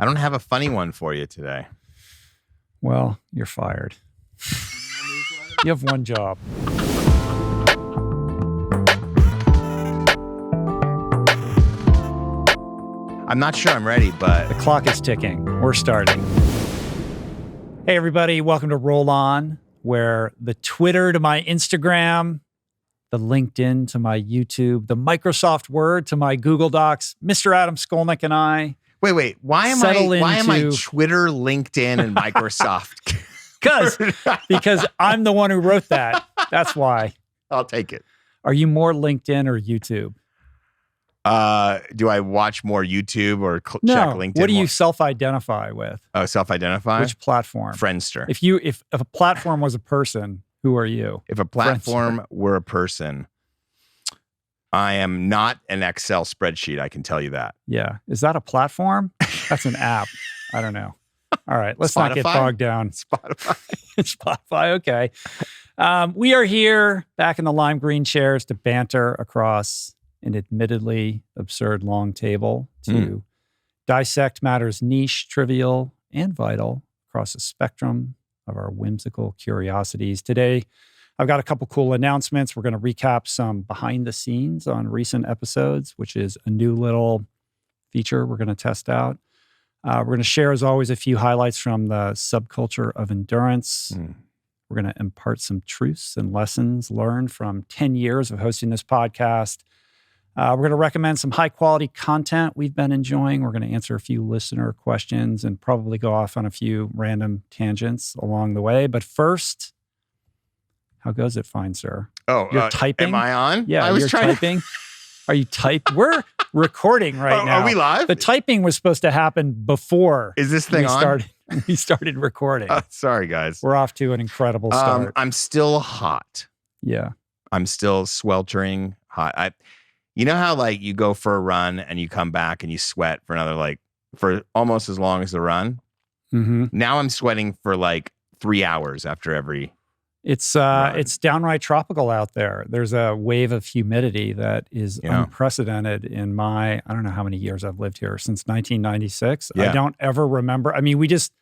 I don't have a funny one for you today. Well, you're fired. You have one job. I'm not sure I'm ready, but The clock is ticking. We're starting. Hey, everybody. Welcome to Roll On, where the Twitter to my Instagram, the LinkedIn to my YouTube, the Microsoft Word to my Google Docs, Mr. Adam Skolnick and I. Wait. Why am I Twitter, LinkedIn, and Microsoft? Because I'm the one who wrote that. That's why. I'll take it. Are you more LinkedIn or YouTube? Do I watch more YouTube or check LinkedIn? What do you self-identify with? Oh, self-identify? Which platform? Friendster. If a platform was a person, who are you? If a platform were a person, I am not an Excel spreadsheet. I can tell you that. Yeah. Is that a platform? That's an app. I don't know. All right. Let's not get bogged down. Spotify. Okay. We are here back in the lime green chairs to banter across an admittedly absurd long table to dissect matters niche, trivial, and vital across a spectrum of our whimsical curiosities. Today, I've got a couple cool announcements. We're going to recap some behind the scenes on recent episodes, which is a new little feature we're going to test out. We're going to share, as always, a few highlights from the subculture of endurance. We're going to impart some truths and lessons learned from 10 years of hosting this podcast. We're going to recommend some high-quality content we've been enjoying. We're going to answer a few listener questions and probably go off on a few random tangents along the way. But first, how goes it, fine sir? Oh, you're typing? Am I on? Yeah, you're typing. Are you typing? We're recording right now. Are we live? The typing was supposed to happen before. Is this thing on? We started recording. Sorry, guys. We're off to an incredible start. I'm still hot. Yeah. I'm still sweltering hot. You know how like you go for a run and you come back and you sweat for another for almost as long as the run? Mm-hmm. Now I'm sweating for 3 hours after every It's run. It's downright tropical out there. There's a wave of humidity that is unprecedented in I don't know how many years I've lived here, since 1996. Yeah. I don't ever remember. I mean, we just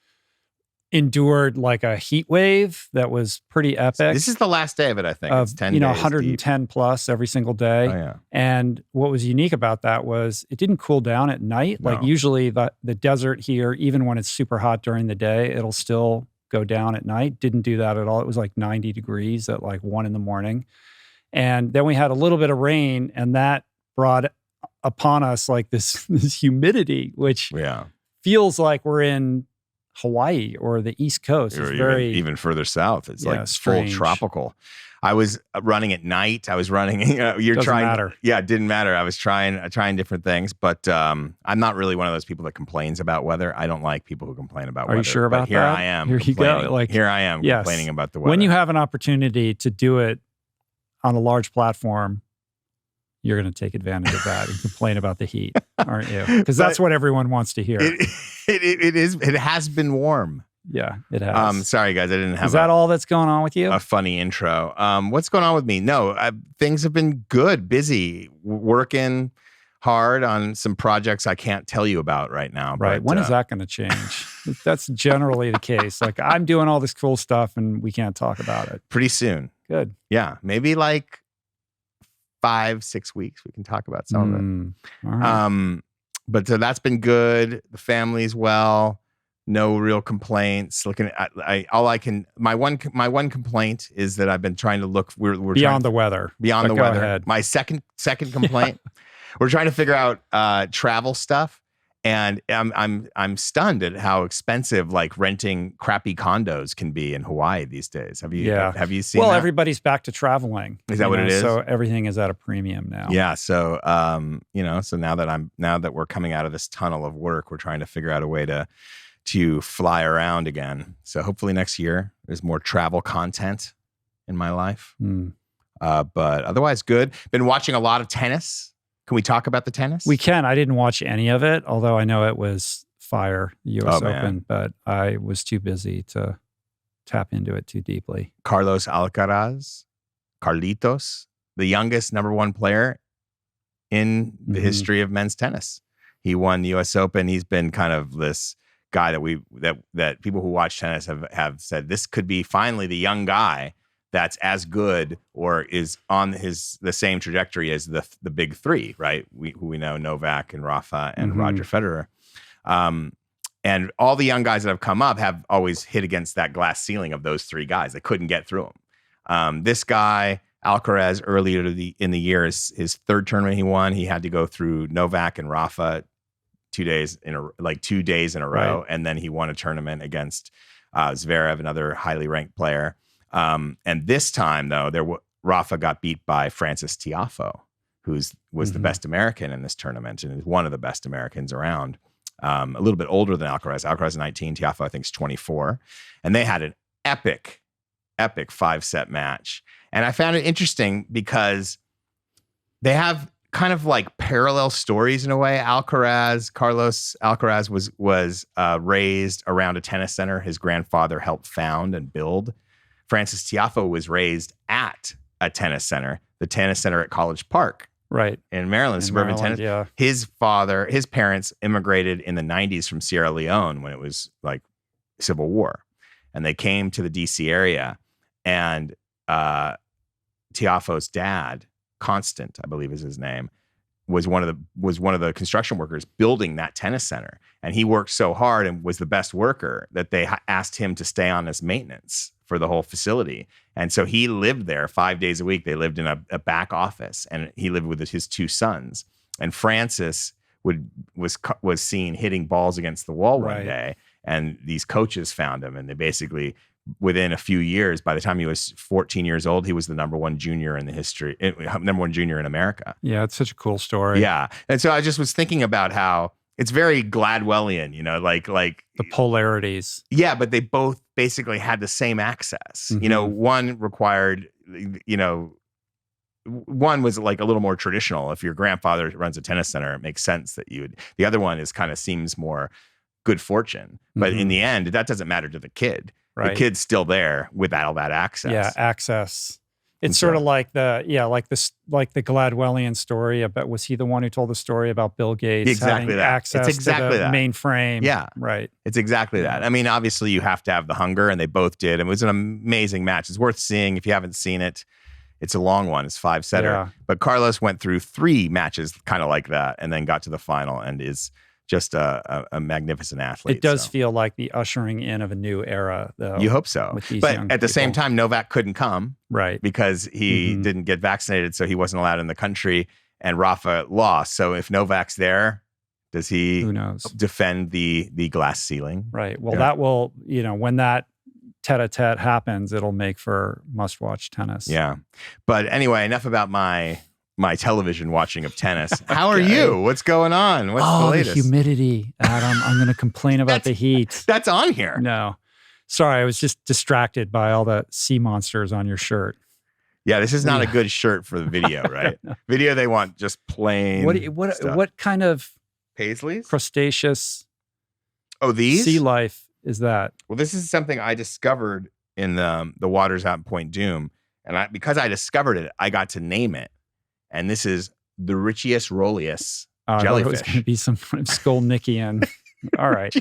endured a heat wave that was pretty epic. This is the last day of it, I think. It's 10 days 110 deep. plus every single day. Oh, yeah. And what was unique about that was it didn't cool down at night. No. Usually the desert here, even when it's super hot during the day, it'll still go down at night. Didn't do that at all. It was 90 degrees at 1 a.m. And then we had a little bit of rain, and that brought upon us this humidity, which feels like we're in Hawaii or the East Coast. It's even further south. It's strange. Full tropical. I was running at night. I was running. Doesn't matter. Yeah, it didn't matter. I was trying different things, but I'm not really one of those people that complains about weather. I don't like people who complain about weather. Are you sure about that? Here I am. Here you go. Here I am complaining about the weather. When you have an opportunity to do it on a large platform, you're going to take advantage of that and complain about the heat, aren't you? Because that's what everyone wants to hear. It has been warm. Yeah, it has. Sorry, guys. I didn't have Is that all that's going on with you? A funny intro. What's going on with me? No, things have been good, busy, working hard on some projects I can't tell you about right now. Right. But, when is that going to change? That's generally the case. I'm doing all this cool stuff and we can't talk about it. Pretty soon. Good. Yeah. Maybe 5-6 weeks we can talk about some of it. All right. But that's been good. The family's well. No real complaints. My one complaint is that I've been trying to look. We're beyond the weather. Beyond the weather. Ahead. My second complaint. We're trying to figure out travel stuff, and I'm stunned at how expensive renting crappy condos can be in Hawaii these days. Have you seen? Well, that? Everybody's back to traveling. Is that what it is? So everything is at a premium now. Yeah. So so now that we're coming out of this tunnel of work, we're trying to figure out a way to fly around again. So hopefully next year there's more travel content in my life. But otherwise good. Been watching a lot of tennis. Can we talk about the tennis? We can. I didn't watch any of it, although I know it was fire, the U.S. Open, but I was too busy to tap into it too deeply. Carlos Alcaraz, Carlitos, the youngest number one player in the history of men's tennis. He won the U.S. Open. He's been kind of this guy that people who watch tennis have said this could be finally the young guy that's as good or is on the same trajectory as the big three, right? Who we know, Novak and Rafa and Roger Federer. And all the young guys that have come up have always hit against that glass ceiling of those three guys. They couldn't get through them. This guy, Alcaraz, earlier in the year, his third tournament he won, he had to go through Novak and Rafa 2 days in a row. Right. And then he won a tournament against Zverev, another highly ranked player. And this time, though, Rafa got beat by Frances Tiafoe, who was the best American in this tournament and is one of the best Americans around. A little bit older than Alcaraz. Alcaraz is 19, Tiafoe I think is 24. And they had an epic 5-set match. And I found it interesting because they have kind of like parallel stories in a way. Carlos Alcaraz was raised around a tennis center his grandfather helped found and build. Frances Tiafoe was raised at a tennis center, the tennis center at College Park. Right. In Maryland, suburban tennis. Yeah. His parents immigrated in the 90s from Sierra Leone when it was like Civil War. And they came to the DC area, and Tiafoe's dad, Constant, I believe is his name, was one of the construction workers building that tennis center. And he worked so hard and was the best worker that they asked him to stay on as maintenance for the whole facility. And so he lived there 5 days a week. They lived in a back office, and he lived with his two sons. And Francis was seen hitting balls against the wall one day, and these coaches found him, and they basically, within a few years, by the time he was 14 years old, he was the number one junior in America. Yeah, it's such a cool story. Yeah. And so I just was thinking about how it's very Gladwellian, like the polarities. Yeah, but they both basically had the same access. One required, one was like a little more traditional. If your grandfather runs a tennis center, it makes sense that you would. The other one seems more good fortune. But in the end, that doesn't matter to the kid. Right. The kid's still there without all that access. Yeah, access. It's sort of like the Gladwellian story about, was he the one who told the story about Bill Gates having access to the mainframe? Yeah. Right. It's exactly that. I mean, obviously you have to have the hunger, and they both did. And it was an amazing match. It's worth seeing if you haven't seen it. It's a long one. It's 5-setter. Yeah. But Carlos went through 3 matches kind of like that and then got to the final and is just a magnificent athlete. It does feel like the ushering in of a new era, though. You hope so. But at the same time, Novak couldn't come. Right. Because he didn't get vaccinated, so he wasn't allowed in the country. And Rafa lost. So if Novak's there, does he Who knows? Defend the glass ceiling? Right. Well, that will, when that tete-a-tete happens, it'll make for must-watch tennis. Yeah. But anyway, enough about my television watching of tennis. How are you? What's going on? What's the latest? The humidity, Adam. I'm going to complain about the heat. That's on here. No. Sorry, I was just distracted by all the sea monsters on your shirt. Yeah, this is not a good shirt for the video, right? Video, they want just plain What kind of Paisleys? Crustaceous these? Sea life is that? Well, this is something I discovered in the waters out in Point Doom. And because I discovered it, I got to name it. And this is the Richius roleus jellyfish. It was going to be some kind of Skolnickian. All right.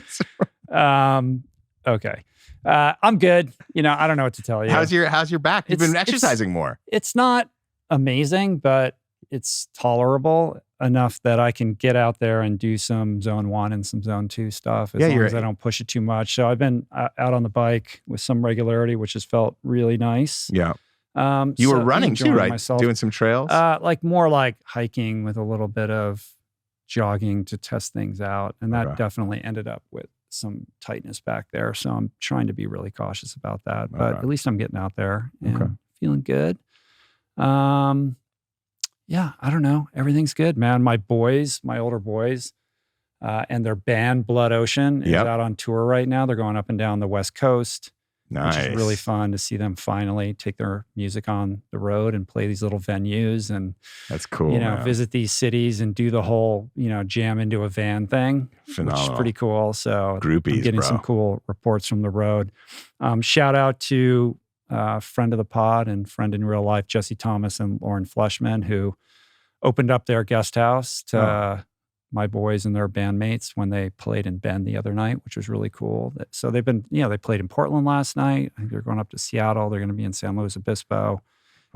Okay. I'm good. I don't know what to tell you. How's your back? You've been exercising more. It's not amazing, but it's tolerable enough that I can get out there and do some zone 1 and some zone 2 stuff as long as I don't push it too much. So I've been out on the bike with some regularity, which has felt really nice. Yeah. You were running too, right? Doing some trails? More like hiking with a little bit of jogging to test things out. And that definitely ended up with some tightness back there. So I'm trying to be really cautious about that. But at least I'm getting out there and feeling good. Yeah, I don't know. Everything's good, man. My older boys, and their band Blood Ocean is out on tour right now. They're going up and down the West Coast. Nice. Which is really fun to see them finally take their music on the road and play these little venues and that's cool. Visit these cities and do the whole, jam into a van thing. Phenomenal. Which is pretty cool. So Groupies, I'm getting some cool reports from the road. Shout out to friend of the pod and friend in real life, Jesse Thomas and Lauren Fleshman, who opened up their guest house to my boys and their bandmates when they played in Bend the other night, which was really cool. So they've been, they played in Portland last night. I think they're going up to Seattle. They're going to be in San Luis Obispo.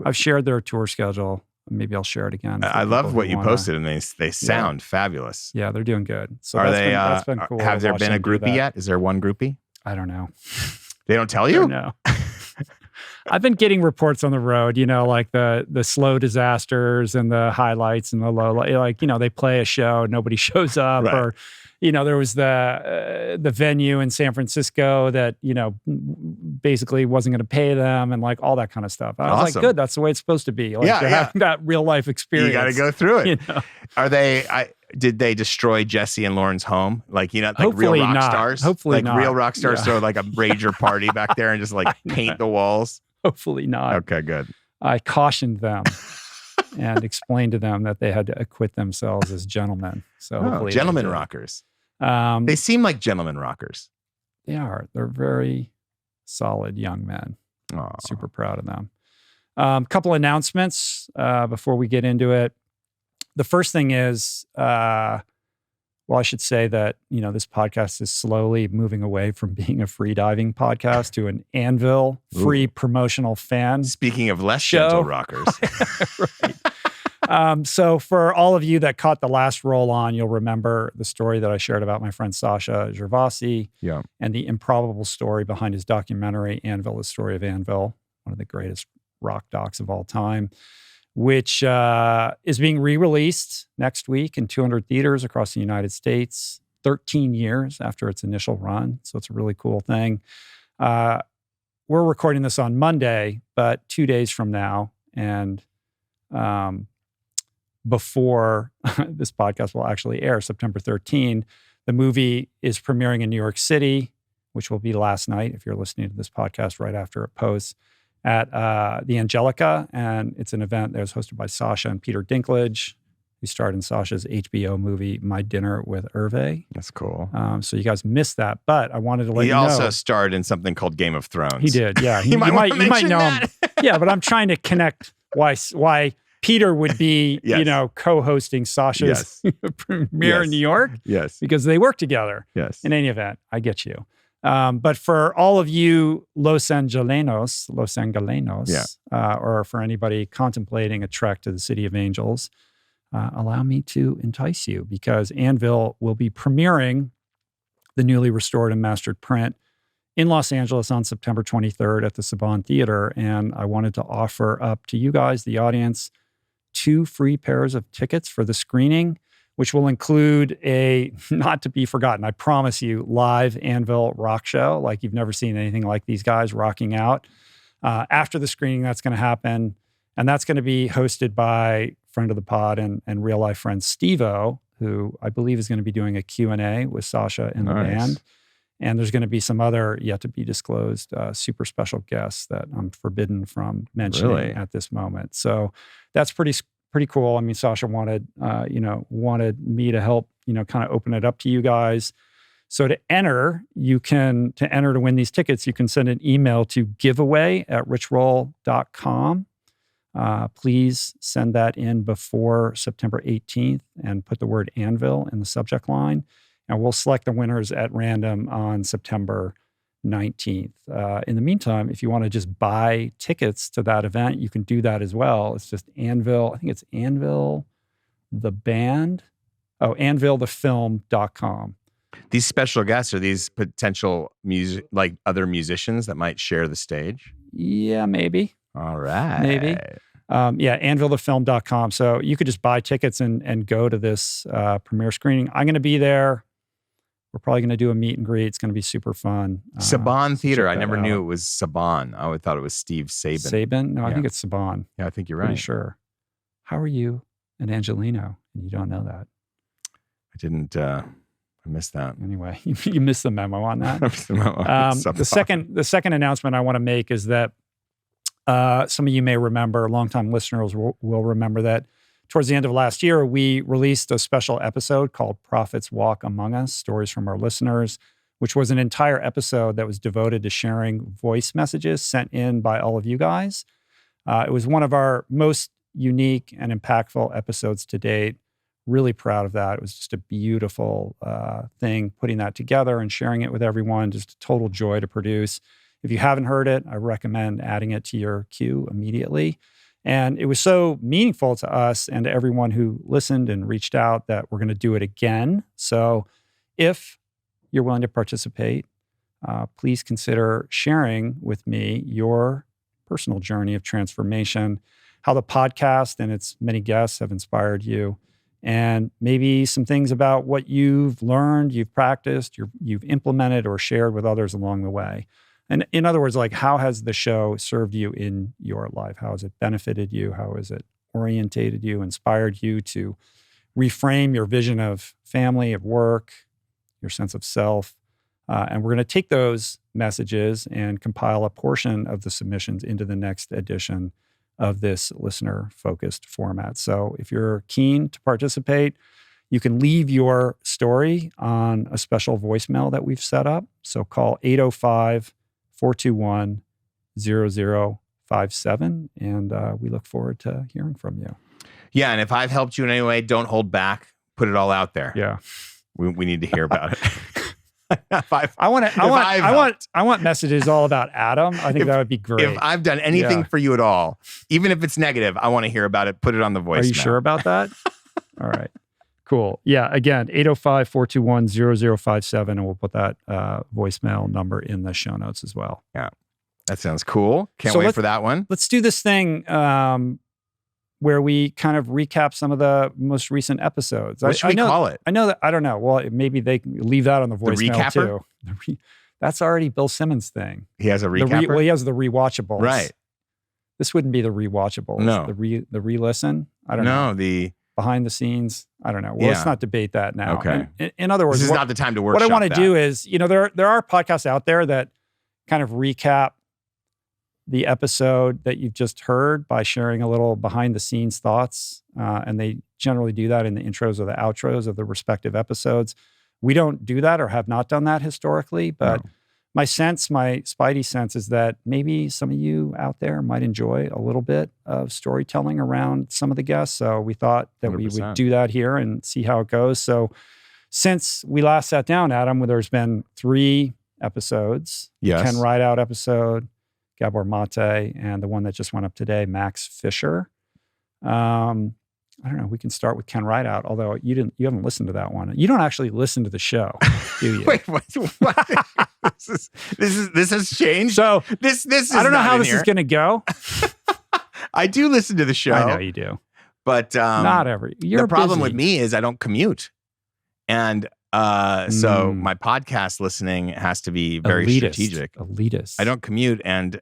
I've shared their tour schedule. Maybe I'll share it again. I love what you posted, and they sound fabulous. Yeah, they're doing good. So that's been cool. Have there been a groupie yet? Is there one groupie? I don't know. They don't tell you? No. I've been getting reports on the road, like the slow disasters and the highlights and the low, like, they play a show, nobody shows up, right. Or, there was the venue in San Francisco that, basically wasn't going to pay them and like all that kind of stuff. I was like, good, that's the way it's supposed to be. Like, having that real life experience. You got to go through it. Are they, did they destroy Jesse and Lauren's home? Like, like hopefully real rock not. stars? Hopefully like not. Real rock stars throw like a rager party back there and just like paint the walls? Hopefully not. Okay, good. I cautioned them and explained to them that they had to acquit themselves as gentlemen. So hopefully gentlemen rockers. They seem like gentlemen rockers. They are. They're very solid young men. Aww. Super proud of them. Couple announcements before we get into it. The first thing is, I should say that, this podcast is slowly moving away from being a free diving podcast to an Anvil free promotional fan. Speaking of less show. Gentle rockers. Right. So for all of you that caught the last roll on, you'll remember the story that I shared about my friend Sasha Gervasi and the improbable story behind his documentary, Anvil, The Story of Anvil, one of the greatest rock docs of all time, which is being re-released next week in 200 theaters across the United States, 13 years after its initial run. So it's a really cool thing. We're recording this on Monday, but 2 days from now, and before this podcast will actually air, September 13, the movie is premiering in New York City, which will be last night if you're listening to this podcast right after it posts, at the Angelica. And it's an event that was hosted by Sasha and Peter Dinklage, who starred in Sasha's HBO movie, My Dinner with Hervé. That's cool. So you guys missed that, but I wanted to let you know. He also starred in something called Game of Thrones. He did, yeah. You might know him. Yeah, but I'm trying to connect why Peter would be, co-hosting Sasha's premiere in New York. Yes. Because they work together. Yes. In any event, I get you. But for all of you Los Angelenos, or for anybody contemplating a trek to the City of Angels, allow me to entice you, because Anvil will be premiering the newly restored and mastered print in Los Angeles on September 23rd at the Saban Theater. And I wanted to offer up to you guys, the audience, 2 free pairs of tickets for the screening, which will include a, not to be forgotten, I promise you, live Anvil rock show. Like you've never seen anything like these guys rocking out. After the screening, that's going to happen. And that's going to be hosted by friend of the pod and real life friend Steve-O, who I believe is going to be doing a Q&A with Sasha and the band. And there's going to be some other yet to be disclosed super special guests that I'm forbidden from mentioning at this moment. So that's pretty cool. I mean, Sasha wanted me to help, kind of open it up to you guys. So to enter to win these tickets, you can send an email to giveaway@richroll.com. Please send that in before September 18th and put the word Anvil in the subject line. And we'll select the winners at random on September 19th. In the meantime, if you want to just buy tickets to that event, you can do that as well. It's just Anvil. I think it's Anvil the Band. Oh, anvilthefilm.com. These special guests, are these potential other musicians that might share the stage? Yeah, maybe. All right. Maybe. Anvilthefilm.com. So you could just buy tickets and go to this premiere screening. I'm going to be there. We're probably going to do a meet and greet. It's going to be super fun. Saban Theater. I never knew it was Saban. I thought it was Steve Sabin. Sabin? No, I think it's Saban. Yeah, I think you're right. Pretty sure. How are you an Angelino? And you don't know that. I didn't. I missed that. Anyway, you missed the memo on that. I missed the memo. The second announcement I want to make is that some of you may remember, longtime listeners will remember that towards the end of last year, we released a special episode called Prophets Walk Among Us, Stories from Our Listeners, which was an entire episode that was devoted to sharing voice messages sent in by all of you guys. It was one of our most unique and impactful episodes to date. really proud of that. It was just a beautiful thing, putting that together and sharing it with everyone. Just a total joy to produce. If you haven't heard it, I recommend adding it to your queue immediately. And it was so meaningful to us and to everyone who listened and reached out that we're going to do it again. So if you're willing to participate, please consider sharing with me your personal journey of transformation, how the podcast and its many guests have inspired you, and maybe some things about what you've learned, you've practiced, you've implemented or shared with others along the way. And in other words, like, how has the show served you in your life? How has it benefited you? How has it orientated you, inspired you to reframe your vision of family, of work, your sense of self? And we're going to take those messages and compile a portion of the submissions into the next edition of this listener-focused format. So if you're keen to participate, you can leave your story on a special voicemail that we've set up. So call 805-421-0057, and we look forward to hearing from you. Yeah, and if I've helped you in any way, don't hold back. Put it all out there. Yeah. We need to hear about it. I want messages all about Adam. I think that would be great. If I've done anything for you at all, even if it's negative, I want to hear about it. Put it on the voicemail. Are you sure about that? All right. Cool. Yeah. Again, 805-421-0057, and we'll put that voicemail number in the show notes as well. Yeah. That sounds cool. Can't wait for that one. Let's do this thing where we kind of recap some of the most recent episodes. What should we call it? I know that, I don't know. Well, maybe they can leave that on the voicemail too. That's already Bill Simmons' thing. He has a recapper? He has the rewatchables. Right. This wouldn't be the rewatchables. No. The re-listen? I don't know. No, the behind the scenes. I don't know. Well, let's not debate that now. Okay. In other words, this is not the time to workshop what I want to do is, there are podcasts out there that kind of recap the episode that you've just heard by sharing a little behind the scenes thoughts. And they generally do that in the intros or the outros of the respective episodes. We don't do that or have not done that historically, but my spidey sense is that maybe some of you out there might enjoy a little bit of storytelling around some of the guests. So we thought that 100%. We would do that here and see how it goes. So since we last sat down, Adam, there's been 3 episodes. Yes. Ken Rideout episode, Gabor Mate, and the one that just went up today, Max Fisher. I don't know. We can start with Ken Rideout, although you haven't listened to that one. You don't actually listen to the show, do you? Wait, what? This has changed. So this is I don't know how this is going to go. I do listen to the show. I know you do, but not every. The problem with me is I don't commute, and so my podcast listening has to be very strategic. Elitist. I don't commute, and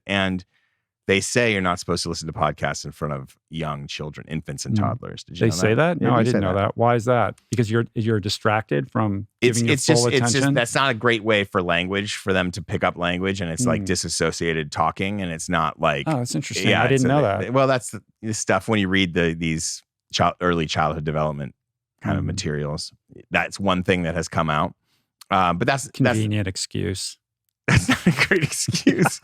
they say you're not supposed to listen to podcasts in front of young children, infants and toddlers. Did you know that? Say that? No, I didn't know that. Why is that? Because you're distracted from giving your full attention? It's just that's not a great way for language, for them to pick up language, and it's like disassociated talking, and it's not like... Oh, that's interesting. Yeah, I didn't know that. Well, that's the stuff when you read these early childhood development kind of materials. That's one thing that has come out. But that's... Convenient excuse. That's not a great excuse.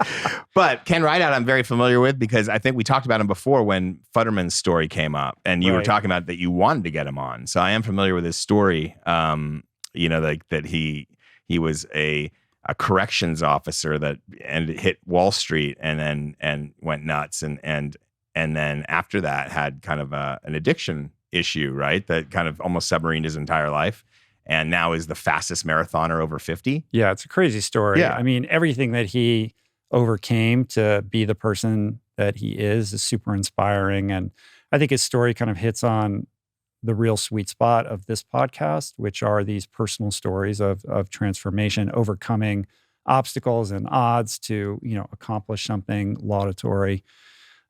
But Ken Rideout, I'm very familiar with because I think we talked about him before when Futterman's story came up, and you were talking about that you wanted to get him on. So I am familiar with his story. Like that he was a corrections officer that hit Wall Street and went nuts, and then after that had kind of an addiction issue, right? That kind of almost submarined his entire life. And now is the fastest marathoner over 50. Yeah, it's a crazy story. Yeah. I mean, everything that he overcame to be the person that he is super inspiring. And I think his story kind of hits on the real sweet spot of this podcast, which are these personal stories of transformation, overcoming obstacles and odds to, accomplish something laudatory.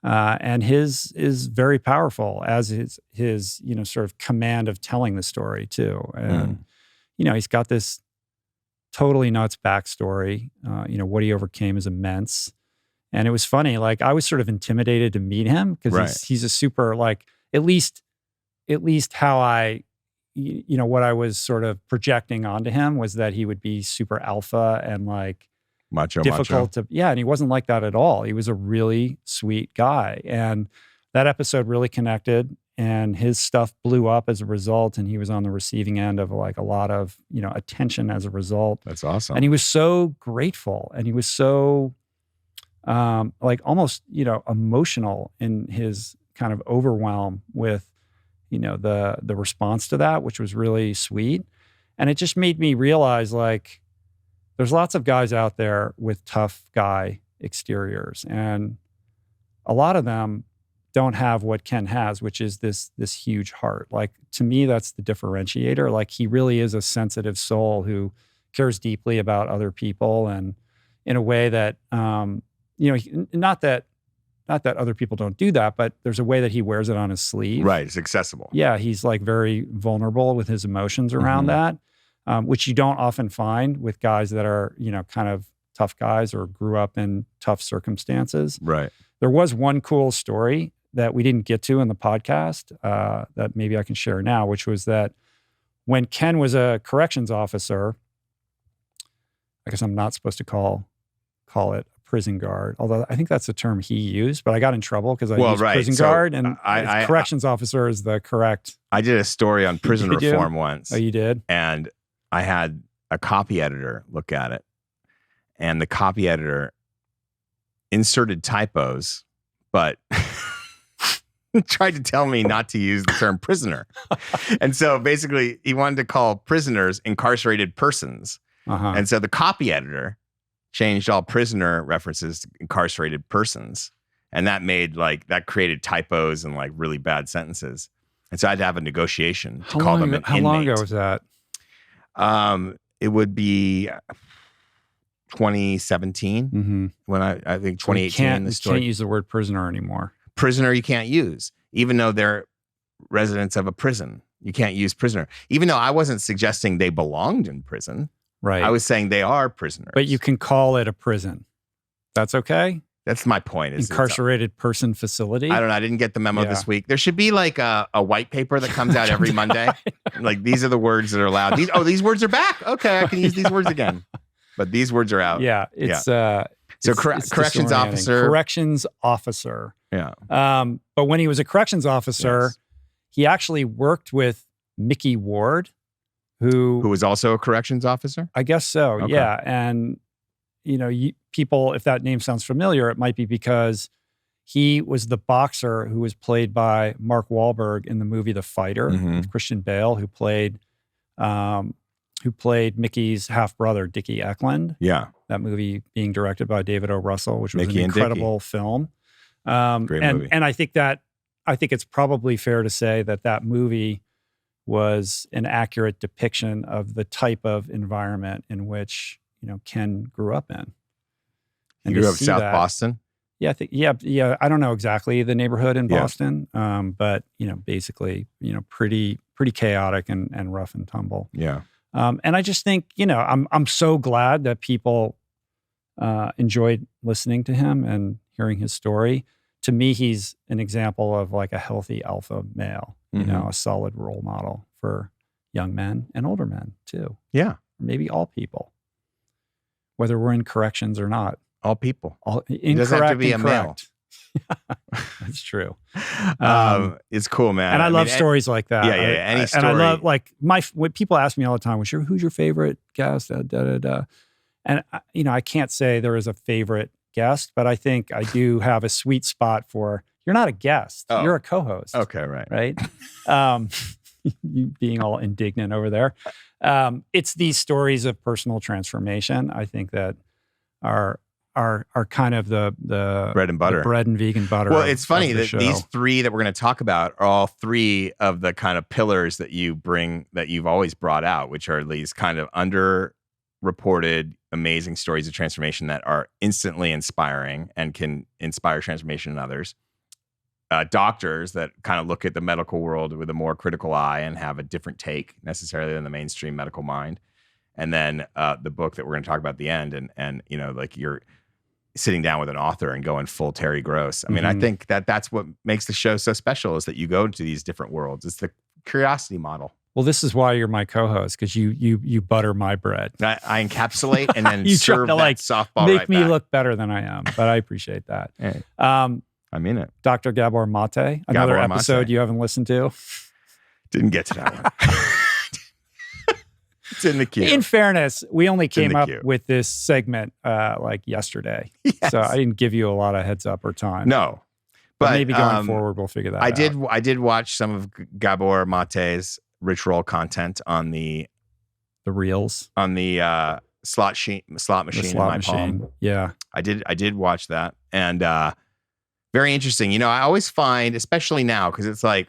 And his is very powerful, as his sort of command of telling the story too. And he's got this totally nuts backstory. What he overcame is immense. And it was funny, like I was sort of intimidated to meet him because he's a super, like, at least how I, what I was sort of projecting onto him was that he would be super alpha and like difficult to, and he wasn't like that at all. He was a really sweet guy. And that episode really connected. and his stuff blew up as a result, and he was on the receiving end of like a lot of, attention as a result. That's awesome. And he was so grateful, and he was so like almost, emotional in his kind of overwhelm with, the response to that, which was really sweet. And it just made me realize, like, there's lots of guys out there with tough guy exteriors, and a lot of them don't have what Ken has, which is this huge heart. Like, to me, that's the differentiator. Like, he really is a sensitive soul who cares deeply about other people, and in a way that, not that other people don't do that, but there's a way that he wears it on his sleeve. Right. It's accessible. Yeah. He's like very vulnerable with his emotions around that, which you don't often find with guys that are, kind of tough guys or grew up in tough circumstances. Right. There was one cool story that we didn't get to in the podcast that maybe I can share now, which was that when Ken was a corrections officer, I guess I'm not supposed to call it a prison guard, although I think that's the term he used, but I got in trouble because I used prison guard, and corrections officer is the correct. I did a story on prison reform once. Oh, you did? And I had a copy editor look at it, and the copy editor inserted typos, but tried to tell me not to use the term prisoner. And so basically he wanted to call prisoners incarcerated persons. And so the copy editor changed all prisoner references to incarcerated persons. And that created typos and like really bad sentences. And so I had to have a negotiation to call them an inmate. How long ago was that? It would be 2017 when I think 2018. You can't use the word prisoner anymore. Prisoner you can't use, even though they're residents of a prison. You can't use prisoner, even though I wasn't suggesting they belonged in prison. Right. I was saying they are prisoners. But you can call it a prison. That's okay? That's my point. Incarcerated person facility? I don't know. I didn't get the memo this week. There should be like a white paper that comes out every Monday. Like, these are the words that are allowed. These words are back. Okay, I can use these words again. But these words are out. Yeah. It's corrections officer. Corrections officer. Yeah. But when he was a corrections officer, he actually worked with Mickey Ward, who was also a corrections officer? I guess so. Okay. Yeah. And, people, if that name sounds familiar, it might be because he was the boxer who was played by Mark Wahlberg in the movie The Fighter with Christian Bale, who played Mickey's half-brother, Dickie Eklund. Yeah. That movie being directed by David O. Russell, which was an incredible film. Great movie. And I think it's probably fair to say that movie was an accurate depiction of the type of environment in which, Ken grew up in. And you grew up South Boston? Yeah, I don't know exactly the neighborhood in Boston, but basically, pretty chaotic and rough and tumble. Yeah. And I just think, I'm so glad that people enjoyed listening to him and hearing his story. To me, he's an example of like a healthy alpha male, a solid role model for young men and older men too. Yeah. Maybe all people, whether we're in corrections or not. All people. It doesn't have to be a male. That's true. It's cool, man. And I love stories like that. Yeah. Any story. And I love when people ask me all the time, who's your favorite guest? And I can't say there is a favorite guest, but I think I do have a sweet spot for, you're not a guest, you're a co-host. Okay, right. Right? You being all indignant over there. It's these stories of personal transformation, I think, that are kind of the bread and butter, the bread and vegan butter. Well, it's funny that these three that we're going to talk about are all three of the kind of pillars that you bring, that you've always brought out, which are these kind of underreported, amazing stories of transformation that are instantly inspiring and can inspire transformation in others. Doctors that kind of look at the medical world with a more critical eye and have a different take necessarily than the mainstream medical mind. And then the book that we're going to talk about at the end, and like you're sitting down with an author and going full Terry Gross. I mean, I think that's what makes the show so special, is that you go into these different worlds. It's the curiosity model. Well, this is why you're my co-host, because you butter my bread. I encapsulate and then you serve try to, that softball make right me back. Look better than I am, but I appreciate that. Hey. I mean it. Dr. Gabor Mate, another Gabor episode Mate. you haven't listened to. Didn't get to that one. It's in the queue. In fairness, we only came up queue. with this segment like yesterday. Yes. So I didn't give you a lot of heads up or time. No. But maybe going forward, we'll figure that out. I did watch some of Gabor Mate's Rich Roll content on the reels. On the slot machine in my palm. Yeah. I did watch that. And very interesting. You know, I always find, especially now, because it's like,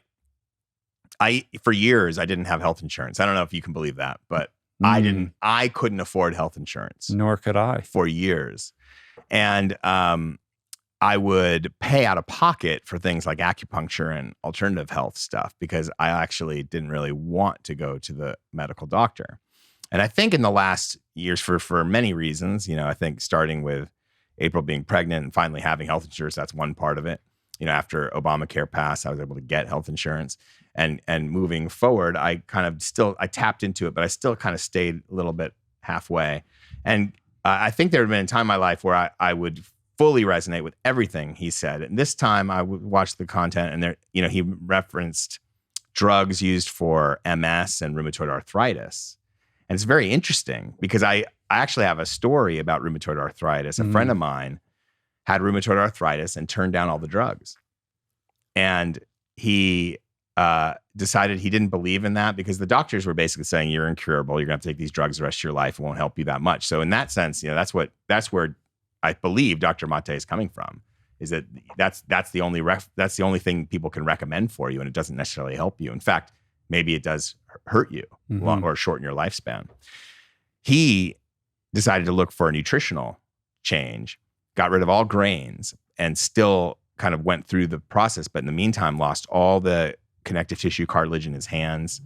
for years, I didn't have health insurance. I don't know if you can believe that, but I couldn't afford health insurance. Nor could I. For years. And I would pay out of pocket for things like acupuncture and alternative health stuff because I actually didn't really want to go to the medical doctor. And I think in the last years, for many reasons, you know, I think starting with April being pregnant and finally having health insurance, that's one part of it. You know, after Obamacare passed, I was able to get health insurance. And moving forward, I tapped into it, but I still kind of stayed a little bit halfway. And I think there had been a time in my life where I would fully resonate with everything he said. And this time I would watch the content and there, you know, he referenced drugs used for MS and rheumatoid arthritis. And it's very interesting because I actually have a story about rheumatoid arthritis. A friend of mine had rheumatoid arthritis and turned down all the drugs. And he decided he didn't believe in that because the doctors were basically saying you're incurable. You're going to have to take these drugs the rest of your life. It won't help you that much. So in that sense, you know, that's where I believe Dr. Mate is coming from. Is that that's the only thing people can recommend for you, and it doesn't necessarily help you. In fact, maybe it does hurt you or shorten your lifespan. He decided to look for a nutritional change, got rid of all grains, and still kind of went through the process. But in the meantime, lost all the connective tissue cartilage in his hands.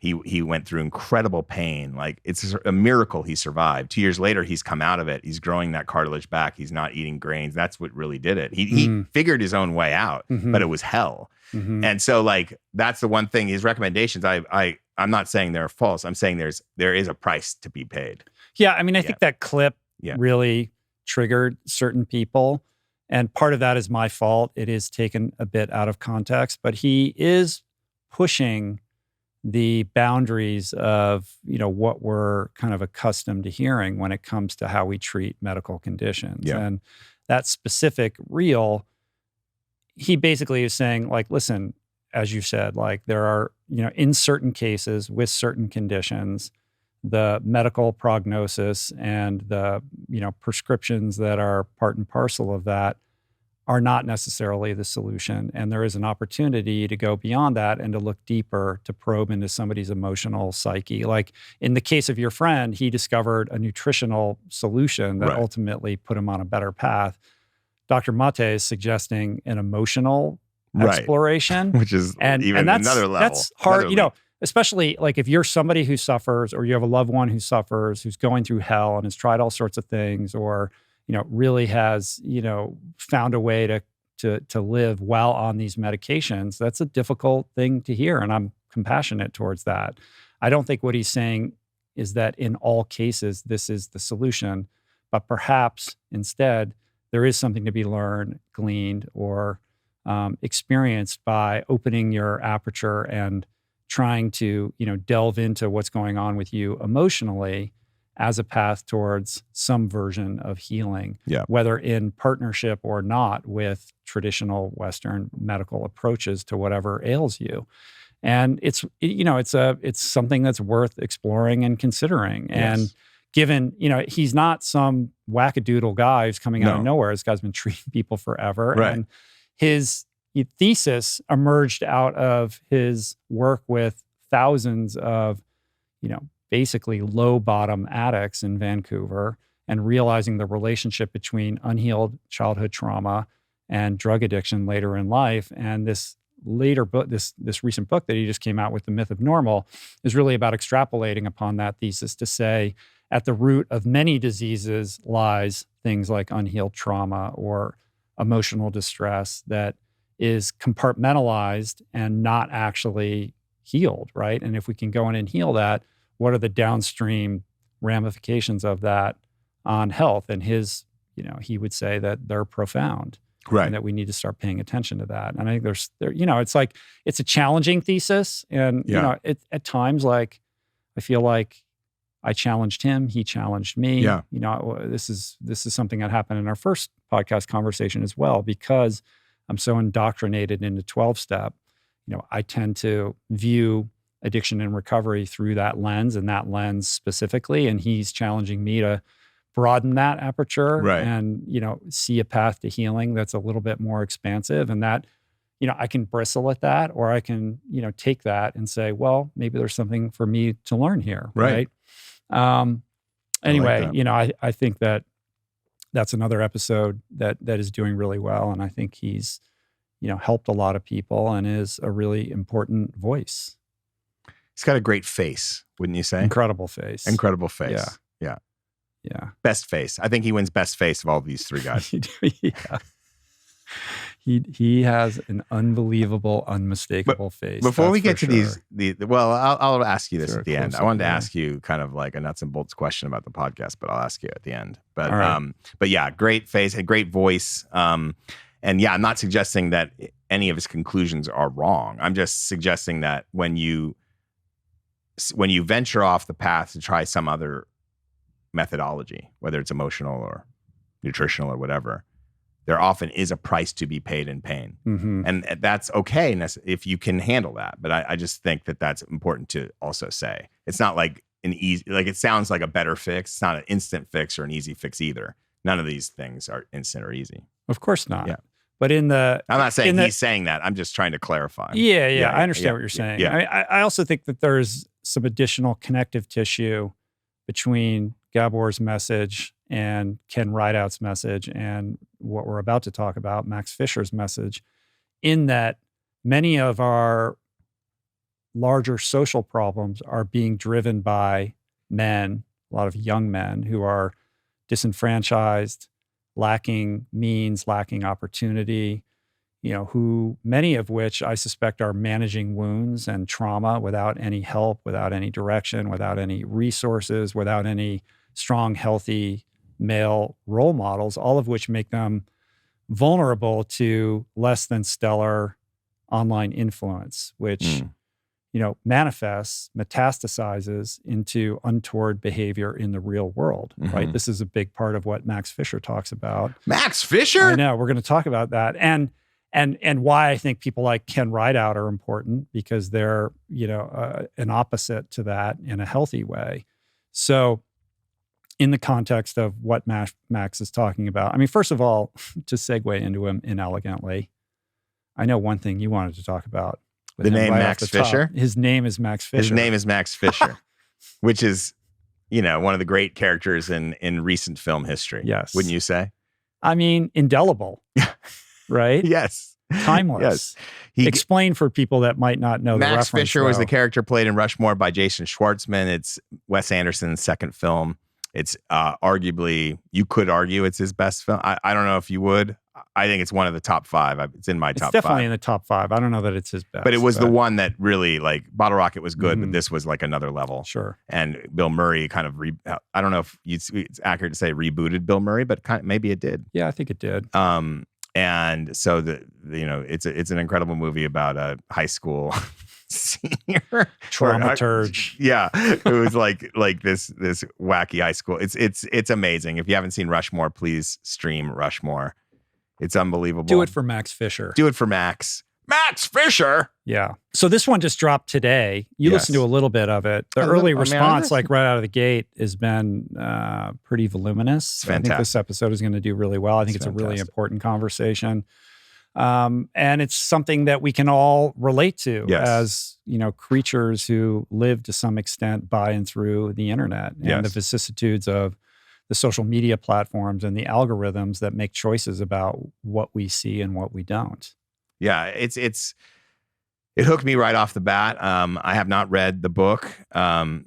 He went through incredible pain. Like, it's a miracle he survived. 2 years later, he's come out of it. He's growing that cartilage back. He's not eating grains. That's what really did it. He figured his own way out, but it was hell. And so, like, that's the one thing. His recommendations, I'm not saying they're false. I'm saying there is a price to be paid. Yeah, I mean, I think that clip really triggered certain people. And part of that is my fault. It is taken a bit out of context, but he is pushing the boundaries of, you know, what we're kind of accustomed to hearing when it comes to how we treat medical conditions. Yeah. And that specific reel, he basically is saying, like, listen, as you said, like, there are, you know, in certain cases with certain conditions, the medical prognosis and the, you know, prescriptions that are part and parcel of that are not necessarily the solution. And there is an opportunity to go beyond that and to look deeper, to probe into somebody's emotional psyche. Like in the case of your friend, he discovered a nutritional solution that ultimately put him on a better path. Dr. Mate is suggesting an emotional exploration, which is even another level. That's hard, you know, especially like if you're somebody who suffers or you have a loved one who suffers, who's going through hell and has tried all sorts of things, or, you know, really has, you know, found a way to live while on these medications. That's a difficult thing to hear. And I'm compassionate towards that. I don't think what he's saying is that in all cases, this is the solution, but perhaps instead there is something to be learned, gleaned, or experienced by opening your aperture and trying to, you know, delve into what's going on with you emotionally as a path towards some version of healing, whether in partnership or not with traditional Western medical approaches to whatever ails you. And it's, you know, it's something that's worth exploring and considering. Yes. And given, you know, he's not some wackadoodle guy who's coming out of nowhere. This guy's been treating people forever. Right. And his thesis emerged out of his work with thousands of, you know, basically low bottom addicts in Vancouver, and realizing the relationship between unhealed childhood trauma and drug addiction later in life. And this later book, this recent book that he just came out with, The Myth of Normal, is really about extrapolating upon that thesis to say, at the root of many diseases lies things like unhealed trauma or emotional distress that is compartmentalized and not actually healed, right? And if we can go in and heal that, what are the downstream ramifications of that on health? And his, you know, he would say that they're profound. Right. And that we need to start paying attention to that. And I think it's like, it's a challenging thesis. And, at times, like, I feel like I challenged him, he challenged me. Yeah. This is something that happened in our first podcast conversation as well, because I'm so indoctrinated into 12-step. I tend to view addiction and recovery through that lens and that lens specifically. And he's challenging me to broaden that aperture and, see a path to healing that's a little bit more expansive. And that, I can bristle at that, or I can, take that and say, well, maybe there's something for me to learn here. Right. Anyway, I think that's another episode that is doing really well. And I think he's, helped a lot of people and is a really important voice. He's got a great face, wouldn't you say? Incredible face. Incredible face. Yeah. Best face. I think he wins best face of all these three guys. Yeah. He has an unbelievable, unmistakable face. Before we get to I'll ask you this at the end. I wanted to ask you kind of like a nuts and bolts question about the podcast, but I'll ask you at the end. But right. But yeah, great face, a great voice. And yeah, I'm not suggesting that any of his conclusions are wrong. I'm just suggesting that when you venture off the path to try some other methodology, whether it's emotional or nutritional or whatever, there often is a price to be paid in pain. Mm-hmm. And that's okay if you can handle that. But I just think that that's important to also say. It's not like it sounds like a better fix. It's not an instant fix or an easy fix either. None of these things are instant or easy. Of course not. Yeah. But I'm not saying he's saying that. I'm just trying to clarify. Yeah. I understand what you're saying. Yeah. I also think that there's some additional connective tissue between Gabor's message and Ken Rideout's message and what we're about to talk about, Max Fisher's message, in that many of our larger social problems are being driven by men, a lot of young men who are disenfranchised, lacking means, lacking opportunity, who many of which I suspect are managing wounds and trauma without any help, without any direction, without any resources, without any strong, healthy male role models, all of which make them vulnerable to less than stellar online influence, which metastasizes into untoward behavior in the real world, right? This is a big part of what Max Fisher talks about. Max Fisher? I know, we're going to talk about that. And why I think people like Ken Rideout are important, because they're, an opposite to that in a healthy way. So in the context of what Max is talking about, I mean, first of all, to segue into him inelegantly, I know one thing you wanted to talk about. The name Max Fisher? His name is Max Fisher. His name is Max Fisher, which is, one of the great characters in recent film history. Yes. Wouldn't you say? I mean, indelible, right? Yes. Timeless. Yes. Explain for people that might not know the reference. Max Fisher was the character played in Rushmore by Jason Schwartzman. It's Wes Anderson's second film. It's arguably, you could argue it's his best film. I don't know if you would. I think it's one of the top 5. It's in my top 5. It's definitely in the top 5. I don't know that it's his best. But it was the one that really, like, Bottle Rocket was good, but this was like another level. Sure. And Bill Murray kind of, I don't know if it's accurate to say rebooted Bill Murray, but maybe it did. Yeah, I think it did. And so it's an incredible movie about a high school senior dramaturge. Yeah, it was like this wacky high school. It's amazing. If you haven't seen Rushmore, please stream Rushmore. It's unbelievable. Do it for Max Fisher. Do it for Max Fisher. Yeah. So this one just dropped today. You listened to a little bit of it. The early response, like right out of the gate, has been pretty voluminous. It's fantastic. I think this episode is going to do really well. I think it's a really important conversation. And it's something that we can all relate to as, creatures who live to some extent by and through the internet and the vicissitudes of the social media platforms and the algorithms that make choices about what we see and what we don't. Yeah, it hooked me right off the bat. I have not read the book.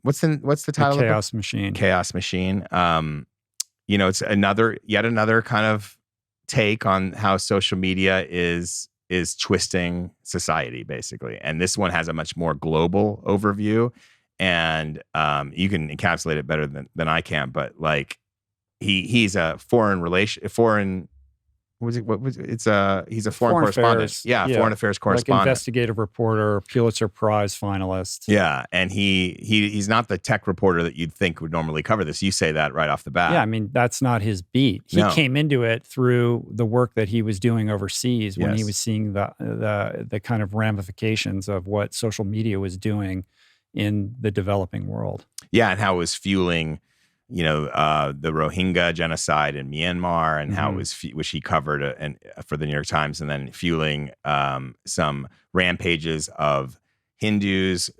What's the title? The Chaos Machine. Chaos Machine. It's yet another kind of take on how social media is twisting society, basically. And this one has a much more global overview, and you can encapsulate it better than I can. But like, he's a foreign He's a foreign correspondent. Affairs. Yeah, foreign affairs correspondent. Like investigative reporter, Pulitzer Prize finalist. Yeah, and he's not the tech reporter that you'd think would normally cover this. You say that right off the bat. Yeah, I mean, that's not his beat. He came into it through the work that he was doing overseas when he was seeing the kind of ramifications of what social media was doing in the developing world. Yeah, and how it was fueling the Rohingya genocide in Myanmar, and how it was, which he covered for the New York Times, and then fueling some rampages of Hindus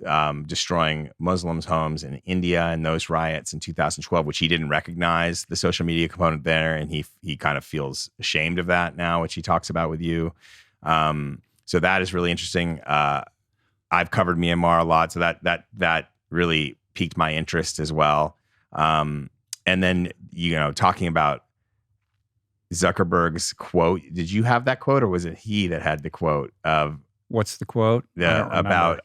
destroying Muslims' homes in India and those riots in 2012, which he didn't recognize the social media component there, and he kind of feels ashamed of that now, which he talks about with you. So that is really interesting. I've covered Myanmar a lot, so that really piqued my interest as well. And then, talking about Zuckerberg's quote, did you have that quote, or was it he that had the quote of what's the quote? About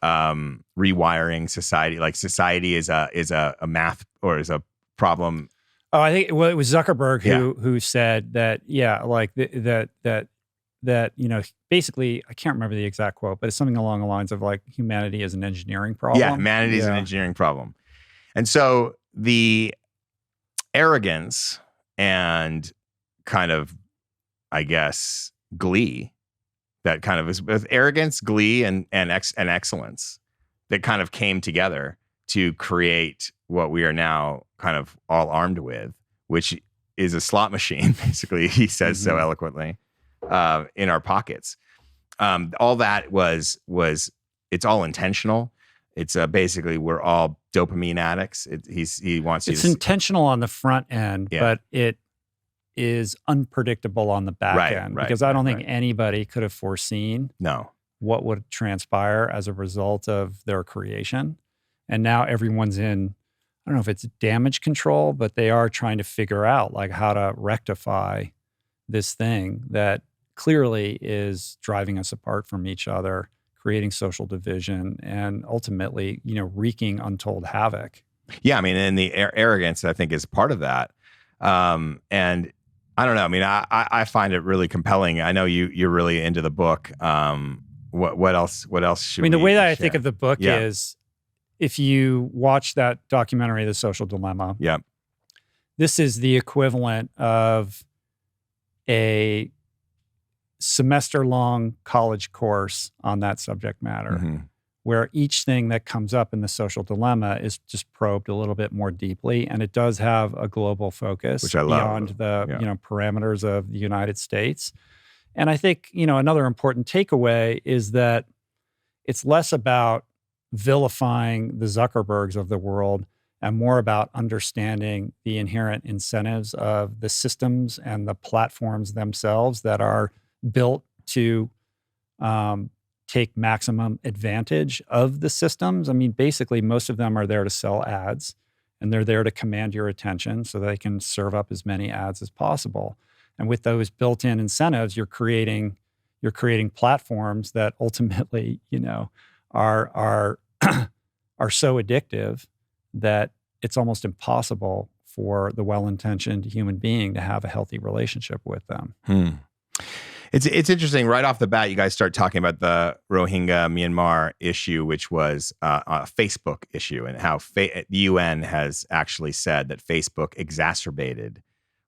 rewiring society? Like society is a math, or is a problem. Oh, I think, well, it was Zuckerberg who said that, that basically, I can't remember the exact quote, but it's something along the lines of like, humanity is an engineering problem. Yeah, humanity is an engineering problem. And so the arrogance and kind of, I guess, glee that kind of is with arrogance, glee, and excellence that kind of came together to create what we are now kind of all armed with, which is a slot machine, basically, he says so eloquently, in our pockets. All that was it's all intentional. It's basically, we're all dopamine addicts. He wants you. It's intentional on the front end, but it is unpredictable on the back end, because I don't think anybody could have foreseen what would transpire as a result of their creation. And now everyone's in, I don't know if it's damage control, but they are trying to figure out like how to rectify this thing that clearly is driving us apart from each other, creating social division, and ultimately, wreaking untold havoc. Yeah, I mean, and the arrogance, I think, is part of that. And I don't know. I mean, I find it really compelling. I know you're really into the book. What else should we? I mean, the way that I think of the book is, if you watch that documentary, The Social Dilemma, this is the equivalent of a semester-long college course on that subject matter, where each thing that comes up in The Social Dilemma is just probed a little bit more deeply, and it does have a global focus, which I love, beyond the parameters of the United States. And I think another important takeaway is that it's less about vilifying the Zuckerbergs of the world and more about understanding the inherent incentives of the systems and the platforms themselves that are built to take maximum advantage of the systems. I mean, basically, most of them are there to sell ads, and they're there to command your attention so they can serve up as many ads as possible. And with those built-in incentives, you're creating platforms that ultimately, are so addictive that it's almost impossible for the well-intentioned human being to have a healthy relationship with them. It's interesting. Right off the bat, you guys start talking about the Rohingya Myanmar issue, which was a Facebook issue, and how the UN has actually said that Facebook exacerbated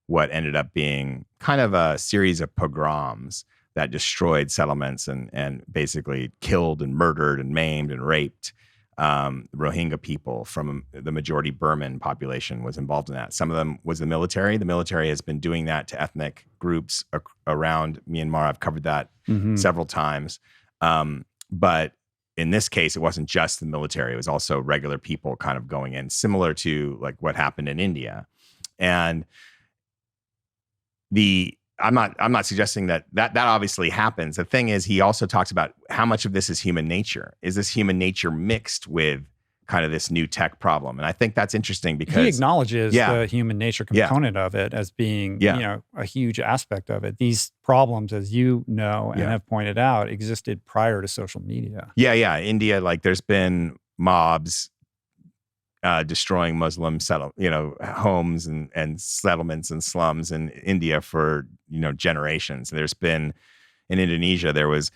what ended up being kind of a series of pogroms that destroyed settlements and basically killed and murdered and maimed and raped Rohingya people. From the majority Burman population was involved in that. Some of them was the military. The military has been doing that to ethnic groups around Myanmar. I've covered that several times. But in this case, it wasn't just the military. It was also regular people kind of going in, similar to like what happened in India. And I'm not suggesting that obviously happens. The thing is, he also talks about how much of this is human nature. Is this human nature mixed with kind of this new tech problem? And I think that's interesting because he acknowledges the human nature component of it as being, a huge aspect of it. These problems, as you know and have pointed out, existed prior to social media. Yeah. India, like there's been mobs destroying Muslim homes and settlements and slums in India for generations. There's been in Indonesia, there was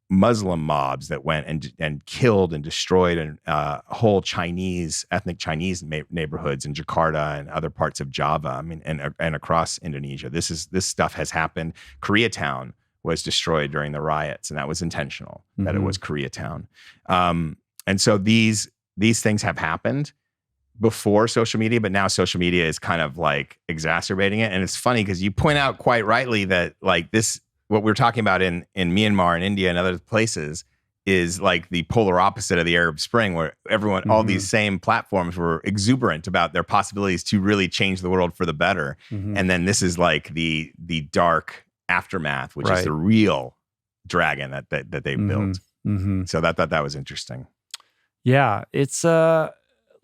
Muslim mobs that went and killed and destroyed whole ethnic Chinese neighborhoods in Jakarta and other parts of Java. I mean, and across Indonesia, this stuff has happened. Koreatown was destroyed during the riots, and that was intentional. That it was Koreatown. And so these things have happened before social media, but now social media is kind of like exacerbating it. And it's funny because you point out quite rightly that like this, what we're talking about in Myanmar and India and other places is like the polar opposite of the Arab Spring, where everyone, all these same platforms were exuberant about their possibilities to really change the world for the better. And then this is like the dark aftermath, which is the real dragon that they built. So I thought that was interesting. Yeah, it's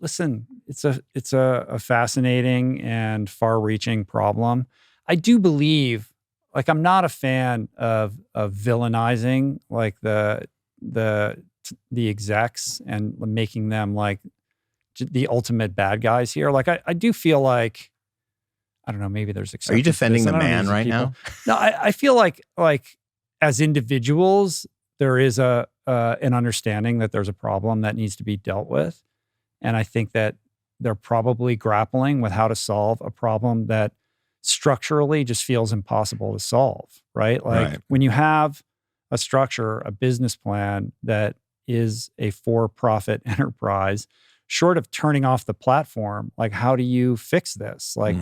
listen, it's a fascinating and far-reaching problem. I do believe, like, I'm not a fan of villainizing like the execs and making them like the ultimate bad guys here. Like, I do feel like, I don't know, maybe there's exceptions. Are you defending the man right now? No, I feel like as individuals, there is an understanding that there's a problem that needs to be dealt with. And I think that they're probably grappling with how to solve a problem that structurally just feels impossible to solve, right? Like when you have a structure, a business plan that is a for-profit enterprise, short of turning off the platform, like how do you fix this? Like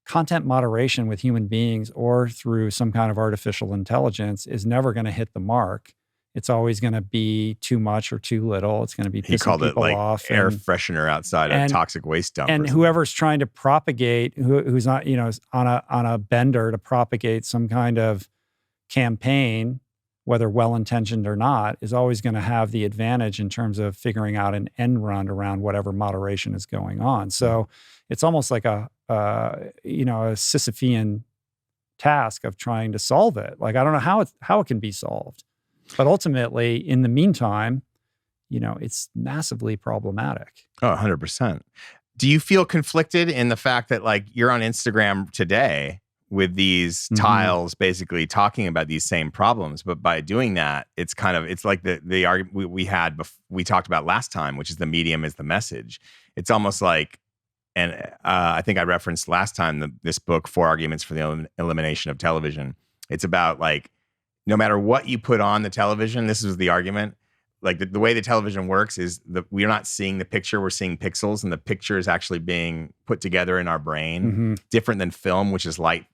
content moderation with human beings or through some kind of artificial intelligence is never going to hit the mark. It's always going to be too much or too little. It's going to be pissing people off. He called it like air freshener outside a toxic waste dump. And whoever's trying to propagate, who's not, on a bender to propagate some kind of campaign, whether well-intentioned or not, is always going to have the advantage in terms of figuring out an end run around whatever moderation is going on. So it's almost like a Sisyphean task of trying to solve it. Like, I don't know how it can be solved. But ultimately, in the meantime, it's massively problematic. Oh, 100%. Do you feel conflicted in the fact that like you're on Instagram today with these tiles basically talking about these same problems, but by doing that, it's like the argument we talked about last time, which is the medium is the message. It's almost like, and I think I referenced last time this book, 4 Arguments for the Elimination of Television. It's about like, no matter what you put on the television, this is the argument. Like the way the television works is we're not seeing the picture, we're seeing pixels, and the picture is actually being put together in our brain. Different than film, which is light,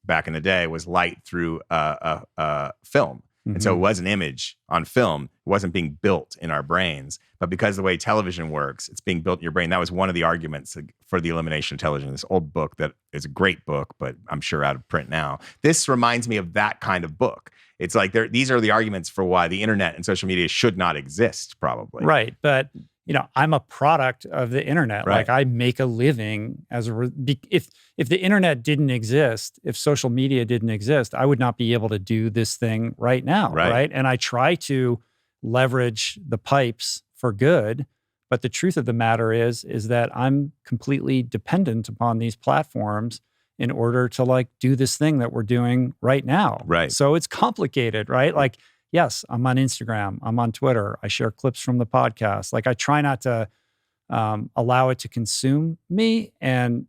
back in the day, was light through a film. And so it was an image on film. It wasn't being built in our brains. But because the way television works, it's being built in your brain. That was one of the arguments for the elimination of television. This old book that is a great book, but I'm sure out of print now. This reminds me of that kind of book. It's like these are the arguments for why the internet and social media should not exist, probably. Right. But I'm a product of the internet. Right. Like I make a living if the internet didn't exist, if social media didn't exist, I would not be able to do this thing right now. Right. And I try to leverage the pipes for good. But the truth of the matter is that I'm completely dependent upon these platforms in order to like do this thing that we're doing right now. Right. So it's complicated, right? Like, yes, I'm on Instagram, I'm on Twitter, I share clips from the podcast. Like I try not to allow it to consume me and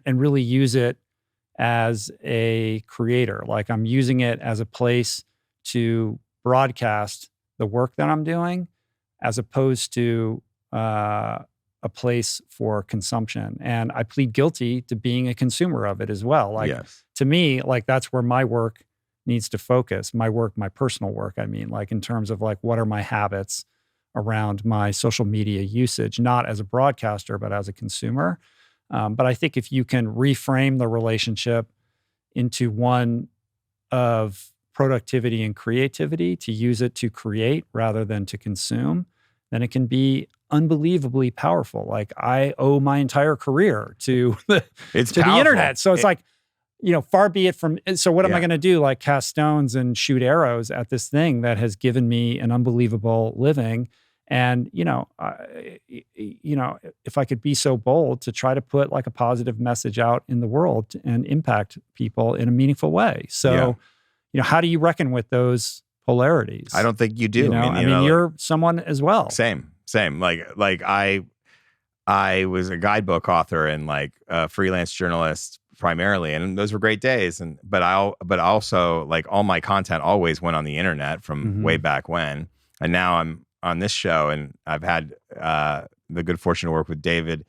really use it as a creator. Like I'm using it as a place to broadcast the work that I'm doing as opposed to a place for consumption. And I plead guilty to being a consumer of it as well. Like to me, like that's where my work needs to focus. My personal work, I mean, like in terms of like, what are my habits around my social media usage, not as a broadcaster, but as a consumer. But I think if you can reframe the relationship into one of productivity and creativity, to use it to create rather than to consume, then it can be unbelievably powerful. Like I owe my entire career to the internet. So it's like, far be it from, so what am I going to do? Like cast stones and shoot arrows at this thing that has given me an unbelievable living And, if I could be so bold to try to put like a positive message out in the world and impact people in a meaningful way. So, how do you reckon with those polarities? I don't think you do. I mean, you're someone as well. Same. Like I was a guidebook author and like a freelance journalist primarily, and those were great days. But also like all my content always went on the internet from way back when. And now I'm on this show, and I've had the good fortune to work with David,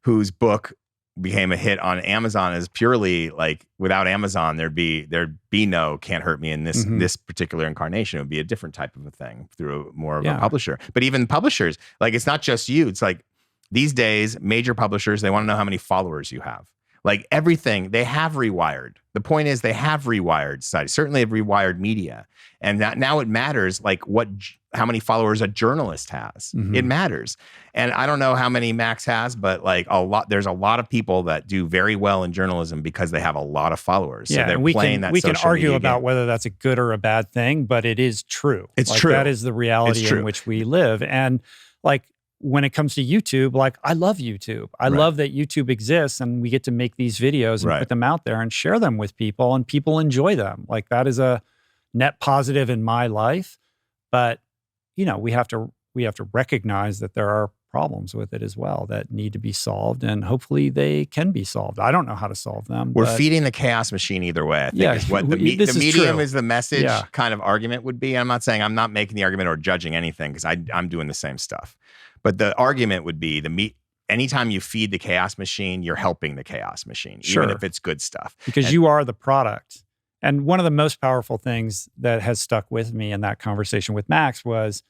whose book became a hit on Amazon as purely like without Amazon, there'd be no Can't Hurt Me in this particular incarnation. It would be a different type of a thing through more of a publisher. But even publishers, like it's not just you. It's like these days, major publishers, they want to know how many followers you have. Like everything, they have rewired. The point is they have rewired society. Certainly have rewired media. And that now it matters like how many followers a journalist has. It matters. And I don't know how many Max has, but like there's a lot of people that do very well in journalism because they have a lot of followers. Yeah, so they're we playing can social argue media about game. whether that's a good or a bad thing, but it is true. It's true. That is the reality in which we live. And like when it comes to YouTube, like I love YouTube. I love that YouTube exists and we get to make these videos and put them out there and share them with people, and people enjoy them. Like that is a net positive in my life. But we have to recognize that there are problems with it as well that need to be solved, and hopefully they can be solved. I don't know how to solve them. We're feeding the chaos machine either way, I think is what the medium is the message kind of argument would be. I'm not saying I'm not making the argument or judging anything because I'm doing the same stuff. But the argument would be anytime you feed the chaos machine, you're helping the chaos machine, even if it's good stuff. Because you are the product. And one of the most powerful things that has stuck with me in that conversation with Max was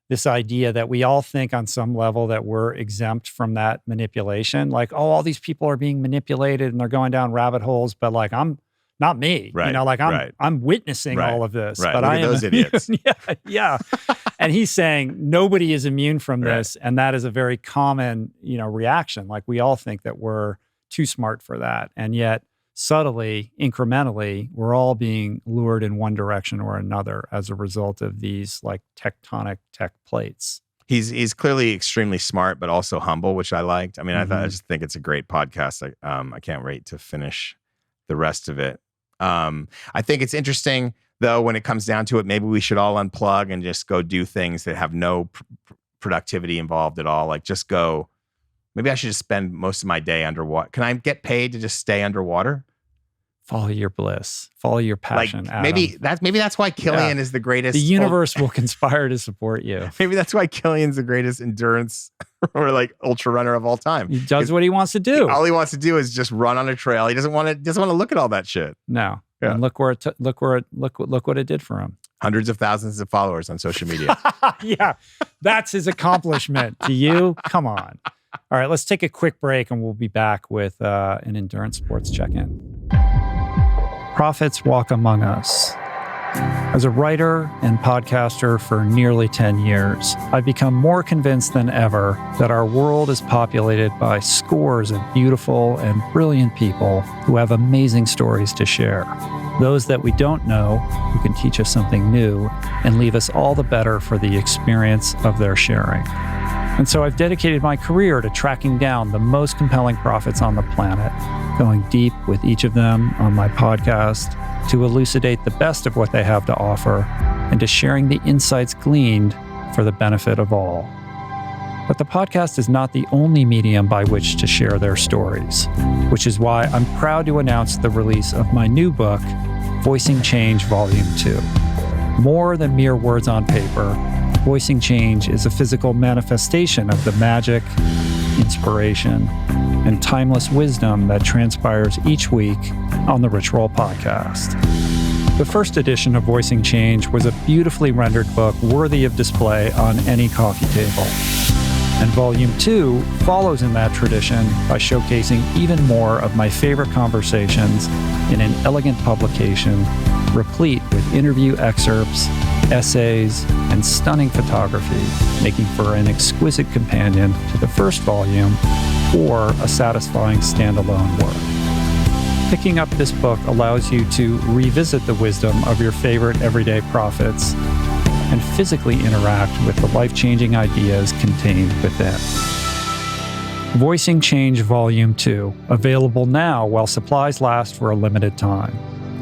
this idea that we all think on some level that we're exempt from that manipulation. Like, all these people are being manipulated and they're going down rabbit holes, but like I'm not me. Right. I'm witnessing all of this. Right. But Look at those idiots. Yeah. And he's saying nobody is immune from this. And that is a very common, reaction. Like we all think that we're too smart for that. And yet subtly, incrementally, we're all being lured in one direction or another as a result of these like tectonic tech plates. He's clearly extremely smart, but also humble, which I liked. I mean, I just think it's a great podcast. I can't wait to finish the rest of it. I think it's interesting, though, when it comes down to it, maybe we should all unplug and just go do things that have no productivity involved at all. Like just go, maybe I should just spend most of my day underwater. Can I get paid to just stay underwater? Follow your bliss. Follow your passion. Like, maybe that's why Killian is the greatest. The universe will conspire to support you. Maybe that's why Killian's the greatest endurance or like ultra runner of all time. He does what he wants to do. All he wants to do is just run on a trail. He doesn't want to look at all that shit. No. Yeah. And look what it did for him. Hundreds of thousands of followers on social media. Yeah. That's his accomplishment. To you, come on. All right, let's take a quick break and we'll be back with an endurance sports check-in. Prophets walk among us. As a writer and podcaster for nearly 10 years, I've become more convinced than ever that our world is populated by scores of beautiful and brilliant people who have amazing stories to share. Those that we don't know, who can teach us something new and leave us all the better for the experience of their sharing. And so I've dedicated my career to tracking down the most compelling prophets on the planet, going deep with each of them on my podcast to elucidate the best of what they have to offer and to sharing the insights gleaned for the benefit of all. But the podcast is not the only medium by which to share their stories, which is why I'm proud to announce the release of my new book, Voicing Change Volume 2. More than mere words on paper, Voicing Change is a physical manifestation of the magic, inspiration, and timeless wisdom that transpires each week on the Rich Roll Podcast. The first edition of Voicing Change was a beautifully rendered book worthy of display on any coffee table. And Volume 2 follows in that tradition by showcasing even more of my favorite conversations in an elegant publication replete with interview excerpts, essays, and stunning photography, making for an exquisite companion to the first volume or a satisfying standalone work. Picking up this book allows you to revisit the wisdom of your favorite everyday prophets and physically interact with the life-changing ideas contained within. Voicing Change Volume 2, available now while supplies last for a limited time.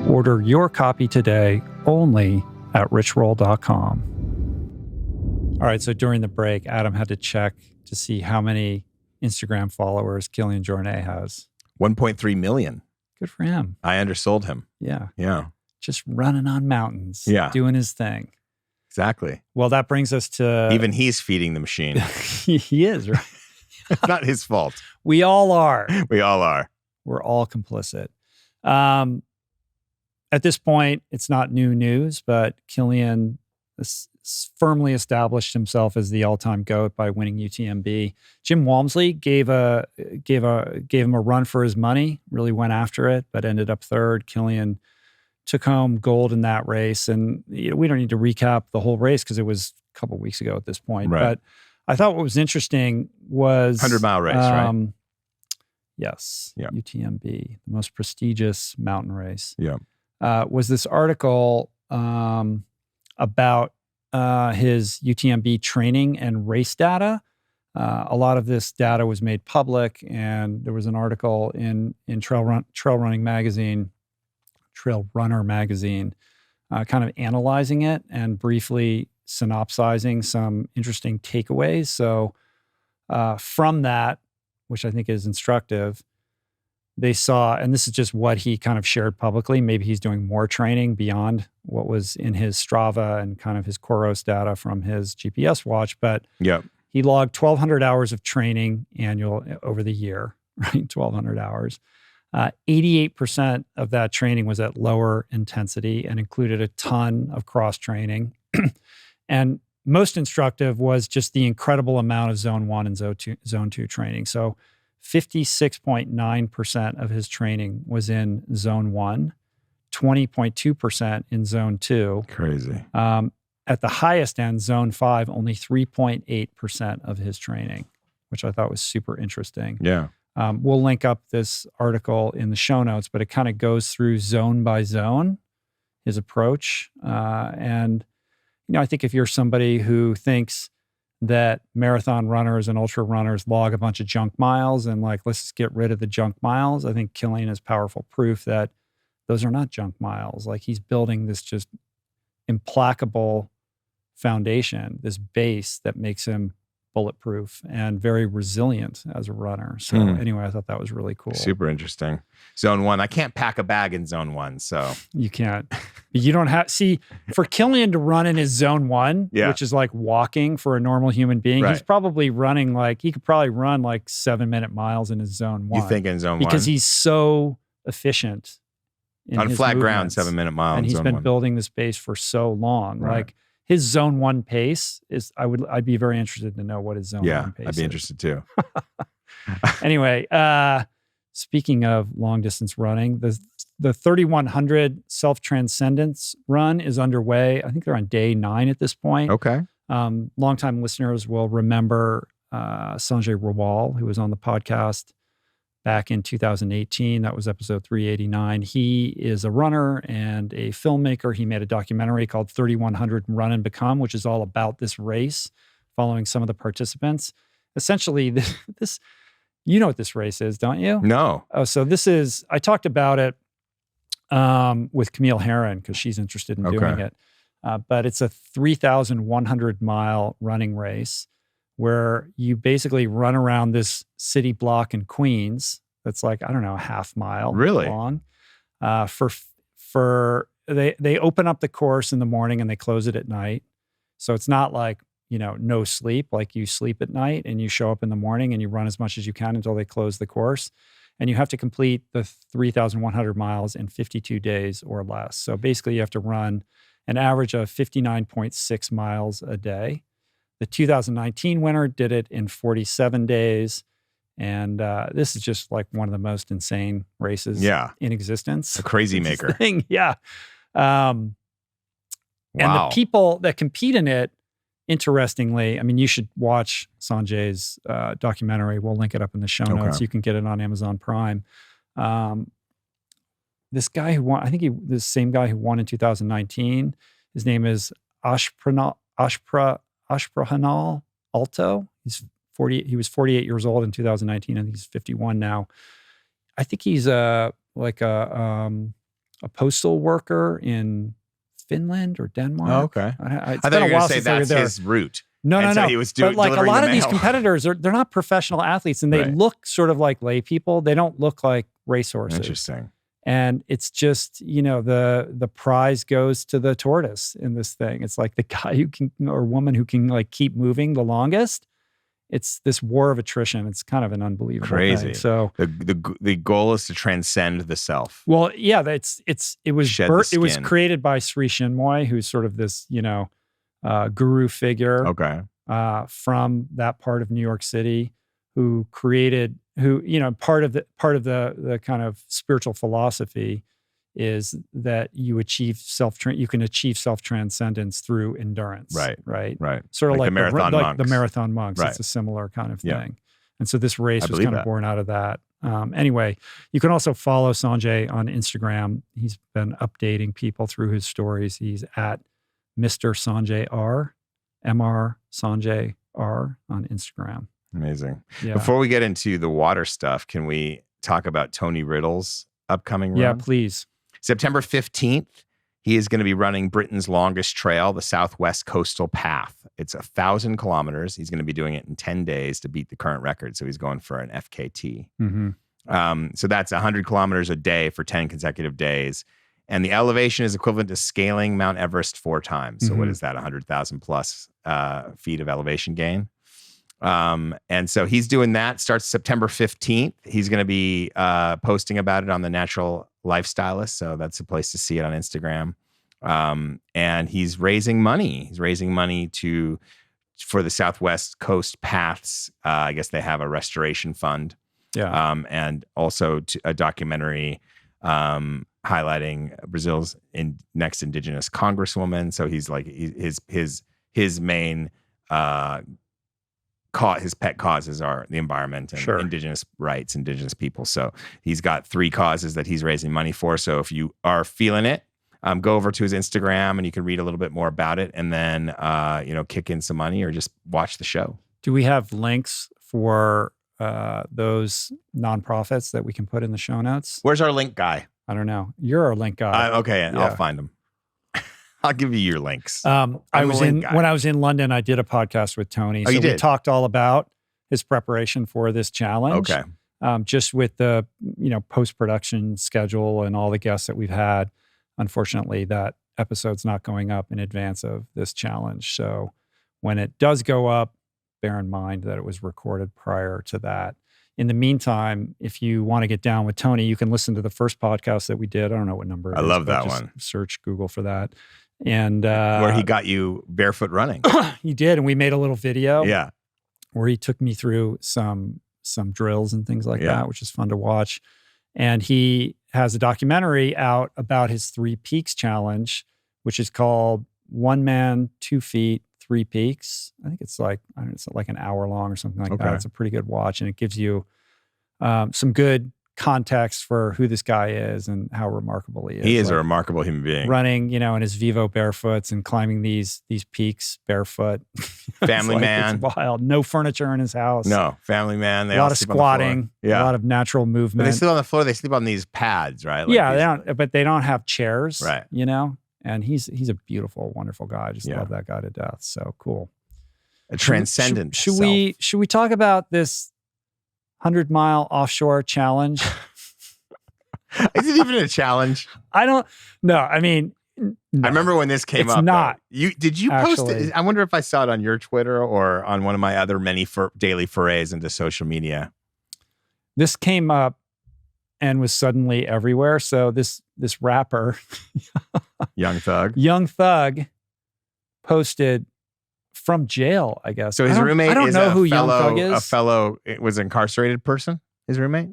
Order your copy today only at richroll.com. All right, so during the break, Adam had to check to see how many Instagram followers Kilian Jornet has. 1.3 million. Good for him. I undersold him. Yeah. Yeah. Just running on mountains. Yeah. Doing his thing. Exactly. Well, that brings us to... Even he's feeding the machine. He is, right? It's not his fault. We all are. We all are. We're all complicit. At this point, it's not new news, but Kilian firmly established himself as the all-time GOAT by winning UTMB. Jim Walmsley gave him a run for his money, really went after it, but ended up third. Kilian took home gold in that race. And we don't need to recap the whole race because it was a couple weeks ago at this point. Right. But I thought what was interesting was 100-mile race, right? Yes. Yeah. UTMB, the most prestigious mountain race. Yeah. Was this article about his UTMB training and race data. A lot of this data was made public, and there was an article in Trail Runner magazine, kind of analyzing it and briefly synopsizing some interesting takeaways. So from that, which I think is instructive, they saw, and this is just what he kind of shared publicly, maybe he's doing more training beyond what was in his Strava and kind of his Coros data from his GPS watch, but he logged 1,200 hours of training annual over the year, right? 1,200 hours. 88% of that training was at lower intensity and included a ton of cross training. And most instructive was just the incredible amount of zone 1 and zone 2 training. So 56.9% of his training was in zone 1, 20.2% in zone 2. Crazy. At the highest end, zone 5, only 3.8% of his training, which I thought was super interesting. Yeah. We'll link up this article in the show notes, but it kind of goes through zone by zone, his approach. And, I think if you're somebody who thinks that marathon runners and ultra runners log a bunch of junk miles and let's just get rid of the junk miles, I think Kilian is powerful proof that those are not junk miles. He's building this just implacable foundation, this base that makes him bulletproof and very resilient as a runner. So anyway, I thought that was really cool. Super interesting. Zone 1. I can't pack a bag in zone 1, so. You can't. You don't have, for Kilian to run in his zone 1, which is like walking for a normal human being, he's probably running he could probably run 7-minute miles in his zone 1. You think in zone 1? Because he's so efficient on flat ground, 7-minute mile. And he's been building this base for so long. Right. His zone 1 pace is, I'd be very interested to know what his zone 1 pace is. I'd be interested too. Anyway, speaking of long distance running, the 3,100 self-transcendence run is underway. I think they're on day 9 at this point. Okay. Longtime listeners will remember Sanjay Rawal, who was on the podcast back in 2018. That was episode 389. He is a runner and a filmmaker. He made a documentary called 3,100 Run and Become, which is all about this race, following some of the participants. Essentially, this you know what this race is, don't you? No. Oh, so this is, I talked about it with Camille Herron because she's interested in doing it. But it's a 3,100 mile running race where you basically run around this city block in Queens that's a half mile long. They open up the course in the morning and they close it at night. So it's not no sleep, you sleep at night and you show up in the morning and you run as much as you can until they close the course. And you have to complete the 3,100 miles in 52 days or less. So basically you have to run an average of 59.6 miles a day. The 2019 winner did it in 47 days. And this is just one of the most insane races in existence. A crazy maker. Yeah. And the people that compete in it, interestingly, you should watch Sanjay's documentary. We'll link it up in the show notes. You can get it on Amazon Prime. This guy who won, the same guy who won in 2019, his name is Ashprahanal Alto. He's 40. He was 48 years old in 2019, and he's 51 now. I think he's a postal worker in Finland or Denmark. Oh, okay. I thought you were going to say that's his route. No. He was but like a lot of these competitors, they're not professional athletes, and they look sort of like lay people. They don't look like racehorses. Interesting. And it's just, the prize goes to the tortoise in this thing. It's like the guy who can, or woman who can like keep moving the longest. It's this war of attrition. It's kind of an unbelievable crazy thing. So the goal is to transcend the self. Well, yeah, it was created by Sri Chinmoy, who's sort of this, guru figure. Okay. From that part of New York City, part of the kind of spiritual philosophy is that you can achieve self-transcendence through endurance. Right. Sort of like the marathon monks. Right. It's a similar kind of thing. Yeah. And so this race was kind of born out of that. Anyway, you can also follow Sanjay on Instagram. He's been updating people through his stories. He's at Mr. Sanjay R, Mr. Sanjay R on Instagram. Amazing. Yeah. Before we get into the water stuff, can we talk about Tony Riddle's upcoming run? Yeah, please. September 15th, he is going to be running Britain's longest trail, the Southwest Coastal Path. It's 1,000 kilometers. He's going to be doing it in 10 days to beat the current record. So he's going for an FKT. Mm-hmm. So that's 100 kilometers a day for 10 consecutive days. And the elevation is equivalent to scaling Mount Everest 4 times. So what is that? 100,000 plus feet of elevation gain. And so he's doing that. Starts September 15th. He's going to be posting about it on the Natural Lifestylist. So that's a place to see it on Instagram. And he's raising money. He's raising money for the Southwest Coast Paths. I guess they have a restoration fund. Yeah. And also a documentary highlighting Brazil's next indigenous congresswoman. So he's like his main his pet causes are the environment and indigenous rights, indigenous people. So he's got 3 causes that he's raising money for. So if you are feeling it, go over to his Instagram and you can read a little bit more about it, and then kick in some money or just watch the show. Do we have links for those nonprofits that we can put in the show notes? Where's our link guy? I don't know. You're our link guy. Okay, yeah. I'll find them. I'll give you your links. When I was in London, I did a podcast with Tony. So we talked all about his preparation for this challenge. Okay. Just with the post-production schedule and all the guests that we've had. Unfortunately, that episode's not going up in advance of this challenge. So when it does go up, bear in mind that it was recorded prior to that. In the meantime, if you want to get down with Tony, you can listen to the first podcast that we did. I don't know what number it is. I love that one. Search Google for that. And where he got you barefoot running. He did. And we made a little video. Yeah. Where he took me through some drills and things like that, which is fun to watch. And he has a documentary out about his 3 Peaks challenge, which is called 1 Man, 2 Feet, 3 Peaks. I think it's like an hour long or something like that. It's a pretty good watch, and it gives you some good context for who this guy is and how remarkable he is. He is a remarkable human being. Running, in his Vivo barefoots and climbing these peaks barefoot. Family man. It's wild. No furniture in his house. No, family man. A lot of squatting. A lot of natural movement. But they sleep on the floor. They sleep on these pads, right? They don't have chairs. Right. And he's a beautiful, wonderful guy. I just love that guy to death. So cool. A transcendent. Should we talk about this 100-mile offshore challenge? Is it even a challenge? I don't know. I mean, no. I remember when this came up. It's not. Did you post it? I wonder if I saw it on your Twitter or on one of my other many daily forays into social media. This came up and was suddenly everywhere. So this rapper, Young Thug, posted from jail, I guess. So his roommate I don't know who Young Thug is. A fellow was an incarcerated person, his roommate?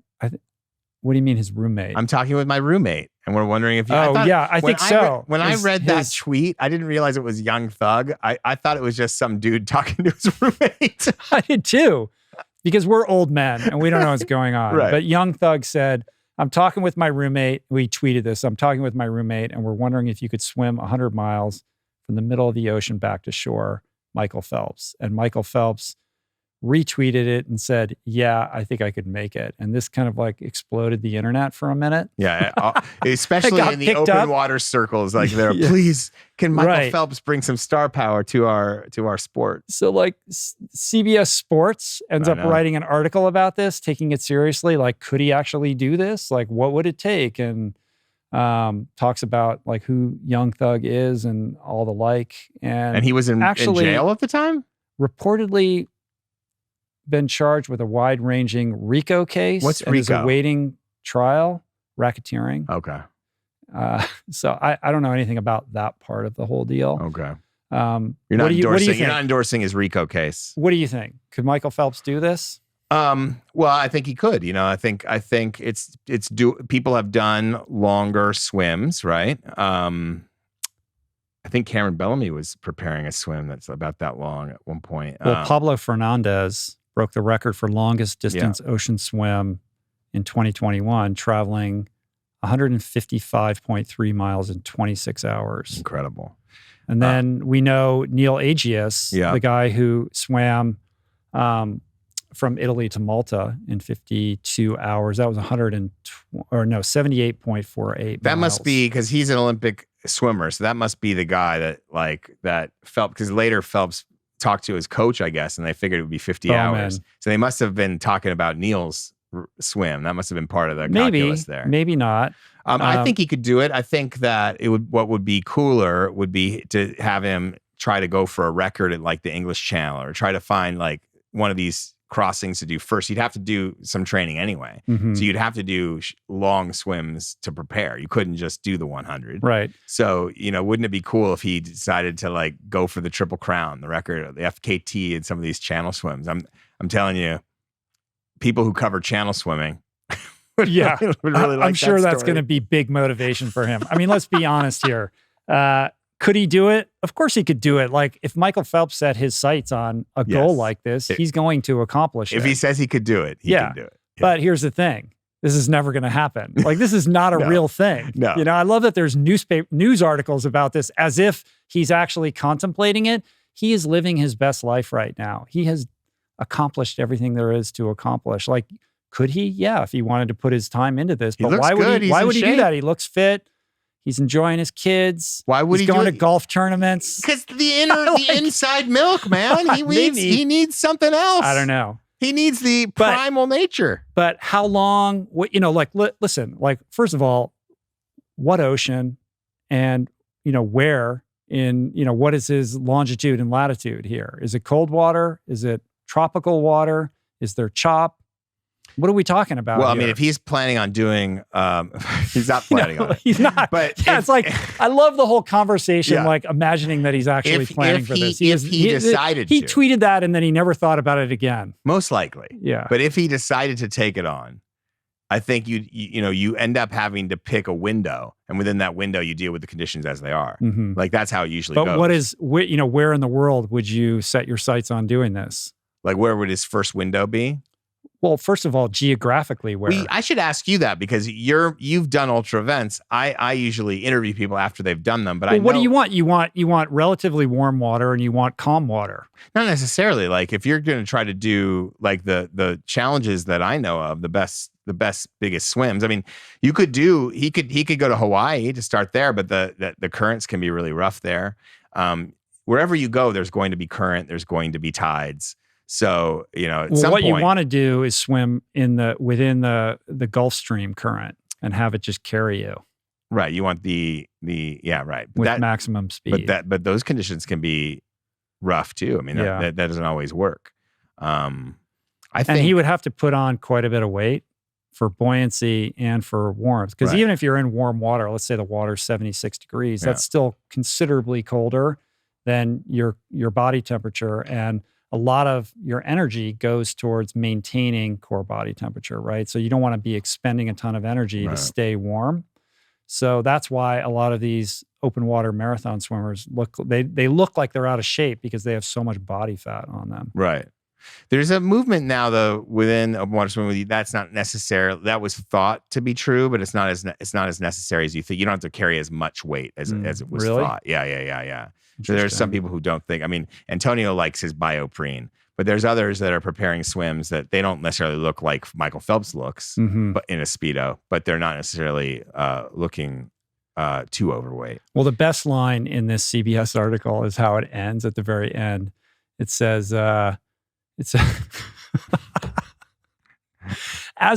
What do you mean his roommate? I'm talking with my roommate, and we're wondering if you... I think so. When I read that tweet, I didn't realize it was Young Thug. I thought it was just some dude talking to his roommate. I did too, because we're old men, and we don't know what's going on. Right. But Young Thug said, I'm talking with my roommate. We tweeted this. I'm talking with my roommate, and we're wondering if you could swim 100 miles from the middle of the ocean back to shore, Michael Phelps. And Michael Phelps retweeted it and said, yeah, I think I could make it. And this kind of like exploded the internet for a minute. Yeah. Especially in the open water circles. Like please, can Michael Phelps bring some star power to our sport? So like CBS Sports ends up writing an article about this, taking it seriously. Like, could he actually do this? Like, what would it take? And talks about like who Young Thug is and all the like. And he was in jail at the time? Reportedly been charged with a wide-ranging RICO case. What's and RICO? Is awaiting trial, racketeering. Okay. So I don't know anything about that part of the whole deal. Okay. You're not endorsing his RICO case. What do you think? Could Michael Phelps do this? Well, I think he could. You know, I think people have done longer swims, right? I think Cameron Bellamy was preparing a swim that's about that long at one point. Well, Pablo Fernandez broke the record for longest distance ocean swim in 2021, traveling 155.3 miles in 26 hours. Incredible. And then we know Neil Agius, the guy who swam from Italy to Malta in 52 hours. That was 78.48 That must be because he's an Olympic swimmer. So that must be the guy that Phelps, because later Phelps talked to his coach, I guess, and they figured it would be 50 hours. So they must have been talking about Neil's swim. That must have been part of the calculus there. Maybe not. I think he could do it. I think that what would be cooler would be to have him try to go for a record at like the English Channel or try to find like one of these crossings to do first. You'd have to do some training anyway. Mm-hmm. So you'd have to do long swims to prepare. You couldn't just do the 100. Right. So, wouldn't it be cool if he decided to like go for the Triple Crown, the record, the FKT and some of these channel swims? I'm telling you, people who cover channel swimming would really like I'm sure that's going to be big motivation for him. I mean, let's be honest here. Could he do it? Of course he could do it. Like if Michael Phelps set his sights on a goal like this, he's going to accomplish it. If he says he could do it, he can do it. Yeah. But here's the thing. This is never going to happen. Like this is not a real thing. No. I love that there's news articles about this as if he's actually contemplating it. He is living his best life right now. He has accomplished everything there is to accomplish. Like, could he? Yeah, if he wanted to put his time into this. But why would he do that? He looks fit. He's enjoying his kids. Why would he going to golf tournaments? Because the inside milk, man. He needs something else. I don't know. He needs the primal nature. But how long? Listen. Like, first of all, what ocean, and where in what is his longitude and latitude here? Is it cold water? Is it tropical water? Is there chop? What are we talking about? Well, here? I mean, if he's planning on doing, he's not planning on it. He's not. But it's like, I love the whole conversation, like imagining that he's actually planning for this. He decided to. He tweeted that and then he never thought about it again. Most likely. Yeah. But if he decided to take it on, I think you end up having to pick a window. And within that window, you deal with the conditions as they are. Mm-hmm. Like that's how it usually goes. But where in the world would you set your sights on doing this? Like where would his first window be? Well, first of all, geographically, where? I should ask you that because you've done ultra events. I usually interview people after they've done them, but what do you want? You want relatively warm water and you want calm water. Not necessarily. Like if you're going to try to do like the challenges that I know of, the best biggest swims. I mean, he could go to Hawaii to start there, but the currents can be really rough there. Wherever you go, there's going to be current. There's going to be tides. So, at some point, you want to do is swim within the Gulf Stream current and have it just carry you. Right. You want right. With maximum speed. But those conditions can be rough too. I mean, that doesn't always work. I think, and he would have to put on quite a bit of weight for buoyancy and for warmth. Because even if you're in warm water, let's say the water's 76 degrees, that's still considerably colder than your body temperature. And a lot of your energy goes towards maintaining core body temperature, right? So you don't want to be expending a ton of energy to stay warm. So that's why a lot of these open water marathon swimmers look like they're out of shape because they have so much body fat on them. Right. There's a movement now, though, within open water swimming with you. That's not necessarily, that was thought to be true, but it's not as necessary as you think. You don't have to carry as much weight as it was thought. Yeah. So there's some people who don't think. I mean, Antonio likes his bioprene, but there's others that are preparing swims that they don't necessarily look like Michael Phelps looks, but in a Speedo, but they're not necessarily looking too overweight. Well, the best line in this CBS article is how it ends at the very end. It says, as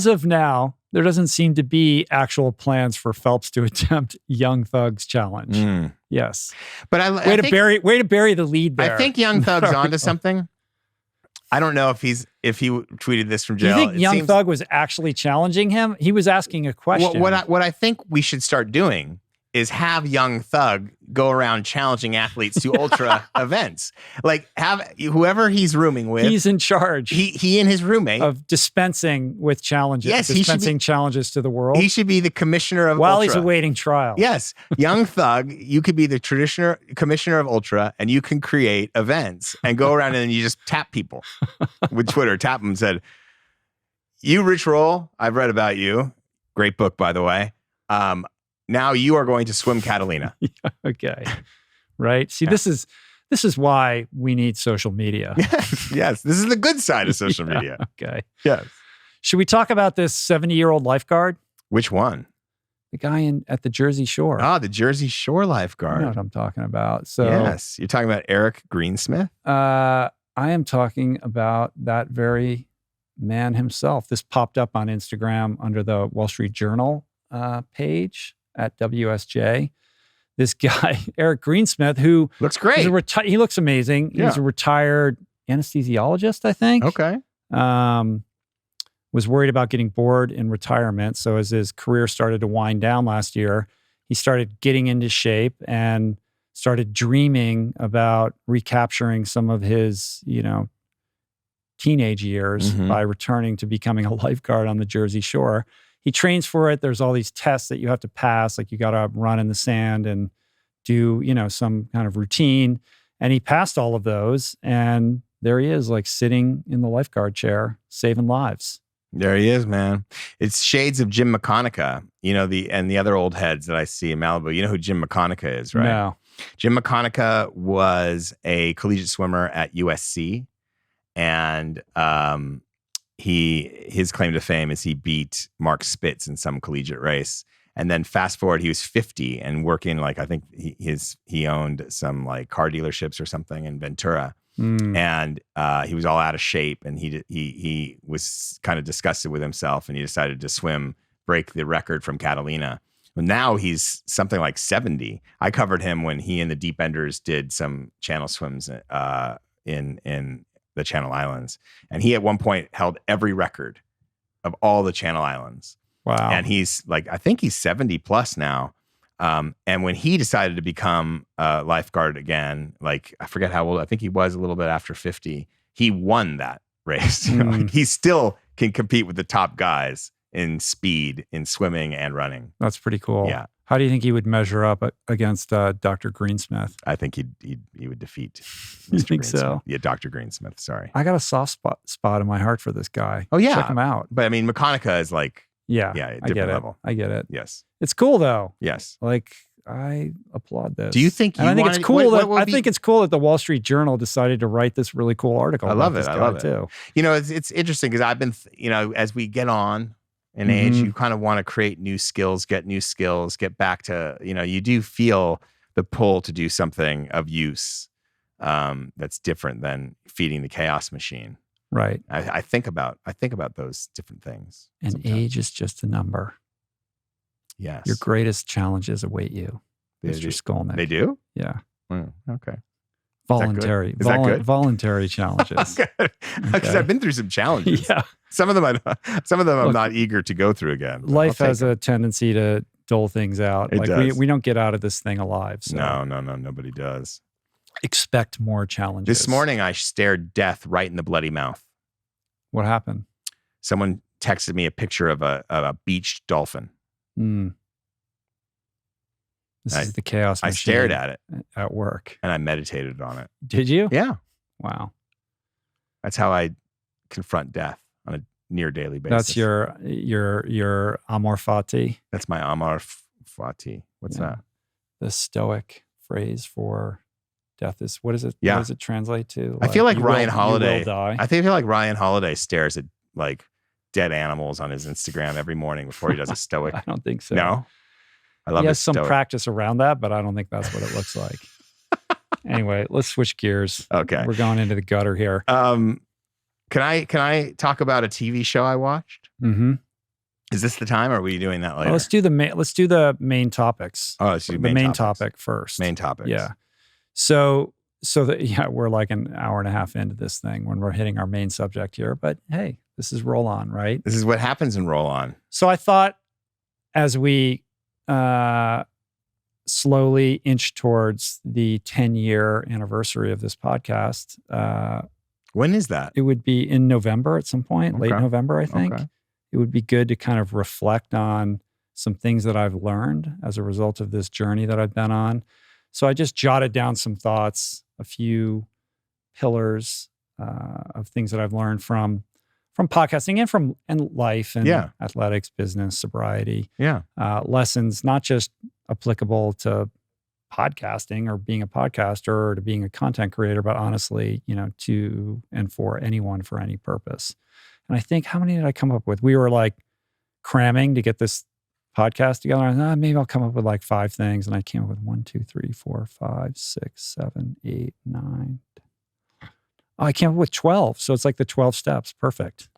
of now, there doesn't seem to be actual plans for Phelps to attempt Young Thug's challenge. Yes. But way to bury the lead there. I think Young Thug's onto something. I don't know if he tweeted this from jail. Do you think Young Thug was actually challenging him? He was asking a question. What I think we should start doing is have Young Thug go around challenging athletes to ultra events. Like have whoever he's rooming with. He's in charge. He and his roommate of dispensing with challenges. Yes, dispensing challenges to the world. He should be the commissioner of while ultra. He's awaiting trial. Yes, Young Thug, you could be the commissioner of ultra, and you can create events and go around and you just tap people with Twitter. Tap them and said, "You, Rich Roll, I've read about you. Great book, by the way. Now you are going to swim Catalina." Okay. Right. See, this is why we need social media. Yes. This is the good side of social media. Okay. Yes. Should we talk about this 70-year-old lifeguard? Which one? The guy at the Jersey Shore. Ah, the Jersey Shore lifeguard. You know what I'm talking about. So yes. You're talking about Eric Greensmith? I am talking about that very man himself. This popped up on Instagram under the Wall Street Journal page at WSJ. This guy, Eric Greensmith, who looks great. He looks amazing. Yeah. He's a retired anesthesiologist, I think. Okay. Was worried about getting bored in retirement. So as his career started to wind down last year, he started getting into shape and started dreaming about recapturing some of his, teenage years by returning to becoming a lifeguard on the Jersey Shore. He trains for it. There's all these tests that you have to pass. Like you got to run in the sand and do, some kind of routine. And he passed all of those. And there he is, like sitting in the lifeguard chair, saving lives. There he is, man. It's shades of Jim McConaughey, and the other old heads that I see in Malibu. You know who Jim McConaughey is, right? No. Jim McConaughey was a collegiate swimmer at USC. And, his claim to fame is he beat Mark Spitz in some collegiate race. And then fast forward, he was 50 and working I think he owned some like car dealerships or something in Ventura. And he was all out of shape, and he was kind of disgusted with himself, and he decided to break the record from Catalina. Well, now he's something like 70. I covered him when he and the Deep Enders did some channel swims in the Channel Islands. And he at one point held every record of all the Channel Islands. Wow. And he's I think he's 70 plus now. And when he decided to become a lifeguard again, I forget how old, I think he was a little bit after 50, he won that race. He still can compete with the top guys in speed, in swimming and running. That's pretty cool. Yeah. How do you think he would measure up against Dr. Greensmith? I think he would defeat Mr. You think Greensmith. so? Yeah, Dr. Greensmith, sorry. I got a soft spot in my heart for this guy. Oh, yeah. Check him out. But I mean, McConaughey is a I get level. I get it. Yes. It's cool though. Yes. I applaud this. Do you think I think it's cool I think it's cool that the Wall Street Journal decided to write this really cool article. I love it. I love it too. It's interesting because I've been, as we get on in age, you kind of want to create new skills, get back to, you do feel the pull to do something of use that's different than feeding the chaos machine. Right. I think about those different things. And sometimes. Age is just a number. Yes. Your greatest challenges await you, Mr. Skolnick. They do? Yeah. Okay. Voluntary. Is that good? Voluntary challenges. Because I've been through some challenges. Yeah. Some of them I'm not eager to go through again. Life has a tendency to dole things out. It does. We don't get out of this thing alive. So. No, nobody does. Expect more challenges. This morning I stared death right in the bloody mouth. What happened? Someone texted me a picture of a beached dolphin. This is the chaos machine. I stared at it at work. and I meditated on it. Did you? Yeah. Wow. That's how I confront death on a near daily basis. That's your amor fati. That's my amor fati. What's that? The Stoic phrase for death is, what is it? Yeah. What does it translate to? I feel like Ryan You Holiday. will die. I feel like Ryan Holiday stares at like dead animals on his Instagram every morning before he does a Stoic. I don't think so. No, I love. He has some Stoic. practice around that, but I don't think that's what it looks like. Anyway, let's switch gears. Okay, we're going into the gutter here. Can I talk about a TV show I watched? Mm-hmm. Is this the time, or are we doing that later? Well, let's do the main topics. Oh, let's do the main topic first. Main topics. Yeah. We're like an hour and a half into this thing when we're hitting our main subject here. But hey, this is Roll On, right? This is what happens in Roll On. So I thought, as we slowly inch towards the 10-year anniversary of this podcast, when is that? It would be in November at some point, late November, I think. Okay. It would be good to kind of reflect on some things that I've learned as a result of this journey that I've been on. So I just jotted down some thoughts, a few pillars of things that I've learned from podcasting and from life and athletics, business, sobriety. Yeah. Lessons not just applicable to podcasting or being a podcaster or to being a content creator, but honestly, to and for anyone for any purpose. And I think, how many did I come up with? We were like cramming to get this podcast together. I thought, maybe I'll come up with like 5 things. And I came up with 1, 2, 3, 4, 5, 6, 7, 8, 9. Oh, I came up with 12. So it's like the 12 steps. Perfect.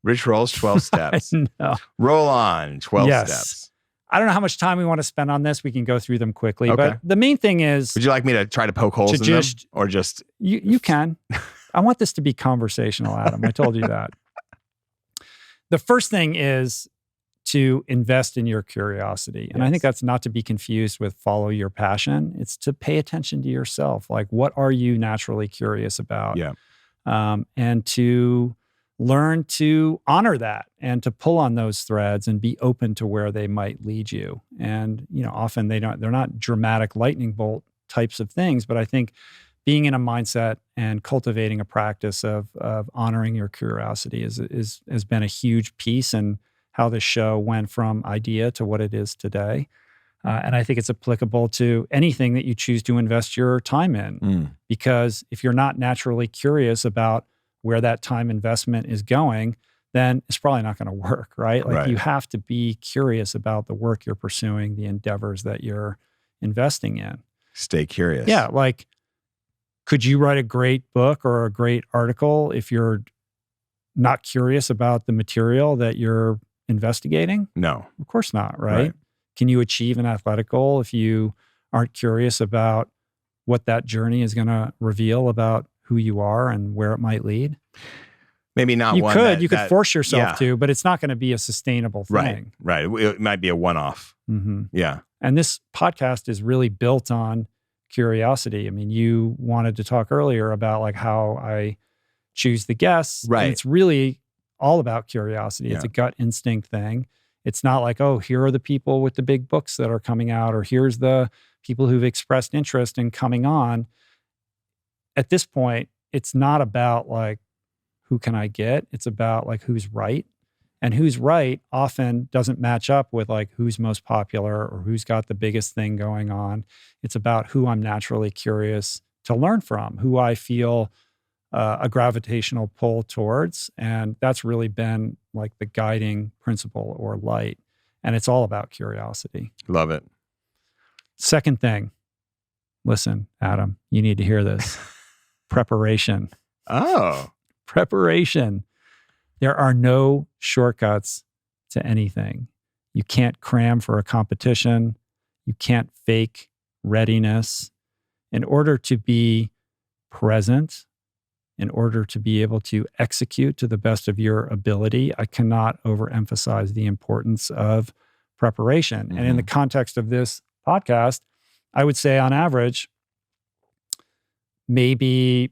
Rich Roll's 12 steps. No. Roll On, 12 steps. I don't know how much time we want to spend on this. We can go through them quickly. Okay. But the main thing is... Would you like me to try to poke holes in them? Or just... You can. I want this to be conversational, Adam. I told you that. The first thing is to invest in your curiosity. And I think that's not to be confused with follow your passion. It's to pay attention to yourself. Like, what are you naturally curious about? Yeah. And to learn to honor that and to pull on those threads and be open to where they might lead you. And, often they're not dramatic lightning bolt types of things, but I think being in a mindset and cultivating a practice of honoring your curiosity has been a huge piece in how this show went from idea to what it is today. And I think it's applicable to anything that you choose to invest your time in. Because if you're not naturally curious about where that time investment is going, then it's probably not going to work, right? Like you have to be curious about the work you're pursuing, the endeavors that you're investing in. Stay curious. Yeah. Like, could you write a great book or a great article if you're not curious about the material that you're investigating? No. Of course not, right? Can you achieve an athletic goal if you aren't curious about what that journey is going to reveal about who you are and where it might lead? Maybe not. You could force yourself to, but it's not going to be a sustainable thing. Right. It might be a one-off. Mm-hmm. Yeah. And this podcast is really built on curiosity. I mean, you wanted to talk earlier about like how I choose the guests. Right. And it's really all about curiosity. It's a gut instinct thing. It's not like, oh, here are the people with the big books that are coming out, or here's the people who've expressed interest in coming on. At this point, it's not about like, who can I get? It's about like, who's right. And who's right often doesn't match up with like who's most popular or who's got the biggest thing going on. It's about who I'm naturally curious to learn from, who I feel a gravitational pull towards. And that's really been like the guiding principle or light. And it's all about curiosity. Love it. Second thing, listen, Adam, you need to hear this. Preparation. Oh. Preparation. There are no shortcuts to anything. You can't cram for a competition. You can't fake readiness. In order to be present, in order to be able to execute to the best of your ability, I cannot overemphasize the importance of preparation. Mm-hmm. And in the context of this podcast, I would say on average, maybe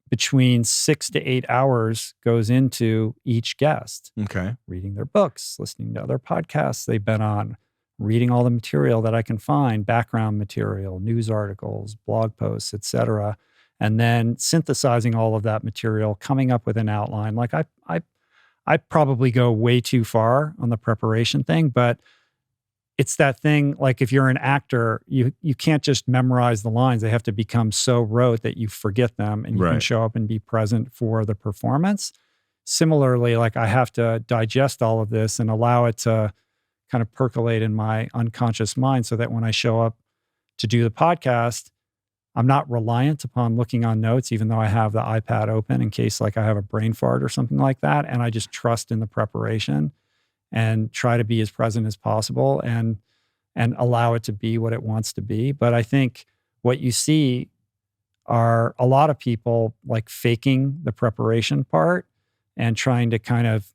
between 6 to 8 hours goes into each guest. Okay. Reading their books, listening to other podcasts they've been on, reading all the material that I can find, background material, news articles, blog posts, etc. and then synthesizing all of that material, coming up with an outline. Like I probably go way too far on the preparation thing, but it's that thing, like if you're an actor, you can't just memorize the lines. They have to become so rote that you forget them and you can show up and be present for the performance. Similarly, like I have to digest all of this and allow it to kind of percolate in my unconscious mind so that when I show up to do the podcast, I'm not reliant upon looking on notes, even though I have the iPad open in case like I have a brain fart or something like that. And I just trust in the preparation and try to be as present as possible and allow it to be what it wants to be. But I think what you see are a lot of people like faking the preparation part and trying to kind of,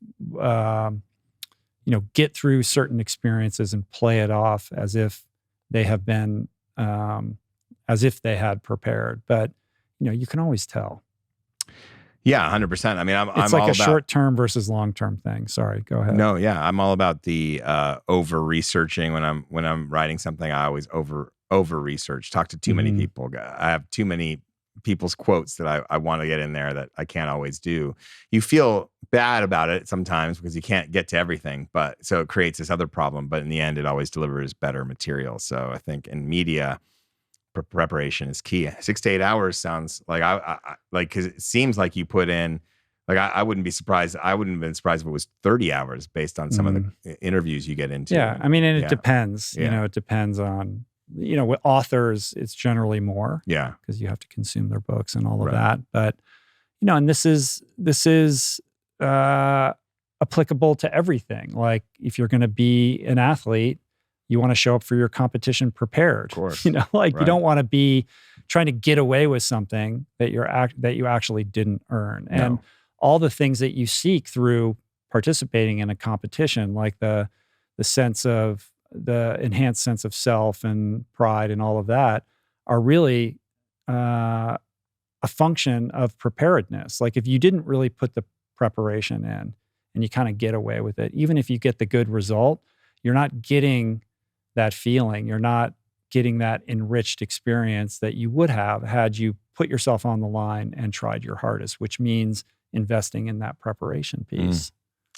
get through certain experiences and play it off as if they have been, as if they had prepared. But, you can always tell. Yeah, 100%. I mean, it's like a short-term versus long-term thing. Sorry, go ahead. No, yeah, I'm all about the over-researching. When I'm writing something, I always over-research. Talk to too many people. I have too many people's quotes that I want to get in there that I can't always do. You feel bad about it sometimes because you can't get to everything, but so it creates this other problem. But in the end, it always delivers better material. So I think in media, preparation is key. 6 to 8 hours sounds like I like, because it seems like you put in, like I wouldn't be surprised. I wouldn't have been surprised if it was 30 hours based on some of the interviews you get into. Yeah, I mean, and it depends. Yeah. It depends on, with authors, it's generally more. Yeah, because you have to consume their books and all of that. But and this is applicable to everything. Like if you're going to be an athlete, you want to show up for your competition prepared. Of course. You don't want to be trying to get away with something that you actually didn't earn. No. And all the things that you seek through participating in a competition, like the enhanced sense of self and pride and all of that, are really a function of preparedness. Like if you didn't really put the preparation in and you kind of get away with it, even if you get the good result, you're not getting that feeling. You're not getting that enriched experience that you would have had you put yourself on the line and tried your hardest, which means investing in that preparation piece.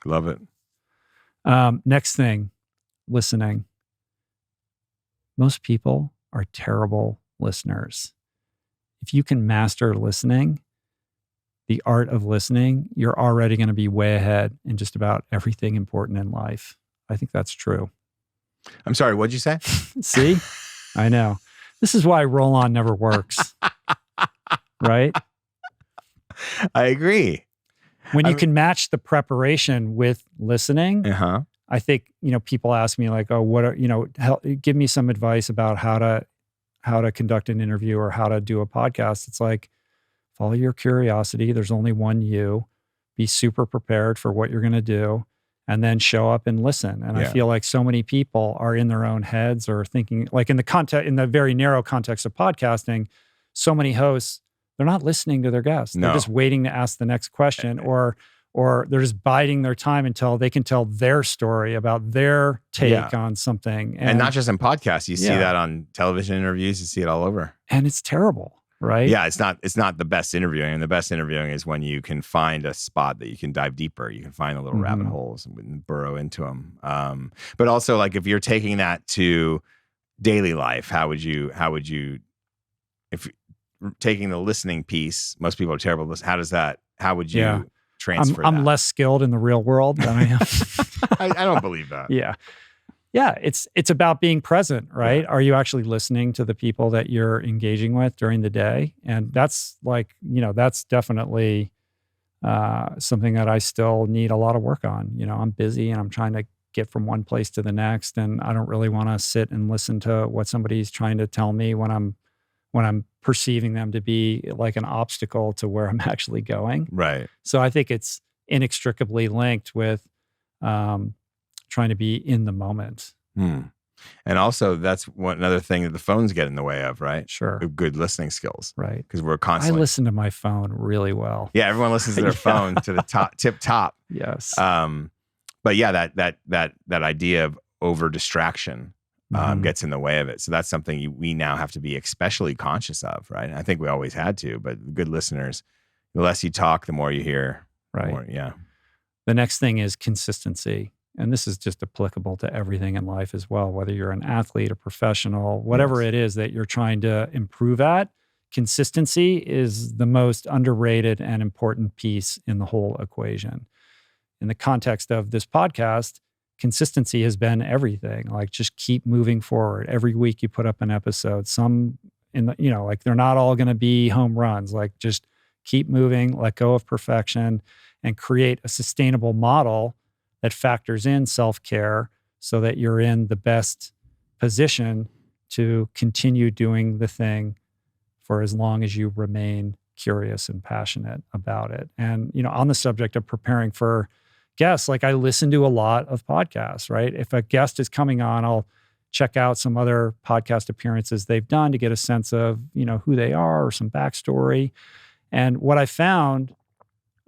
Love it. Next thing, listening. Most people are terrible listeners. If you can master listening, the art of listening, you're already going to be way ahead in just about everything important in life. I think that's true. I'm sorry, what'd you say? See? I know. This is why roll-on never works. Right? I agree. When you can match the preparation with listening, I think, people ask me like, oh, what are, give me some advice about how to conduct an interview or how to do a podcast. It's like, follow your curiosity. There's only one you. Be super prepared for what you're going to do. And then show up and listen. And I feel like so many people are in their own heads or thinking, like in the very narrow context of podcasting, so many hosts, they're not listening to their guests. No. They're just waiting to ask the next question, or they're just biding their time until they can tell their story about their take on something. And not just in podcasts. You see that on television interviews. You see it all over. And it's terrible. Right? Yeah, it's not the best interviewing. And the best interviewing is when you can find a spot that you can dive deeper. You can find the little rabbit holes and burrow into them. But also, like if you're taking that to daily life, how would you, if taking the listening piece, most people are terrible. How would you transfer that? I'm less skilled in the real world than I am. I don't believe that. Yeah. Yeah, it's about being present, right? Yeah. Are you actually listening to the people that you're engaging with during the day? And that's like, that's definitely something that I still need a lot of work on. I'm busy and I'm trying to get from one place to the next, and I don't really want to sit and listen to what somebody's trying to tell me when I'm perceiving them to be like an obstacle to where I'm actually going. Right. So I think it's inextricably linked with trying to be in the moment. And also that's another thing that the phones get in the way of, right? Sure. Good listening skills. Right. Because we're constantly. I listen to my phone really well. Yeah, everyone listens to their phone to the tip top. Yes. But yeah, that idea of over distraction gets in the way of it. So that's something we now have to be especially conscious of, right? And I think we always had to, but good listeners, the less you talk, the more you hear. Right. More, yeah. The next thing is consistency. And this is just applicable to everything in life as well, whether you're an athlete, a professional, whatever it is that you're trying to improve at. Consistency is the most underrated and important piece in the whole equation. In the context of this podcast, consistency has been everything. Like, just keep moving forward. Every week you put up an episode. Some like they're not all going to be home runs. Like, just keep moving, let go of perfection, and create a sustainable model that factors in self-care so that you're in the best position to continue doing the thing for as long as you remain curious and passionate about it. And, on the subject of preparing for guests, like, I listen to a lot of podcasts, right? If a guest is coming on, I'll check out some other podcast appearances they've done to get a sense of, who they are or some backstory. And what I found,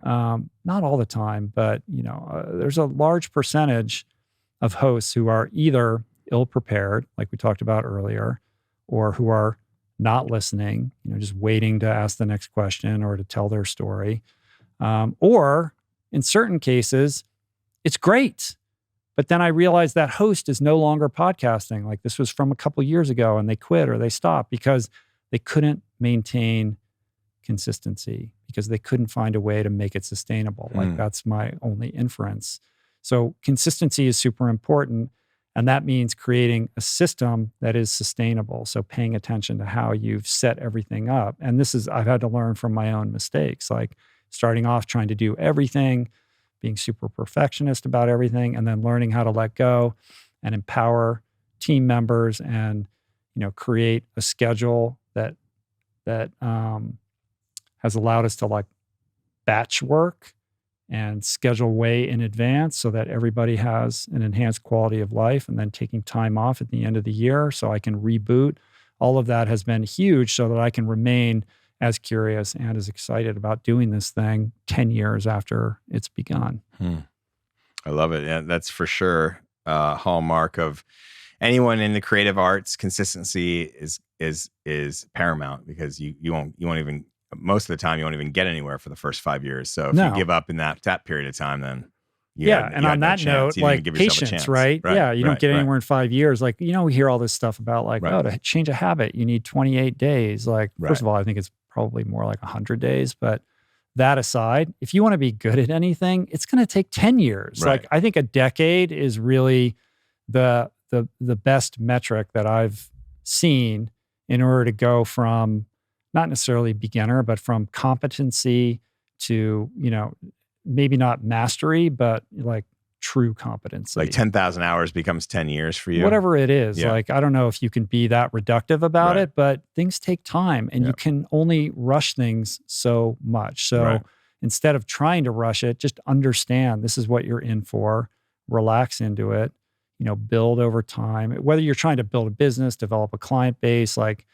not all the time, but, there's a large percentage of hosts who are either ill-prepared, like we talked about earlier, or who are not listening, just waiting to ask the next question or to tell their story. Or in certain cases, it's great. But then I realized that host is no longer podcasting. Like, this was from a couple years ago, and they quit or they stopped because they couldn't maintain consistency, because they couldn't find a way to make it sustainable. Like, that's my only inference. So consistency is super important. And that means creating a system that is sustainable. So paying attention to how you've set everything up. And I've had to learn from my own mistakes, like starting off trying to do everything, being super perfectionist about everything, and then learning how to let go and empower team members and, create a schedule that has allowed us to like batch work and schedule way in advance so that everybody has an enhanced quality of life, and then taking time off at the end of the year so I can reboot. All of that has been huge so that I can remain as curious and as excited about doing this thing 10 years after it's begun. I love it. Yeah, that's for sure a hallmark of anyone in the creative arts. Consistency is paramount, because you won't even, most of the time, you won't even get anywhere for the first 5 years. So if you give up in that period of time, then and on that note, like, patience, right? Yeah, you don't get anywhere in 5 years. Like, we hear all this stuff about like, to change a habit, you need 28 days. Like, first of all, I think it's probably more like 100 days. But that aside, if you want to be good at anything, it's going to take 10 years. Like, I think a decade is really the best metric that I've seen in order to go from not necessarily beginner, but from competency to, maybe not mastery, but like true competency. Like 10,000 hours becomes 10 years for you. Whatever it is. Yeah. Like, I don't know if you can be that reductive about it, but things take time, and you can only rush things so much. So instead of trying to rush it, just understand this is what you're in for, relax into it, build over time. Whether you're trying to build a business, develop a client base, like,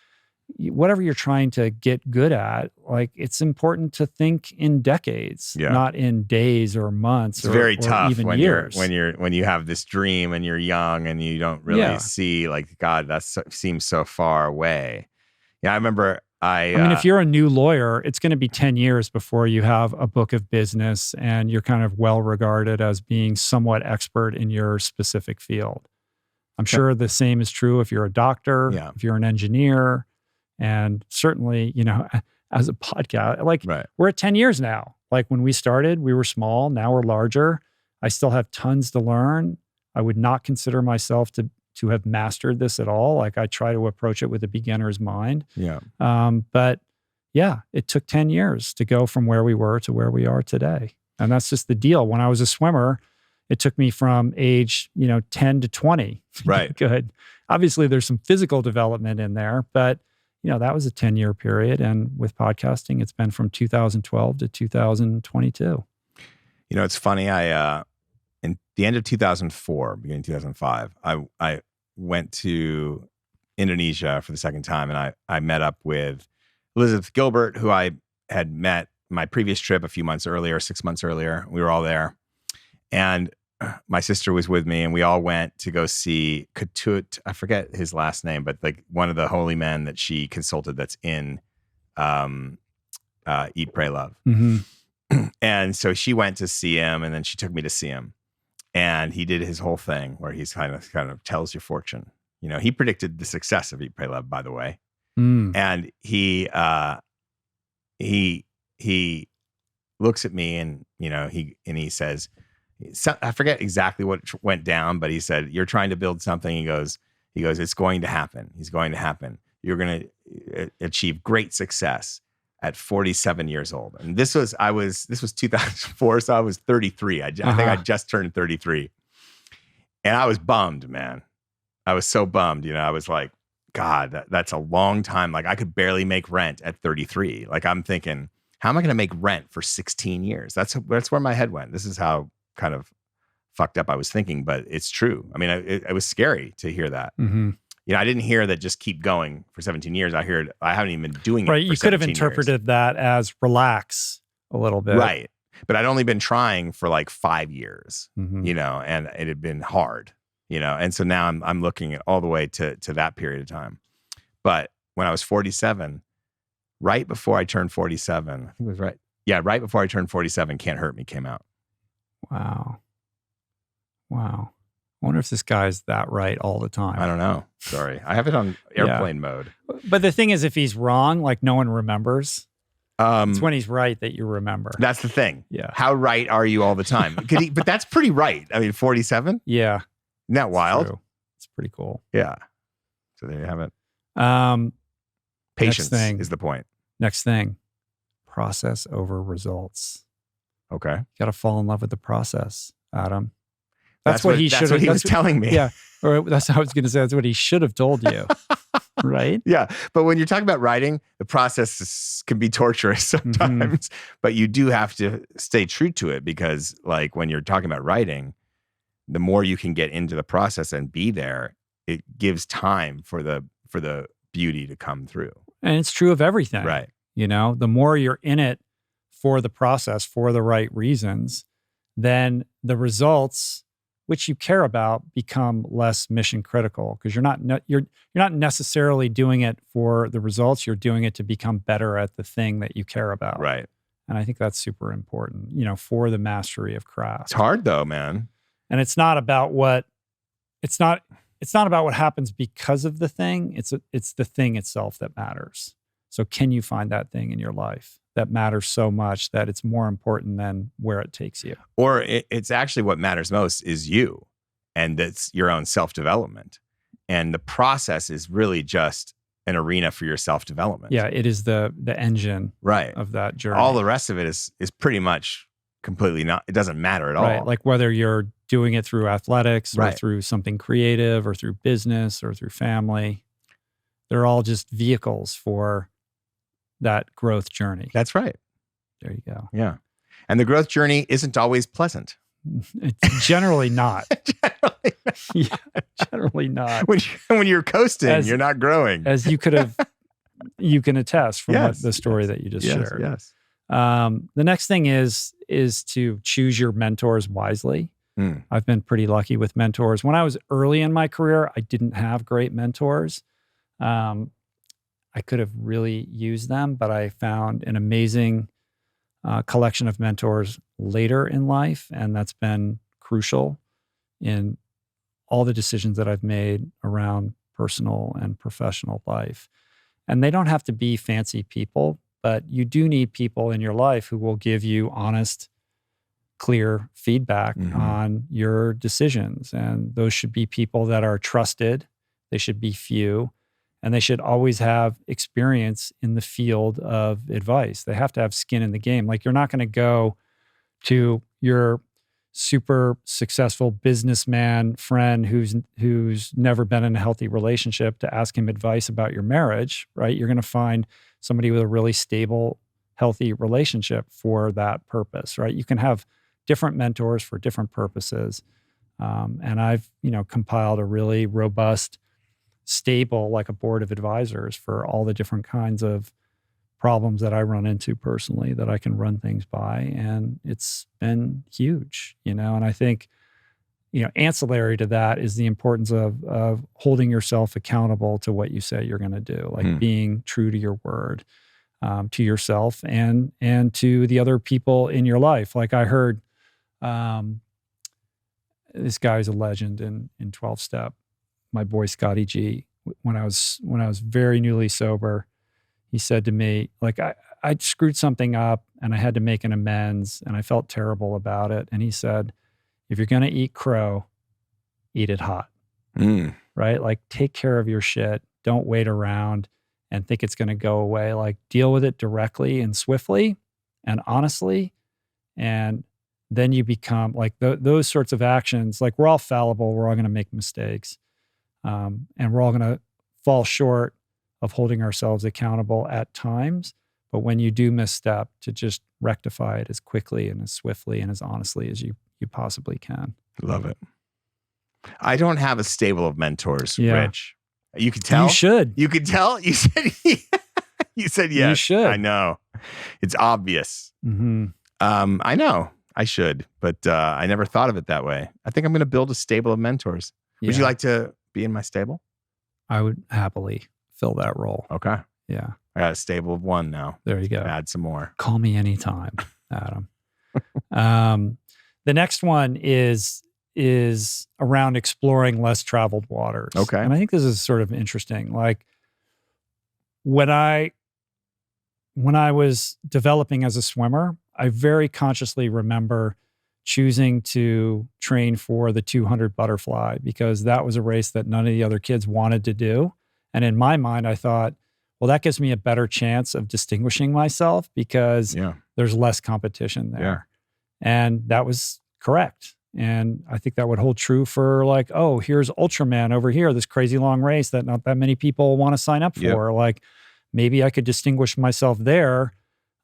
whatever you're trying to get good at, like, it's important to think in decades, not in days or months. It's very tough even when years. when you have this dream and you're young and you don't really see, like, God, that seems so far away. Yeah, I remember. I mean, if you're a new lawyer, it's going to be 10 years before you have a book of business and you're kind of well regarded as being somewhat expert in your specific field. I'm sure the same is true if you're a doctor, if you're an engineer. And certainly, as a podcast, like, we're at 10 years now. Like, when we started, we were small. Now we're larger. I still have tons to learn. I would not consider myself to have mastered this at all. Like, I try to approach it with a beginner's mind. But it took 10 years to go from where we were to where we are today. And that's just the deal. When I was a swimmer, it took me from age, 10 to 20. Right. Good. Obviously, there's some physical development in there, but that was a 10-year period. And with podcasting, it's been from 2012 to 2022. It's funny. In the end of 2004, beginning 2005, I went to Indonesia for the second time, and I met up with Elizabeth Gilbert, who I had met my previous trip a few months earlier, 6 months earlier. We were all there. And my sister was with me, and we all went to go see Ketut. I forget his last name, but like one of the holy men that she consulted that's in Eat, Pray, Love. Mm-hmm. And so she went to see him, and then she took me to see him. And he did his whole thing where he's kind of tells your fortune. You know, he predicted the success of Eat, Pray, Love, by the way. And he looks at me, and you know, he says, I forget exactly what went down, but he said, "You're trying to build something." He goes, "It's going to happen. It's going to happen. You're going to achieve great success at 47 years old." And this was 2004, so I was 33. I think I just turned 33, and I was bummed, man. I was so bummed. You know, I was like, God, that's a long time. Like I could barely make rent at 33. Like I'm thinking, how am I going to make rent for 16 years? That's where my head went. This is how kind of fucked up I was thinking, but it's true. I mean, it was scary to hear that. Mm-hmm. You know, I didn't hear that just keep going for 17 years. I heard I haven't even been doing it. Right. You could have interpreted that as relax a little bit. Right. But I'd only been trying for like 5 years, you know, and it had been hard, you know. And so now I'm looking at all the way to that period of time. But when I was 47, right before I turned 47, I think it was right. Yeah, right before I turned 47, Can't Hurt Me came out. Wow. I wonder if this guy's that right all the time. I don't know. Sorry. I have it on airplane mode. But the thing is, if he's wrong, like no one remembers. It's when he's right that you remember. That's the thing. Yeah. How right are you all the time? But that's pretty right. I mean, 47? Yeah. Isn't that wild? True. It's pretty cool. Yeah. So there you have it. Patience is the point. Next thing, process over results. Okay. You got to fall in love with the process, Adam. That's what he was telling me. Yeah. Or that's how I was going to say. That's what he should have told you. Right? Yeah. But when you're talking about writing, the process can be torturous sometimes, but you do have to stay true to it because like when you're talking about writing, the more you can get into the process and be there, it gives time for the beauty to come through. And it's true of everything. Right. You know, the more you're in it for the process, for the right reasons, then the results which you care about become less mission critical because you're not necessarily doing it for the results. You're doing it to become better at the thing that you care about. Right. And I think that's super important, you know, for the mastery of craft. It's hard though, man. And it's not about what happens because of the thing. It's the thing itself that matters. So can you find that thing in your life that matters so much that it's more important than where it takes you? Or it's actually what matters most is you, and it's your own self-development. And the process is really just an arena for your self-development. Yeah, it is the engine right. of that journey. All the rest of it is pretty much completely it doesn't matter at all. Right, like whether you're doing it through athletics or through something creative or through business or through family. They're all just vehicles for that growth journey. That's right. There you go. Yeah. And the growth journey isn't always pleasant. It's generally not. Generally not. Yeah, generally not. When you're coasting, you're not growing. As you can attest from the story that you just shared. Yes. The next thing is to choose your mentors wisely. I've been pretty lucky with mentors. When I was early in my career, I didn't have great mentors. I could have really used them, but I found an amazing collection of mentors later in life. And that's been crucial in all the decisions that I've made around personal and professional life. And they don't have to be fancy people, but you do need people in your life who will give you honest, clear feedback on your decisions. And those should be people that are trusted. They should be few. And they should always have experience in the field of advice. They have to have skin in the game. Like you're not going to go to your super successful businessman friend who's never been in a healthy relationship to ask him advice about your marriage, right? You're going to find somebody with a really stable, healthy relationship for that purpose, right? You can have different mentors for different purposes. And I've, compiled a really robust, stable, like a board of advisors for all the different kinds of problems that I run into personally that I can run things by. And it's been huge, and I think ancillary to that is the importance of holding yourself accountable to what you say you're going to do, like being true to your word, to yourself and to the other people in your life. Like I heard, this guy's a legend in 12-step, my boy Scotty G. When I was very newly sober, he said to me, like I screwed something up and I had to make an amends and I felt terrible about it. And he said, if you're going to eat crow, eat it hot, right? Like take care of your shit. Don't wait around and think it's going to go away. Like deal with it directly and swiftly and honestly. And then you become like those sorts of actions. Like we're all fallible. We're all going to make mistakes. And we're all going to fall short of holding ourselves accountable at times. But when you do misstep, to just rectify it as quickly and as swiftly and as honestly as you possibly can. Love it. I don't have a stable of mentors, Rich. You could tell. You should. You could tell. You said you said yes. You should. I know. It's obvious. I know. I should, but I never thought of it that way. I think I'm going to build a stable of mentors. Would you like to be in my stable? I would happily fill that role. Okay. Yeah. I got a stable of one now. There you go. Add some more. Call me anytime, Adam. The next one is around exploring less traveled waters. Okay. And I think this is sort of interesting. Like when I was developing as a swimmer, I very consciously remember choosing to train for the 200 butterfly because that was a race that none of the other kids wanted to do. And in my mind, I thought, well, that gives me a better chance of distinguishing myself because there's less competition there. Yeah. And that was correct. And I think that would hold true for like, oh, here's Ultraman over here, this crazy long race that not that many people want to sign up for. Like maybe I could distinguish myself there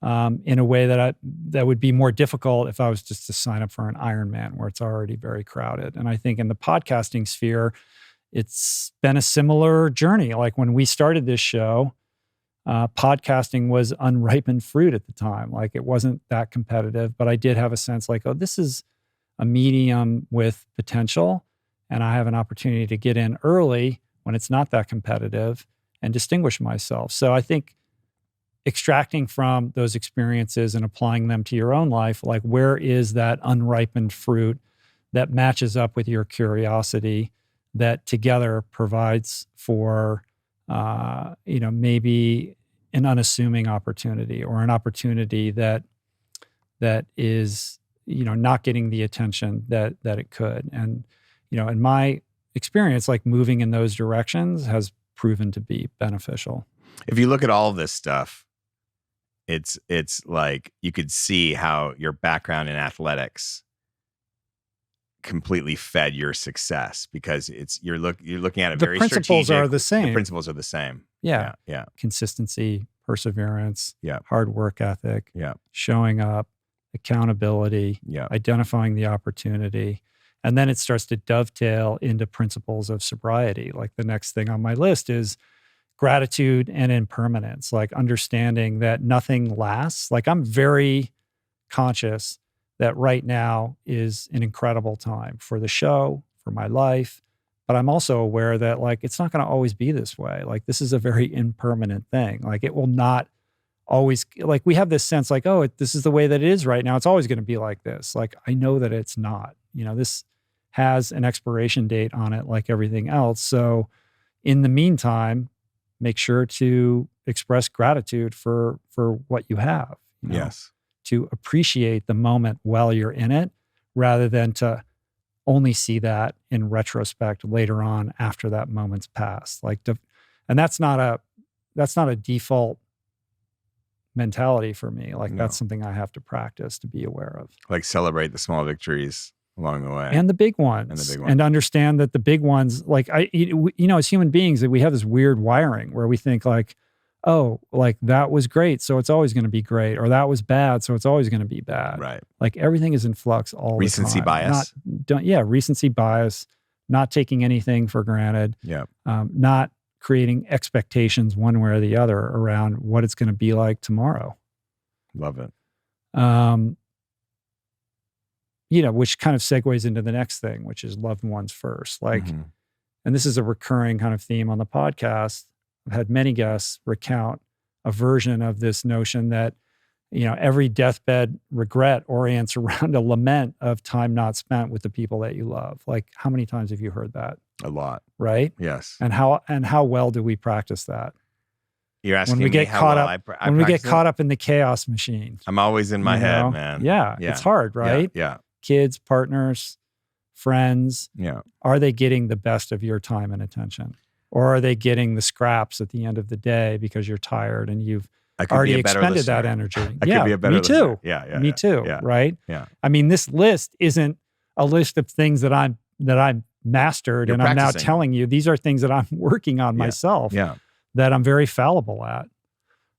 in a way that would be more difficult if I was just to sign up for an Ironman where it's already very crowded. And I think in the podcasting sphere, it's been a similar journey. Like when we started this show, podcasting was unripened fruit at the time. Like it wasn't that competitive, but I did have a sense like, oh, this is a medium with potential. And I have an opportunity to get in early when it's not that competitive and distinguish myself. So I think extracting from those experiences and applying them to your own life, like where is that unripened fruit that matches up with your curiosity that together provides for, maybe an unassuming opportunity or an opportunity that is, not getting the attention that it could. And, in my experience, like moving in those directions has proven to be beneficial. If you look at all of this stuff, it's like you could see how your background in athletics completely fed your success because you're looking at it very strategic. The principles are the same. The principles are the same. Yeah. Yeah. Consistency, perseverance, yeah, hard work ethic, yeah, showing up, accountability, yeah, identifying the opportunity. And then it starts to dovetail into principles of sobriety. Like the next thing on my list is gratitude and impermanence, like understanding that nothing lasts. Like I'm very conscious that right now is an incredible time for the show, for my life. But I'm also aware that like, it's not going to always be this way. Like this is a very impermanent thing. Like it will not always, like we have this sense like, oh, this is the way that it is right now. It's always going to be like this. Like, I know that it's not, this has an expiration date on it like everything else. So in the meantime, make sure to express gratitude for what you have. Yes. To appreciate the moment while you're in it, rather than to only see that in retrospect later on after that moment's passed. And that's not a default mentality for me. Like that's something I have to practice to be aware of. Like celebrate the small victories along the way. And the big ones. And understand that the big ones, like as human beings, that we have this weird wiring where we think like, oh, like that was great, so it's always going to be great, or that was bad, so it's always going to be bad. Right. Like everything is in flux all the time. Recency bias. Recency bias, not taking anything for granted. Yeah. Not creating expectations one way or the other around what it's going to be like tomorrow. Love it. which kind of segues into the next thing, which is loved ones first. Like, and this is a recurring kind of theme on the podcast. I've had many guests recount a version of this notion that, every deathbed regret orients around a lament of time not spent with the people that you love. Like, how many times have you heard that? A lot. Right? Yes. And how well do we practice that? You're asking when we get me how caught well up, when we get caught up in the chaos machine. I'm always in my head, man. Yeah, it's hard, right? Yeah. Kids, partners, friends. Yeah. Are they getting the best of your time and attention? Or are they getting the scraps at the end of the day because you're tired and you've already expended that energy? I could be a better listener. Me too. Yeah. Me too. Yeah. Right? Yeah. I mean, this list isn't a list of things that I'm mastered You're and practicing. I'm now telling you. These are things that I'm working on myself. Yeah. That I'm very fallible at.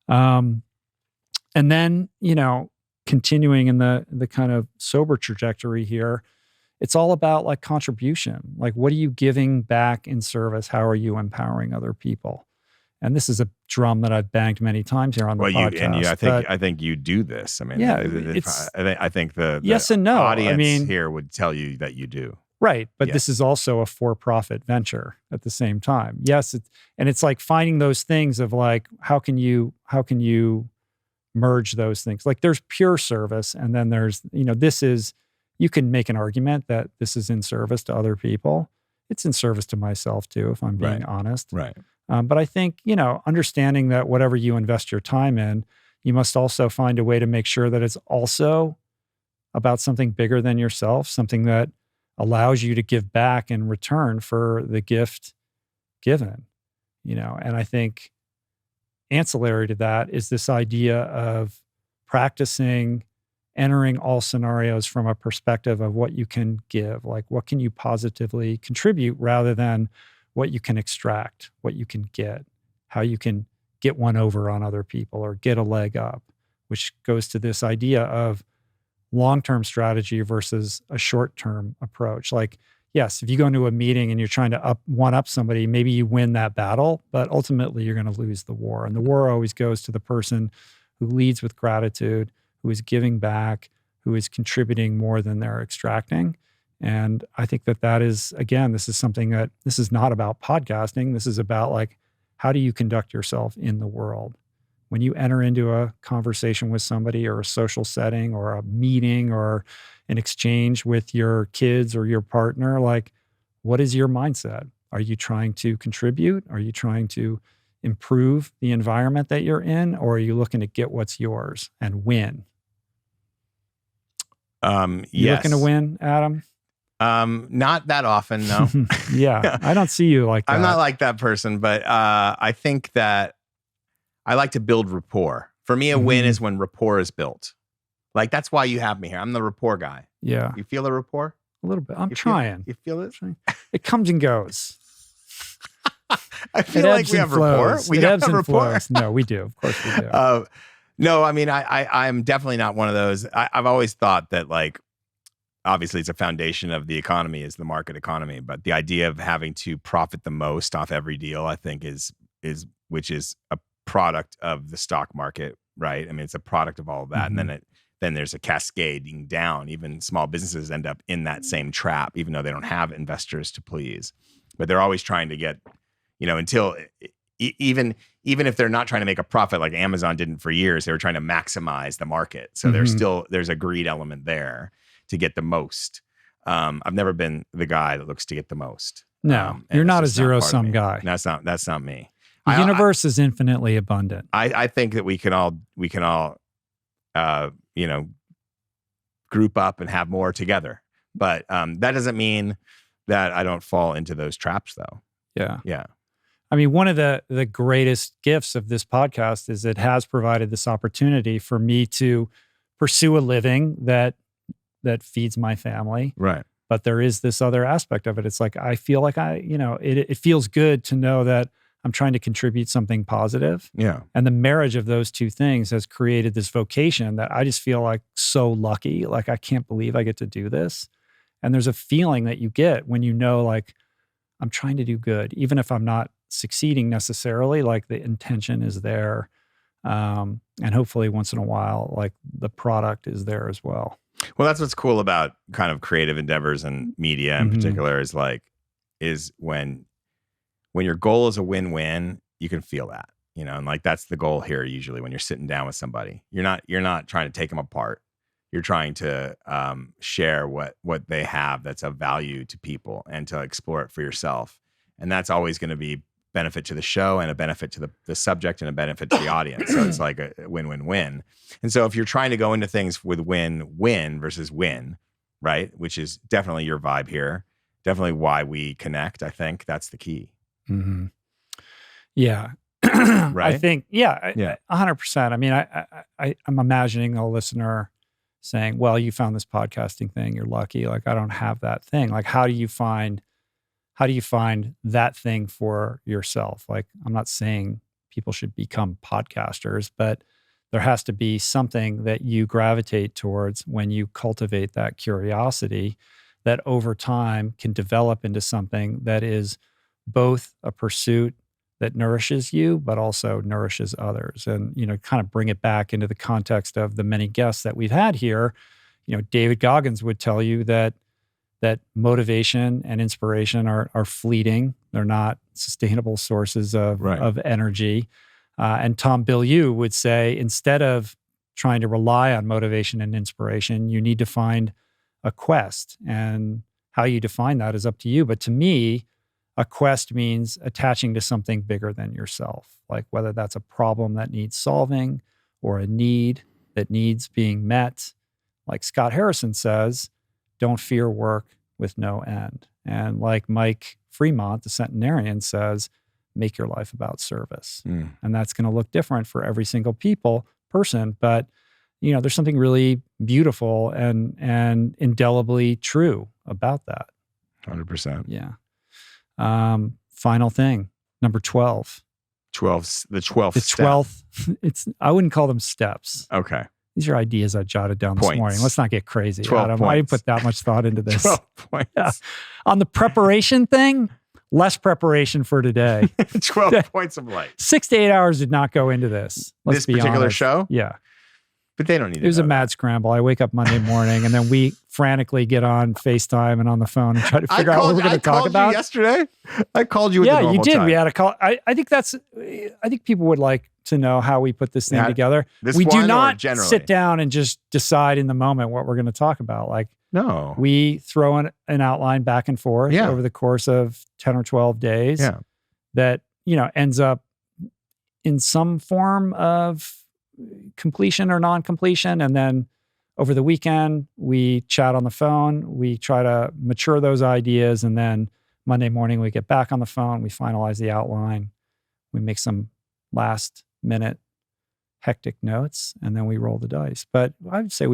And then, continuing in the kind of sober trajectory here, it's all about like contribution. Like, what are you giving back in service? How are you empowering other people? And this is a drum that I've banged many times here on the podcast. I think you do this. I mean, I think the yes and no. audience here would tell you that you do. Right. But this is also a for-profit venture at the same time. Yes. It's like finding those things of like, how can you merge those things? Like, there's pure service. And then there's, you can make an argument that this is in service to other people. It's in service to myself too, if I'm being honest. Right. But I think, understanding that whatever you invest your time in, you must also find a way to make sure that it's also about something bigger than yourself, something that allows you to give back in return for the gift given, and I think ancillary to that is this idea of practicing entering all scenarios from a perspective of what you can give, like what can you positively contribute rather than what you can extract, what you can get, how you can get one over on other people or get a leg up, which goes to this idea of long-term strategy versus a short-term approach. Like, yes, if you go into a meeting and you're trying to one-up somebody, maybe you win that battle, but ultimately you're going to lose the war. And the war always goes to the person who leads with gratitude, who is giving back, who is contributing more than they're extracting. And I think that is, again, this is not about podcasting. This is about like, how do you conduct yourself in the world? When you enter into a conversation with somebody or a social setting or a meeting or an exchange with your kids or your partner, like, what is your mindset? Are you trying to contribute? Are you trying to improve the environment that you're in? Or are you looking to get what's yours and win? You looking to win, Adam? Not that often, no. Yeah, I don't see you like that. I'm not like that person, but I think that I like to build rapport. For me, a win is when rapport is built. Like, that's why you have me here. I'm the rapport guy. Yeah. You feel a rapport? A little bit. I'm trying. You feel it? It comes and goes. I feel like we have rapport. We have rapport. No, we do. Of course we do. No, I mean, I'm definitely not one of those. I've always thought that, like, obviously it's a foundation of the economy is the market economy, but the idea of having to profit the most off every deal, I think which is a product of the stock market, right? I mean, it's a product of all of that. And then there's a cascading down. Even small businesses end up in that same trap, even though they don't have investors to please. But they're always trying to get, until even if they're not trying to make a profit like Amazon didn't for years, they were trying to maximize the market. So there's a greed element there to get the most. I've never been the guy that looks to get the most. No, you're not a zero-sum guy. That's not me. The universe is infinitely abundant. I think that we can all group up and have more together. But that doesn't mean that I don't fall into those traps, though. Yeah. Yeah. I mean, one of the greatest gifts of this podcast is it has provided this opportunity for me to pursue a living that feeds my family. Right. But there is this other aspect of it. It's like, I feel like it feels good to know that I'm trying to contribute something positive. Yeah. And the marriage of those two things has created this vocation that I just feel like so lucky. Like, I can't believe I get to do this. And there's a feeling that you get when you know, like, I'm trying to do good, even if I'm not succeeding necessarily, like the intention is there. And hopefully once in a while, like the product is there as well. Well, that's what's cool about kind of creative endeavors and media in particular is when your goal is a win-win, you can feel that, and like that's the goal here usually when you're sitting down with somebody. You're not trying to take them apart. You're trying to share what they have that's of value to people and to explore it for yourself. And that's always going to be benefit to the show and a benefit to the subject and a benefit to the audience. So it's like a win-win-win. And so if you're trying to go into things with win-win versus win, right, which is definitely your vibe here, definitely why we connect, I think that's the key. Mm-hmm. Yeah. Right? I think, 100%. I mean, I'm imagining a listener saying, well, you found this podcasting thing, you're lucky. Like, I don't have that thing. Like, how do you find that thing for yourself? Like, I'm not saying people should become podcasters, but there has to be something that you gravitate towards when you cultivate that curiosity that over time can develop into something that is both a pursuit that nourishes you, but also nourishes others. And, kind of bring it back into the context of the many guests that we've had here. David Goggins would tell you that motivation and inspiration are fleeting. They're not sustainable sources of energy. And Tom Bilyeu would say, instead of trying to rely on motivation and inspiration, you need to find a quest. And how you define that is up to you. But to me, a quest means attaching to something bigger than yourself, like whether that's a problem that needs solving or a need that needs being met. Like Scott Harrison says, don't fear work with no end. And like Mike Fremont, the centenarian, says, make your life about service. And that's going to look different for every single person. But, there's something really beautiful and indelibly true about that. 100%. Yeah. Final thing, number 12. The 12th step. I wouldn't call them steps. Okay. These are ideas I jotted down this morning. Let's not get crazy, 12 Adam. points. I didn't put that much thought into this. 12 points. Yeah. On the preparation thing, less preparation for today. 12 points of light. 6 to 8 hours did not go into this. This particular honest. show? Yeah. But they don't need it. It was a mad scramble. I wake up Monday morning and then we frantically get on FaceTime and on the phone and try to figure out what we're going to talk about. Yesterday, I called you at the normal you did. time. We had a call. I think people would like to know how we put this thing together. We do not sit down and just decide in the moment what we're going to talk about. Like, no, we throw an outline back and forth over the course of 10 or 12 days that, ends up in some form of completion or non-completion. And then over the weekend, we chat on the phone. We try to mature those ideas. And then Monday morning, we get back on the phone. We finalize the outline. We make some last minute hectic notes, and then we roll the dice. But I would say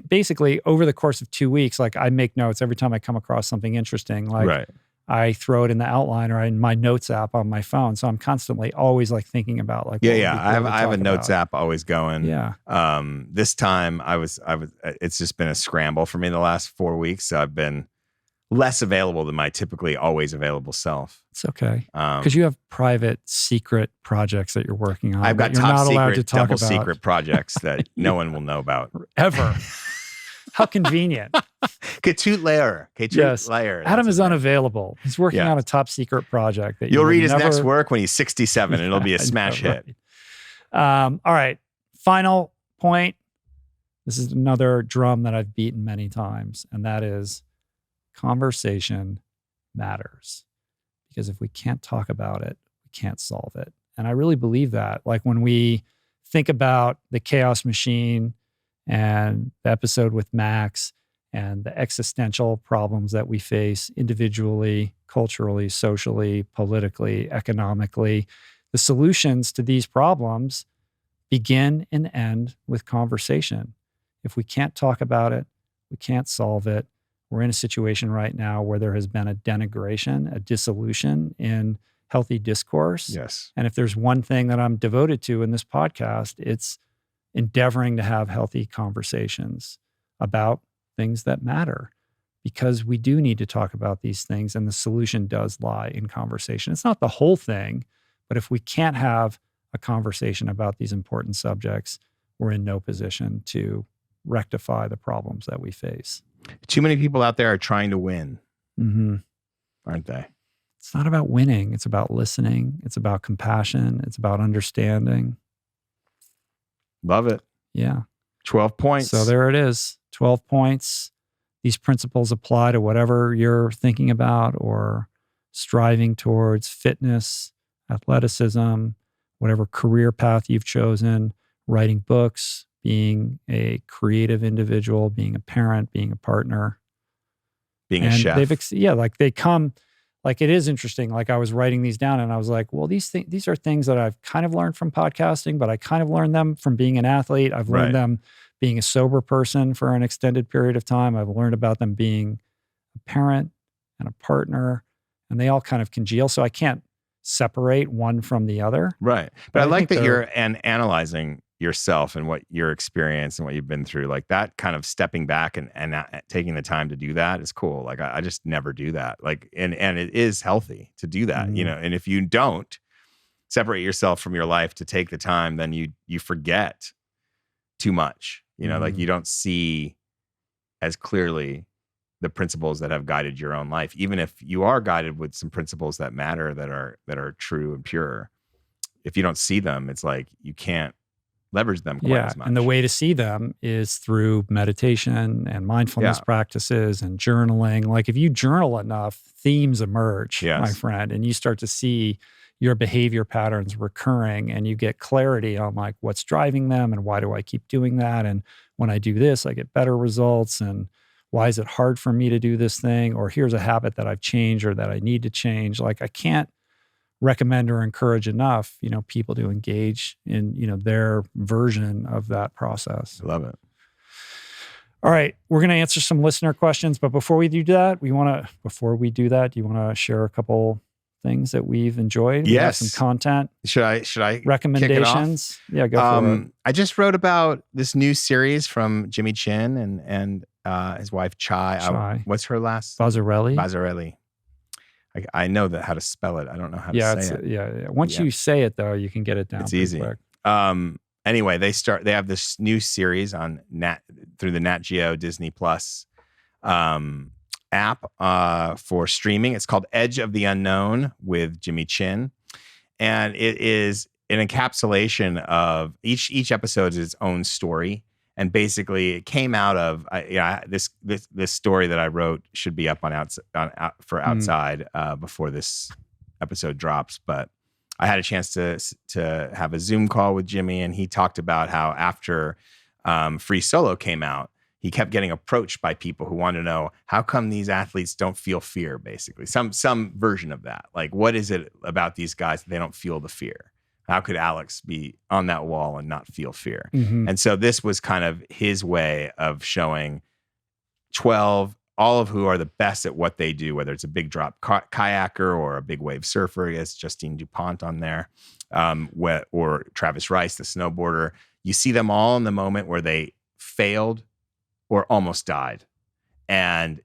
basically over the course of 2 weeks, like I make notes every time I come across something interesting. Like I throw it in the outline or in my notes app on my phone. So I'm constantly always like thinking about like, I have a notes app always going. Yeah. This time it's just been a scramble for me the last 4 weeks. So I've been less available than my typically always available self. It's okay. Because you have private secret projects that you're working on. I've got you're not allowed to talk double about. secret projects that no one will know about. Ever. How convenient. Ketut layer. Layer. Adam is unavailable. He's working on a top secret project. That You'll read his next work when he's 67 and it'll be a smash hit. All right. Final point. This is another drum that I've beaten many times, and that is conversation matters. Because if we can't talk about it, we can't solve it. And I really believe that. Like when we think about the chaos machine and the episode with Max and the existential problems that we face individually, culturally, socially, politically, economically, the solutions to these problems begin and end with conversation. If we can't talk about it, we can't solve it. We're in a situation right now where there has been a denigration, a dissolution in healthy discourse. Yes. And if there's one thing that I'm devoted to in this podcast, it's endeavoring to have healthy conversations about things that matter, because we do need to talk about these things, and the solution does lie in conversation. It's not the whole thing, but if we can't have a conversation about these important subjects, we're in no position to rectify the problems that we face. Too many people out there are trying to win, aren't they? It's not about winning. It's about listening. It's about compassion. It's about understanding. Love it. Yeah. 12 points. So there it is. 12 points. These principles apply to whatever you're thinking about or striving towards: fitness, athleticism, whatever career path you've chosen, writing books, being a creative individual, being a parent, being a partner, being a chef. They come, like, it is interesting. Like, I was writing these down and I was like, well, these are things that I've kind of learned from podcasting, but I kind of learned them from being an athlete. I've learned them being a sober person for an extended period of time. I've learned about them being a parent and a partner, and they all kind of congeal. So I can't separate one from the other. Right. But I like that you're analyzing yourself and what your experience and what you've been through. Like, that kind of stepping back and taking the time to do that is cool. Like, I just never do that. Like, and it is healthy to do that, you know, and if you don't separate yourself from your life to take the time, then you forget too much, you know, like, you don't see as clearly the principles that have guided your own life, even if you are guided with some principles that matter, that are true and pure. If you don't see them, it's like you can't leverage them quite as much. And the way to see them is through meditation and mindfulness practices and journaling. Like, if you journal enough, themes emerge, my friend, and you start to see your behavior patterns recurring, and you get clarity on, like, what's driving them and why do I keep doing that? And when I do this, I get better results. And why is it hard for me to do this thing? Or here's a habit that I've changed or that I need to change. Like, I can't recommend or encourage enough, you know, people to engage in, you know, their version of that process. I love it. All right, we're going to answer some listener questions, but before we do that, do you want to share a couple things that we've enjoyed? Yes. Some content. Should I recommendations? Yeah, go for it. I just wrote about this new series from Jimmy Chin and his wife Chai. What's her last? Bazzarelli. I know how to spell it. I don't know how to say it. Yeah. Once you say it, though, you can get it down. It's easy. Quick. Anyway, they have this new series on through the Nat Geo Disney Plus app for streaming. It's called Edge of the Unknown with Jimmy Chin, and it is an encapsulation of each episode is its own story. And basically, it came out of this story that I wrote should be up for outside before this episode drops. But I had a chance to have a Zoom call with Jimmy, and he talked about how after Free Solo came out, he kept getting approached by people who wanted to know, how come these athletes don't feel fear? Basically, some version of that. Like, what is it about these guys that they don't feel the fear? How could Alex be on that wall and not feel fear? Mm-hmm. And so this was kind of his way of showing 12, all of who are the best at what they do, whether it's a big drop kayaker or a big wave surfer. He has Justine Dupont on there, or Travis Rice, the snowboarder. You see them all in the moment where they failed or almost died. And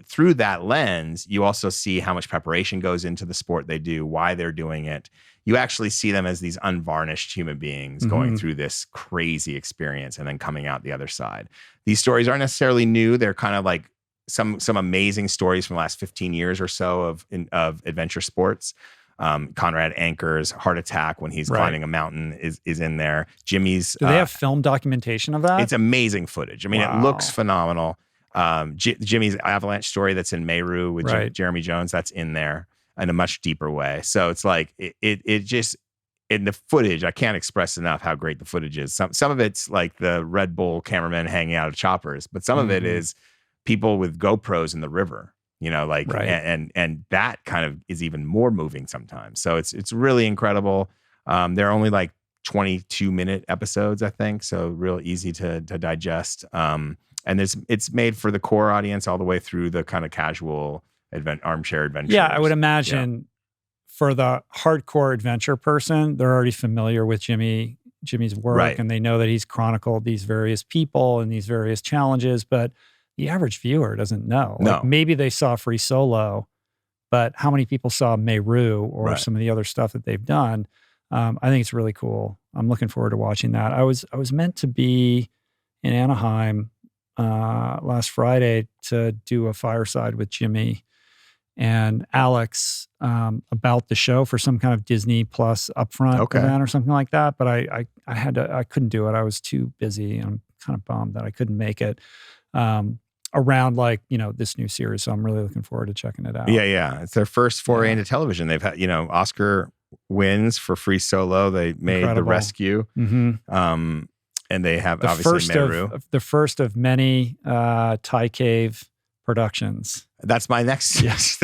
through that lens, you also see how much preparation goes into the sport they do, why they're doing it. You actually see them as these unvarnished human beings going through this crazy experience and then coming out the other side. These stories aren't necessarily new. They're kind of like some amazing stories from the last 15 years or so of adventure sports. Conrad Anker's Heart Attack when he's climbing a mountain is in there. Jimmy's. Do they have film documentation of that? It's amazing footage. I mean, It looks phenomenal. Jimmy's avalanche story that's in Meru with Jeremy Jones, that's in there in a much deeper way. So it's like it just, in the footage, I can't express enough how great the footage is. Some of it's like the Red Bull cameramen hanging out of choppers, but some of it is people with GoPros in the river, you know, like, and that kind of is even more moving sometimes. So it's really incredible. They're only like 22-minute episodes, I think. So real easy to digest. And it's made for the core audience all the way through the kind of casual armchair adventure. Yeah, I would imagine for the hardcore adventure person, they're already familiar with Jimmy's work, and they know that he's chronicled these various people and these various challenges. But the average viewer doesn't know. No. Like, maybe they saw Free Solo, but how many people saw Meru or some of the other stuff that they've done? I think it's really cool. I'm looking forward to watching that. I was meant to be in Anaheim last Friday to do a fireside with Jimmy and Alex about the show for some kind of Disney Plus upfront event or something like that. But I couldn't do it. I was too busy. I'm kind of bummed that I couldn't make it around this new series. So I'm really looking forward to checking it out. Yeah. It's their first foray into television. They've had, Oscar wins for Free Solo. They made The Rescue. Mm-hmm. And they have obviously Meru. The first of many Thai Cave productions. That's my next. Yes.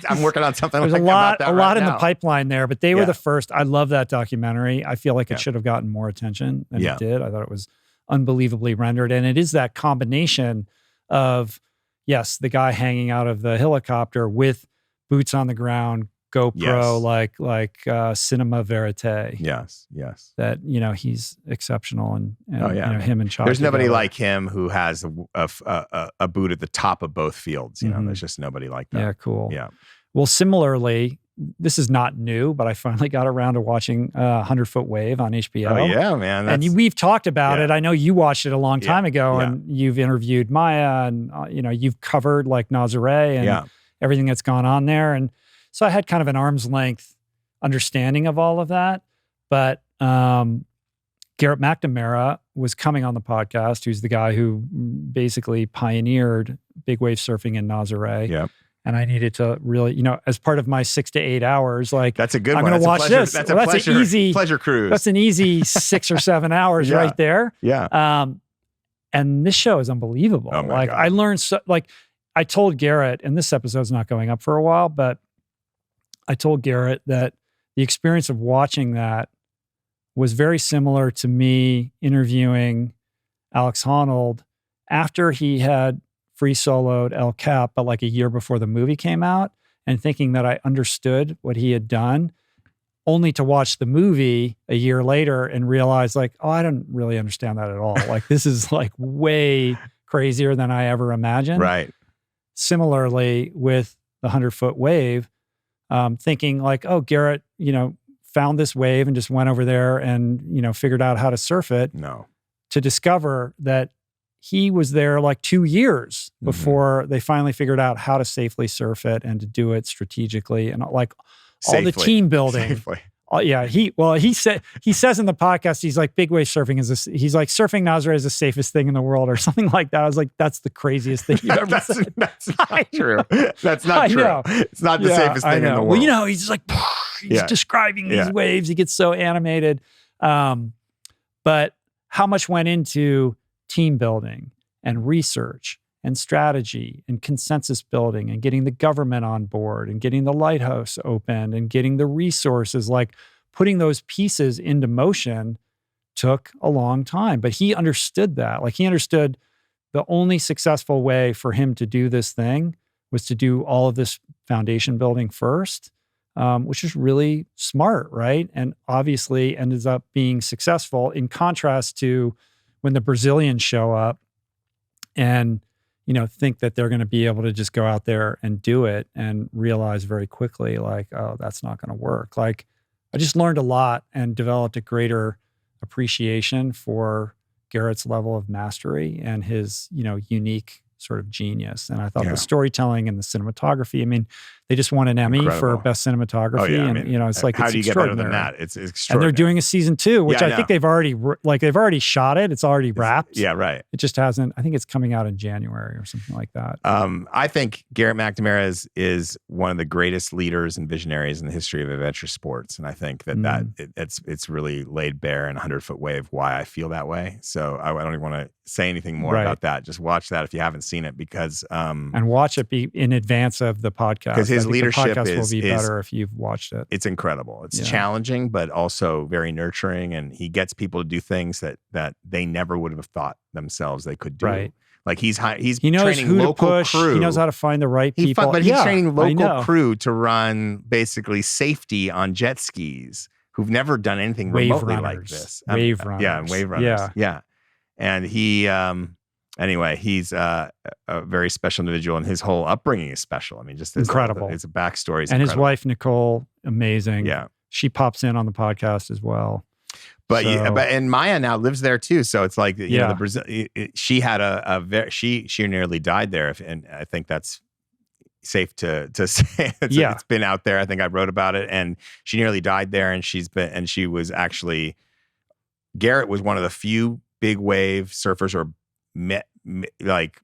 I'm working on something. There's like a lot right in now. the pipeline there, but they were the first. I love that documentary. I feel like it should have gotten more attention than it did. I thought it was unbelievably rendered. And it is that combination of, yes, the guy hanging out of the helicopter with boots on the ground, GoPro, like cinema verite. Yes. That, he's exceptional and him and Chuck. There's nobody like him who has a boot at the top of both fields. There's just nobody like that. Yeah, cool. Yeah. Well, similarly, this is not new, but I finally got around to watching 100 Foot Wave on HBO. Oh, yeah, man. And we've talked about it. I know you watched it a long time ago, Yeah. and you've interviewed Maya, and you've covered like Nazare and everything that's gone on there. And so I had kind of an arm's length understanding of all of that. But Garrett McNamara was coming on the podcast, who's the guy who basically pioneered big wave surfing in Nazare. Yep. And I needed to really, as part of my 6 to 8 hours, that's a good I'm one. going to watch this. That's an easy pleasure cruise. That's an easy 6 or 7 hours right there. Yeah. And this show is unbelievable. Oh my God. I learned I told Garrett, and this episode's not going up for a while, but I told Garrett that the experience of watching that was very similar to me interviewing Alex Honnold after he had free soloed El Cap, but like a year before the movie came out, and thinking that I understood what he had done, only to watch the movie a year later and realize I didn't really understand that at all. Like, this is like way crazier than I ever imagined. Right. Similarly with the 100 Foot Wave, thinking like, oh, Garrett, found this wave and just went over there and, figured out how to surf it. No. To discover that he was there like 2 years before they finally figured out how to safely surf it and to do it strategically and like all the team building. Safely. He says in the podcast, he's like, big wave surfing he's like, surfing Nazare is the safest thing in the world or something like that. I was like, that's the craziest thing you've ever said. That's not true. That's not true. It's not the safest thing in the world. Well, he's like, he's describing these waves. He gets so animated. But how much went into team building and research and strategy and consensus building and getting the government on board and getting the lighthouse open and getting the resources, like putting those pieces into motion took a long time. But he understood that. Like, he understood the only successful way for him to do this thing was to do all of this foundation building first, which is really smart, right? And obviously ends up being successful, in contrast to when the Brazilians show up and think that they're going to be able to just go out there and do it and realize very quickly, like, oh, that's not going to work. Like, I just learned a lot and developed a greater appreciation for Garrett's level of mastery and his, unique sort of genius. And I thought the storytelling and the cinematography, I mean, they just won an Emmy for best cinematography. Oh, yeah. And, it's like, how it's do you get better than that? It's extraordinary. And they're doing a season 2, which I think they've already shot it. It's already wrapped. Yeah, right. It just hasn't, I think it's coming out in January or something like that. I think Garrett McNamara is one of the greatest leaders and visionaries in the history of adventure sports. And I think that it's really laid bare in 100 Foot Wave why I feel that way. So I don't even want to say anything more about that. Just watch that if you haven't seen it, because and watch it be in advance of the podcast. Because his leadership the podcast will be better if you've watched it. It's incredible. It's challenging, but also very nurturing, and he gets people to do things that they never would have thought themselves they could do. Right. Like he knows training who local to push. crew. He knows how to find the right people. But he's training local crew to run basically safety on jet skis who've never done anything remotely like this. Wave runners. Yeah, and wave runners. Yeah. And he, anyway, he's a very special individual, and his whole upbringing is special. I mean, just incredible. His backstory is and incredible. His wife, Nicole, amazing. Yeah. She pops in on the podcast as well. But and Maya now lives there too. So it's like, you know, the Brazil, she had she nearly died there. And I think that's safe to say. It's been out there. I think I wrote about it, and she nearly died there. And she was actually, Garrett was one of the few big wave surfers or like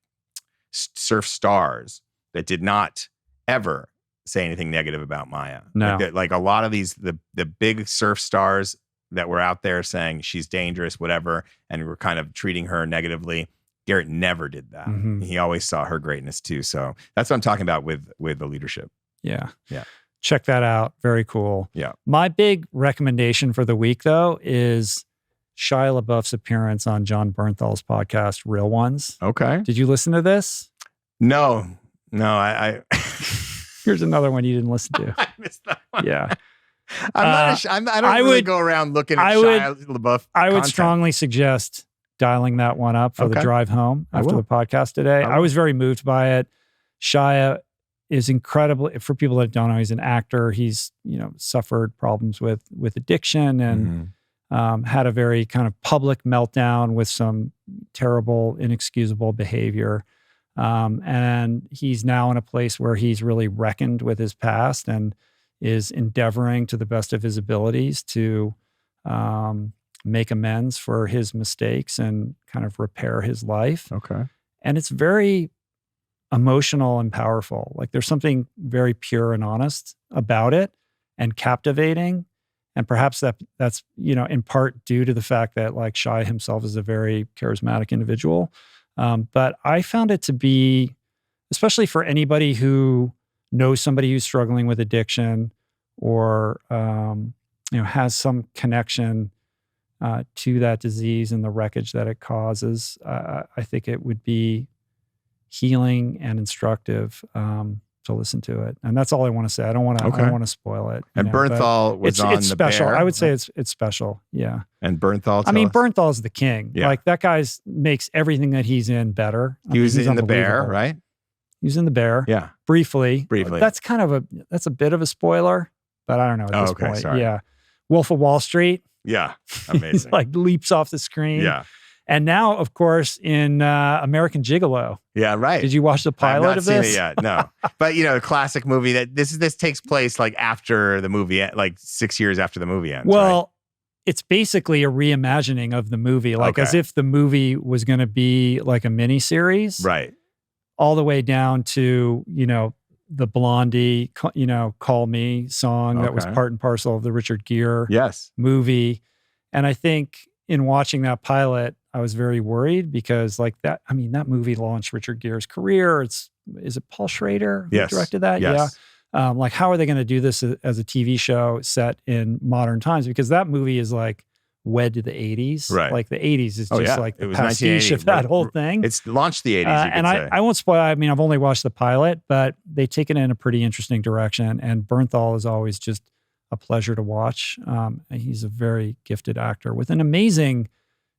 surf stars that did not ever say anything negative about Maya. No. Like a lot of these, the big surf stars that were out there saying she's dangerous, whatever, and we're kind of treating her negatively. Garrett never did that. Mm-hmm. He always saw her greatness too. So that's what I'm talking about with the leadership. Yeah. Yeah. Check that out. Very cool. Yeah. My big recommendation for the week, though, is Shia LaBeouf's appearance on Jon Bernthal's podcast, Real Ones. Okay. Did you listen to this? No, I Here's another one you didn't listen to. I missed that one. Yeah. I don't really go around looking at Shia LaBeouf. I would strongly suggest dialing that one up for the drive home after the podcast today. I was very moved by it. Shia is incredibly, for people that don't know, he's an actor. He's, you know, suffered problems with addiction and had a very kind of public meltdown with some terrible, inexcusable behavior. And he's now in a place where he's really reckoned with his past and is endeavoring to the best of his abilities to make amends for his mistakes and kind of repair his life. Okay. And it's very emotional and powerful. Like there's something very pure and honest about it and captivating. And perhaps that's, you know, in part due to the fact that like Shia himself is a very charismatic individual. But I found it to be, especially for anybody who knows somebody who's struggling with addiction or, you know, has some connection to that disease and the wreckage that it causes, I think it would be healing and instructive to listen to it. And that's all I want to say. I don't want to spoil it. And Bernthal was on it's The special. Bear. I would say it's special. Yeah. And Bernthal. Bernthal's the king. Yeah. Like that guy's makes everything that he's in better. He was in The Bear, right? He was in The Bear. Yeah. Briefly. That's kind of that's a bit of a spoiler, but I don't know at this point. Sorry. Yeah. Wolf of Wall Street. Yeah. Amazing. Like leaps off the screen. Yeah. And now, of course, in American Gigolo. Yeah, right. Did you watch the pilot of this? I've not seen it yet, no. But, you know, the classic movie that this takes place like after the movie, like 6 years after the movie ends. Well, right? It's basically a reimagining of the movie, like as if the movie was going to be like a miniseries. Right. All the way down to, you know, the Blondie, you know, Call Me song that was part and parcel of the Richard Gere movie. And I think in watching that pilot, I was very worried because like that, I mean, that movie launched Richard Gere's career. Is it Paul Schrader who directed that? Yes. Yeah. Like how are they going to do this as a TV show set in modern times? Because that movie is like wed to the 80s. Right. Like the 80s is just like the it was pastiche of that whole thing. It's launched the 80s, and I won't spoil, I mean, I've only watched the pilot, but they take it in a pretty interesting direction. And Bernthal is always just a pleasure to watch. He's a very gifted actor with an amazing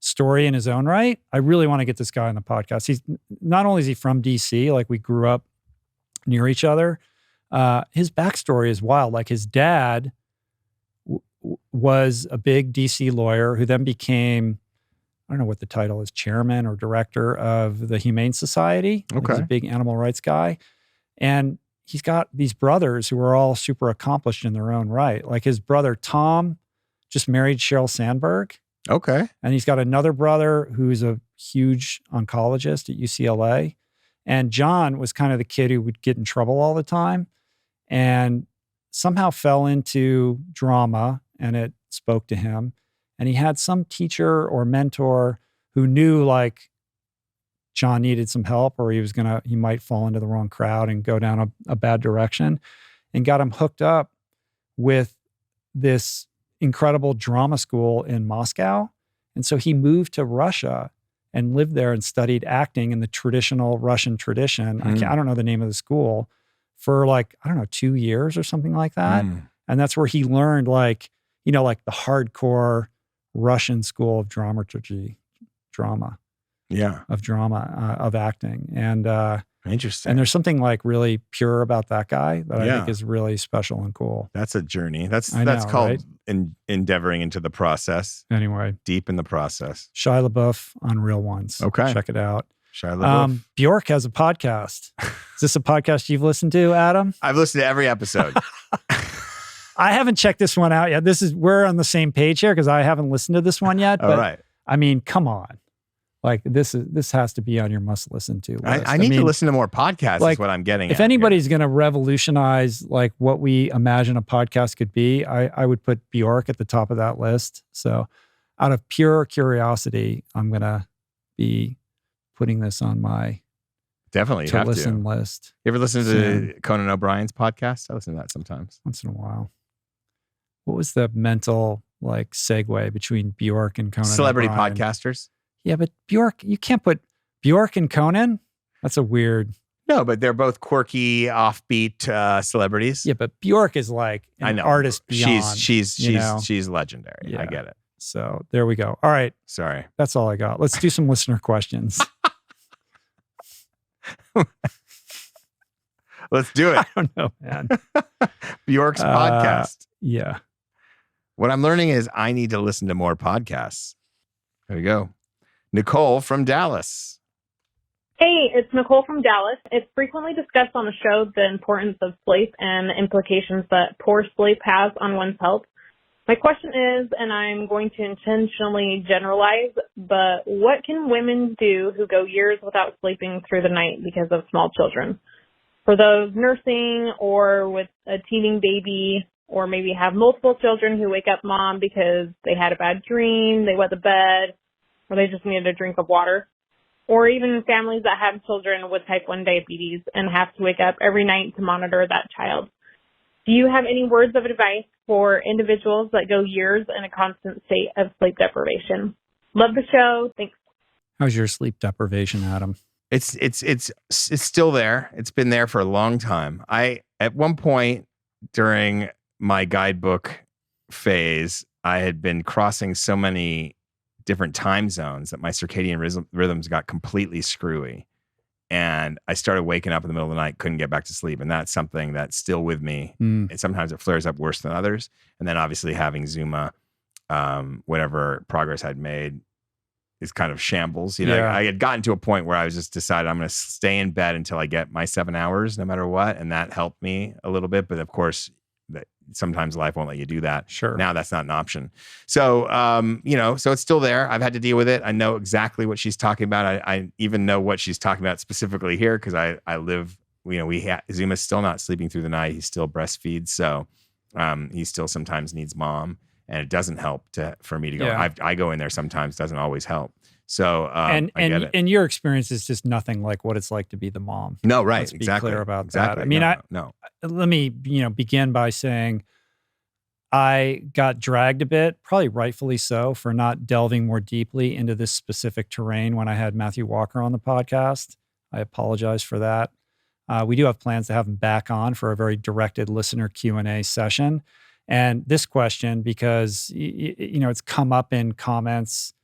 story in his own right. I really want to get this guy on the podcast. He's not only is he from DC, like we grew up near each other. His backstory is wild. Like his dad was a big DC lawyer who then became, I don't know what the title is, chairman or director of the Humane Society. Okay. He's a big animal rights guy. And he's got these brothers who are all super accomplished in their own right. Like his brother Tom just married Sheryl Sandberg. Okay. And he's got another brother who's a huge oncologist at UCLA. And John was kind of the kid who would get in trouble all the time and somehow fell into drama, and it spoke to him. And he had some teacher or mentor who knew like John needed some help, or he might fall into the wrong crowd and go down a bad direction, and got him hooked up with this incredible drama school in Moscow. And so he moved to Russia and lived there and studied acting in the traditional Russian tradition. I don't know the name of the school for like, 2 years or something like that. And that's where he learned like, you know, like the hardcore Russian school of drama, of acting. And Interesting. And there's something like really pure about that guy that I think is really special and cool. That's a journey. That's called right? Endeavoring into the process. Anyway. Deep in the process. Shia LaBeouf on Real Ones. Okay. Check it out. Shia LaBeouf. Bjork has a podcast. Is this a podcast you've listened to, Adam? I've listened to every episode. I haven't checked this one out yet. We're on the same page here because I haven't listened to this one yet. But, all right. I mean, come on. Like this has to be on your must listen to list. I need to listen to more podcasts is what I'm getting if anybody's going to revolutionize like what we imagine a podcast could be, I would put Bjork at the top of that list. So out of pure curiosity, I'm going to be putting this on my definitely to listen list. You ever listen to Conan O'Brien's podcast? I listen to that sometimes. Once in a while. What was the mental like segue between Bjork and Conan Celebrity O'Brien? Podcasters. Yeah, but Bjork, you can't put Bjork and Conan. That's a weird. No, but they're both quirky, offbeat celebrities. Yeah, but Bjork is like an artist beyond. She's legendary. Yeah. I get it. So there we go. All right. Sorry. That's all I got. Let's do some listener questions. Let's do it. I don't know, man. Bjork's podcast. Yeah. What I'm learning is I need to listen to more podcasts. There we go. Nicole from Dallas. Hey, it's Nicole from Dallas. It's frequently discussed on the show the importance of sleep and the implications that poor sleep has on one's health. My question is, and I'm going to intentionally generalize, but what can women do who go years without sleeping through the night because of small children? For those nursing or with a teething baby, or maybe have multiple children who wake up mom because they had a bad dream, they wet the bed, or they just needed a drink of water. Or even families that have children with type 1 diabetes and have to wake up every night to monitor that child. Do you have any words of advice for individuals that go years in a constant state of sleep deprivation? Love the show. Thanks. How's your sleep deprivation, Adam? It's still there. It's been there for a long time. At one point during my guidebook phase, I had been crossing so many different time zones that my circadian rhythms got completely screwy. And I started waking up in the middle of the night, couldn't get back to sleep. And that's something that's still with me. And sometimes it flares up worse than others. And then obviously having Zuma, whatever progress I'd made is kind of shambles. I had gotten to a point where I was just decided I'm going to stay in bed until I get my 7 hours, no matter what. And that helped me a little bit. But of course, sometimes life won't let you do that. Sure. Now that's not an option. So, so it's still there. I've had to deal with it. I know exactly what she's talking about. I even know what she's talking about specifically here because I live, Zuma's still not sleeping through the night. He still breastfeeds. So he still sometimes needs mom. And it doesn't help for me to go. Yeah. I go in there sometimes, doesn't always help. So I get it. And your experience is just nothing like what it's like to be the mom. No, right. Let's be exactly. clear about exactly. that. I mean, no. Let me begin by saying I got dragged a bit, probably rightfully so, for not delving more deeply into this specific terrain when I had Matthew Walker on the podcast. I apologize for that. We do have plans to have him back on for a very directed listener Q&A session. And this question, because it's come up in comments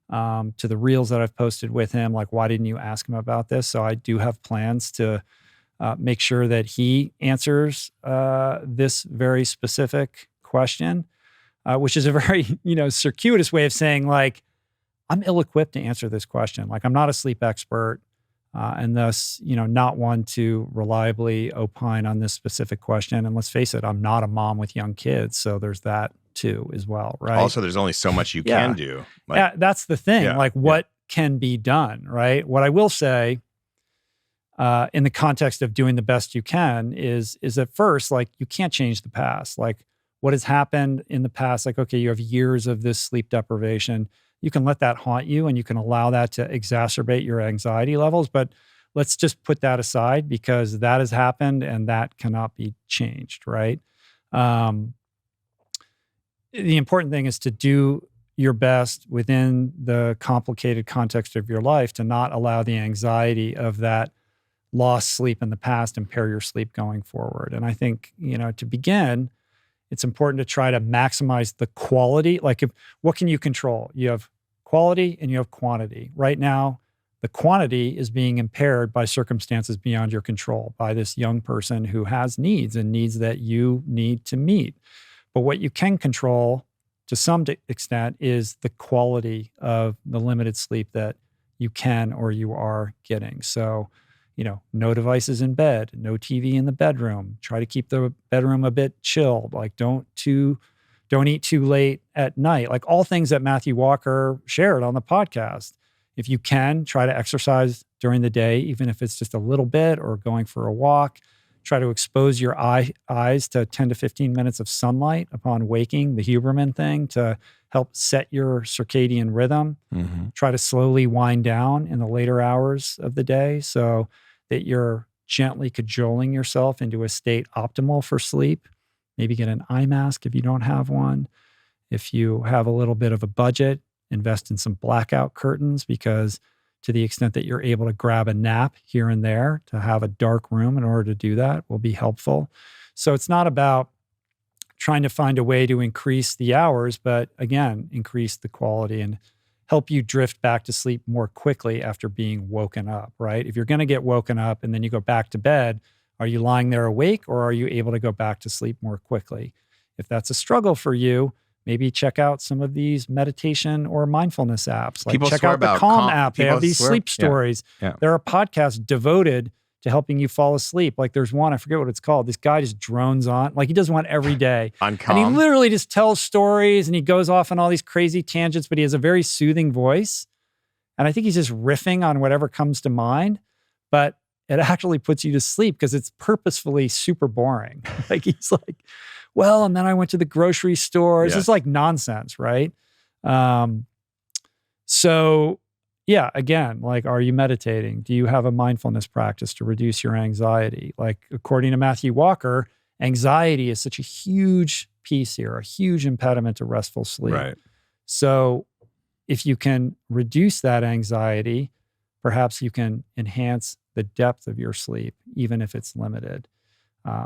to the reels that I've posted with him, like, why didn't you ask him about this? So I do have plans to make sure that he answers this very specific question, which is a very, circuitous way of saying, like, I'm ill-equipped to answer this question. Like, I'm not a sleep expert. And thus, not one to reliably opine on this specific question. And let's face it, I'm not a mom with young kids. So there's that too as well, right? Also, there's only so much you can do. That's the thing. What can be done, right? What I will say in the context of doing the best you can is at first, like, you can't change the past. Like, what has happened in the past, like, okay, you have years of this sleep deprivation. You can let that haunt you and you can allow that to exacerbate your anxiety levels. But let's just put that aside because that has happened and that cannot be changed, right? The important thing is to do your best within the complicated context of your life to not allow the anxiety of that lost sleep in the past impair your sleep going forward. And I think, to begin, it's important to try to maximize the quality. Like, what can you control? You have quality and you have quantity. Right now, the quantity is being impaired by circumstances beyond your control, by this young person who has needs and needs that you need to meet. But what you can control to some extent is the quality of the limited sleep that you can or you are getting. So, no devices in bed, no TV in the bedroom. Try to keep the bedroom a bit chilled. Like don't eat too late at night. Like all things that Matthew Walker shared on the podcast. If you can, try to exercise during the day, even if it's just a little bit or going for a walk. Try to expose your eyes to 10 to 15 minutes of sunlight upon waking, the Huberman thing, to help set your circadian rhythm. Mm-hmm. Try to slowly wind down in the later hours of the day so that you're gently cajoling yourself into a state optimal for sleep. Maybe get an eye mask if you don't have one. If you have a little bit of a budget, invest in some blackout curtains, because to the extent that you're able to grab a nap here and there, to have a dark room in order to do that will be helpful. So it's not about trying to find a way to increase the hours, but again, increase the quality and help you drift back to sleep more quickly after being woken up, right? If you're going to get woken up and then you go back to bed, are you lying there awake or are you able to go back to sleep more quickly? If that's a struggle for you, maybe check out some of these meditation or mindfulness apps. Like check out the Calm app. They have these sleep stories. Yeah. There are podcasts devoted to helping you fall asleep. Like there's one, I forget what it's called. This guy just drones on. Like he does one every day. On Calm? And he literally just tells stories and he goes off on all these crazy tangents, but he has a very soothing voice. And I think he's just riffing on whatever comes to mind. But it actually puts you to sleep because it's purposefully super boring. Like he's like, well, and then I went to the grocery store. It's just like nonsense, right? So yeah, again, like, are you meditating? Do you have a mindfulness practice to reduce your anxiety? Like, according to Matthew Walker, anxiety is such a huge piece here, a huge impediment to restful sleep. Right. So if you can reduce that anxiety, perhaps you can enhance the depth of your sleep, even if it's limited.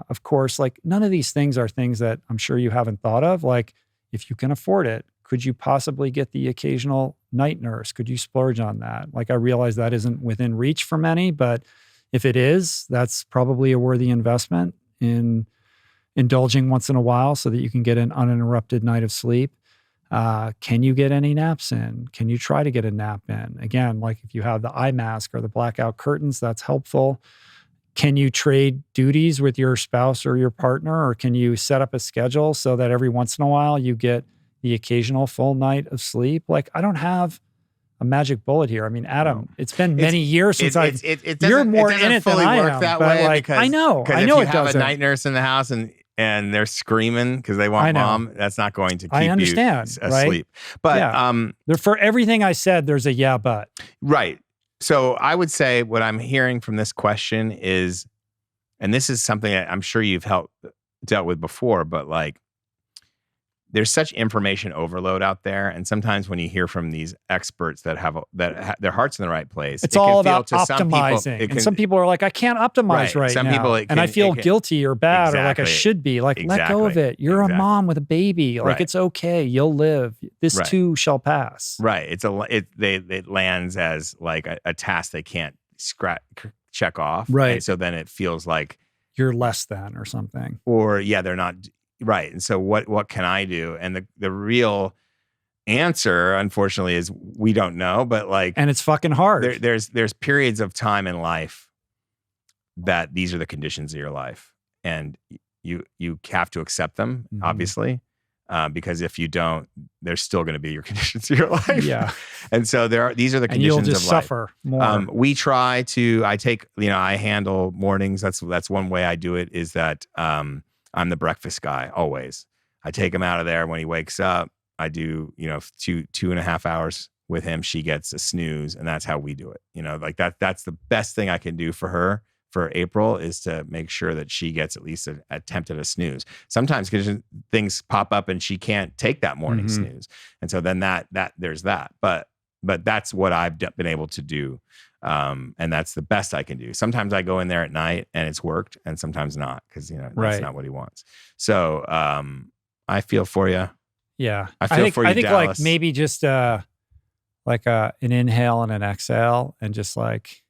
Of course, like none of these things are things that I'm sure you haven't thought of. Like if you can afford it, could you possibly get the occasional night nurse? Could you splurge on that? Like I realize that isn't within reach for many, but if it is, that's probably a worthy investment in indulging once in a while so that you can get an uninterrupted night of sleep. Can you get any naps in? Can you try to get a nap in? Again, like if you have the eye mask or the blackout curtains, that's helpful. Can you trade duties with your spouse or your partner, or can you set up a schedule so that every once in a while you get the occasional full night of sleep? Like I don't have a magic bullet here. I mean, Adam, it's been many years since you're more in it than I am. That way like, because, I know if it you doesn't. have a night nurse in the house and they're screaming because they want mom, that's not going to keep you asleep. Right? But for everything I said, there's a yeah, but. Right. So I would say what I'm hearing from this question is, and this is something that I'm sure you've dealt with before, but like there's such information overload out there, and sometimes when you hear from these experts that have their heart's in the right place, it's all about optimizing. And some people are like, I can't optimize right some now, people and I feel guilty or bad or like I should be. Like, let go of it. You're a mom with a baby. Like it's okay. You'll live. This too shall pass. Right. It lands as like a task they can't check off. Right. And so then it feels like you're less than or something. Or they're not. Right. And so what can I do? And the real answer, unfortunately, is we don't know, but like, and it's fucking hard. There's periods of time in life that these are the conditions of your life, and you have to accept them, obviously, because if you don't, there's still going to be your conditions of your life. Yeah. And so these are the conditions and you'll just of life. Suffer more. We try to. I handle mornings. That's one way I do it. Is that I'm the breakfast guy always. I take him out of there when he wakes up. I do, 2.5 hours with him. She gets a snooze, and that's how we do it. Like that's the best thing I can do for her for April is to make sure that she gets at least an attempt at a snooze. Sometimes things pop up and she can't take that morning snooze. And so then that there's that. But that's what I've been able to do. And that's the best I can do. Sometimes I go in there at night and it's worked, and sometimes not, because that's not what he wants. So I feel for you. Yeah, I feel for you, I think Dallas. like maybe just like an inhale and an exhale, and just like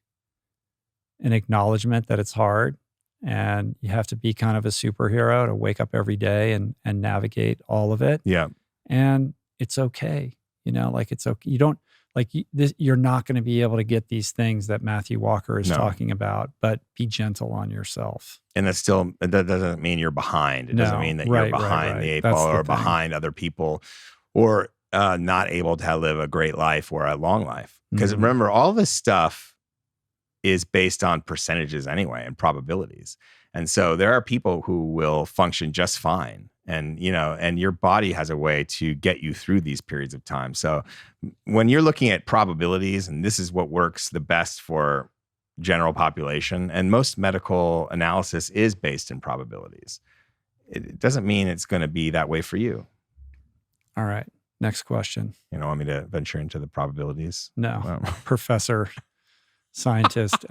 an acknowledgement that it's hard. And you have to be kind of a superhero to wake up every day and navigate all of it. Yeah. And it's okay. Like it's okay. You don't like you're not going to be able to get these things that Matthew Walker is talking about, but be gentle on yourself. And that doesn't mean you're behind. It doesn't mean that you're behind the eight ball or behind other people or not able to live a great life or a long life. Because remember, all this stuff is based on percentages anyway and probabilities. And so there are people who will function just fine. And, and your body has a way to get you through these periods of time. So when you're looking at probabilities, and this is what works the best for general population, and most medical analysis is based in probabilities, it doesn't mean it's going to be that way for you. All right. Next question. You don't want me to venture into the probabilities? No. Professor, scientist,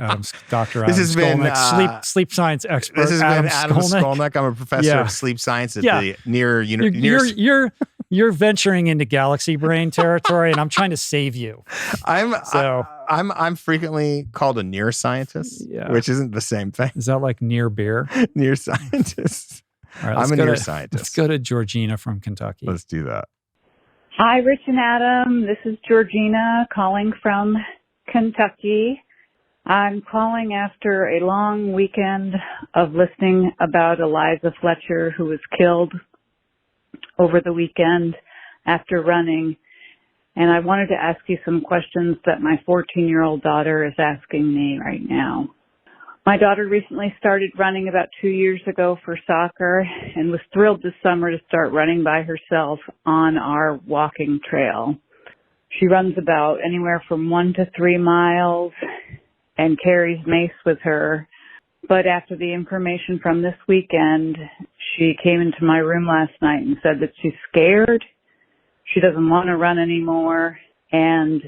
Dr. Adam Skolnick, sleep science expert. This has been Adam Skolnick. I'm a professor of sleep science at the near. You're venturing into galaxy brain territory, and I'm trying to save you. I'm frequently called a near scientist, which isn't the same thing. Is that like near beer? Near scientist. All right, I'm a near scientist. Let's go to Georgina from Kentucky. Let's do that. Hi, Rich and Adam. This is Georgina calling from Kentucky. I'm calling after a long weekend of listening about Eliza Fletcher, who was killed over the weekend after running. And I wanted to ask you some questions that my 14-year-old daughter is asking me right now. My daughter recently started running about 2 years ago for soccer and was thrilled this summer to start running by herself on our walking trail. She runs about anywhere from 1 to 3 miles and carries Mace with her. But after the information from this weekend, she came into my room last night and said that she's scared. She doesn't want to run anymore, and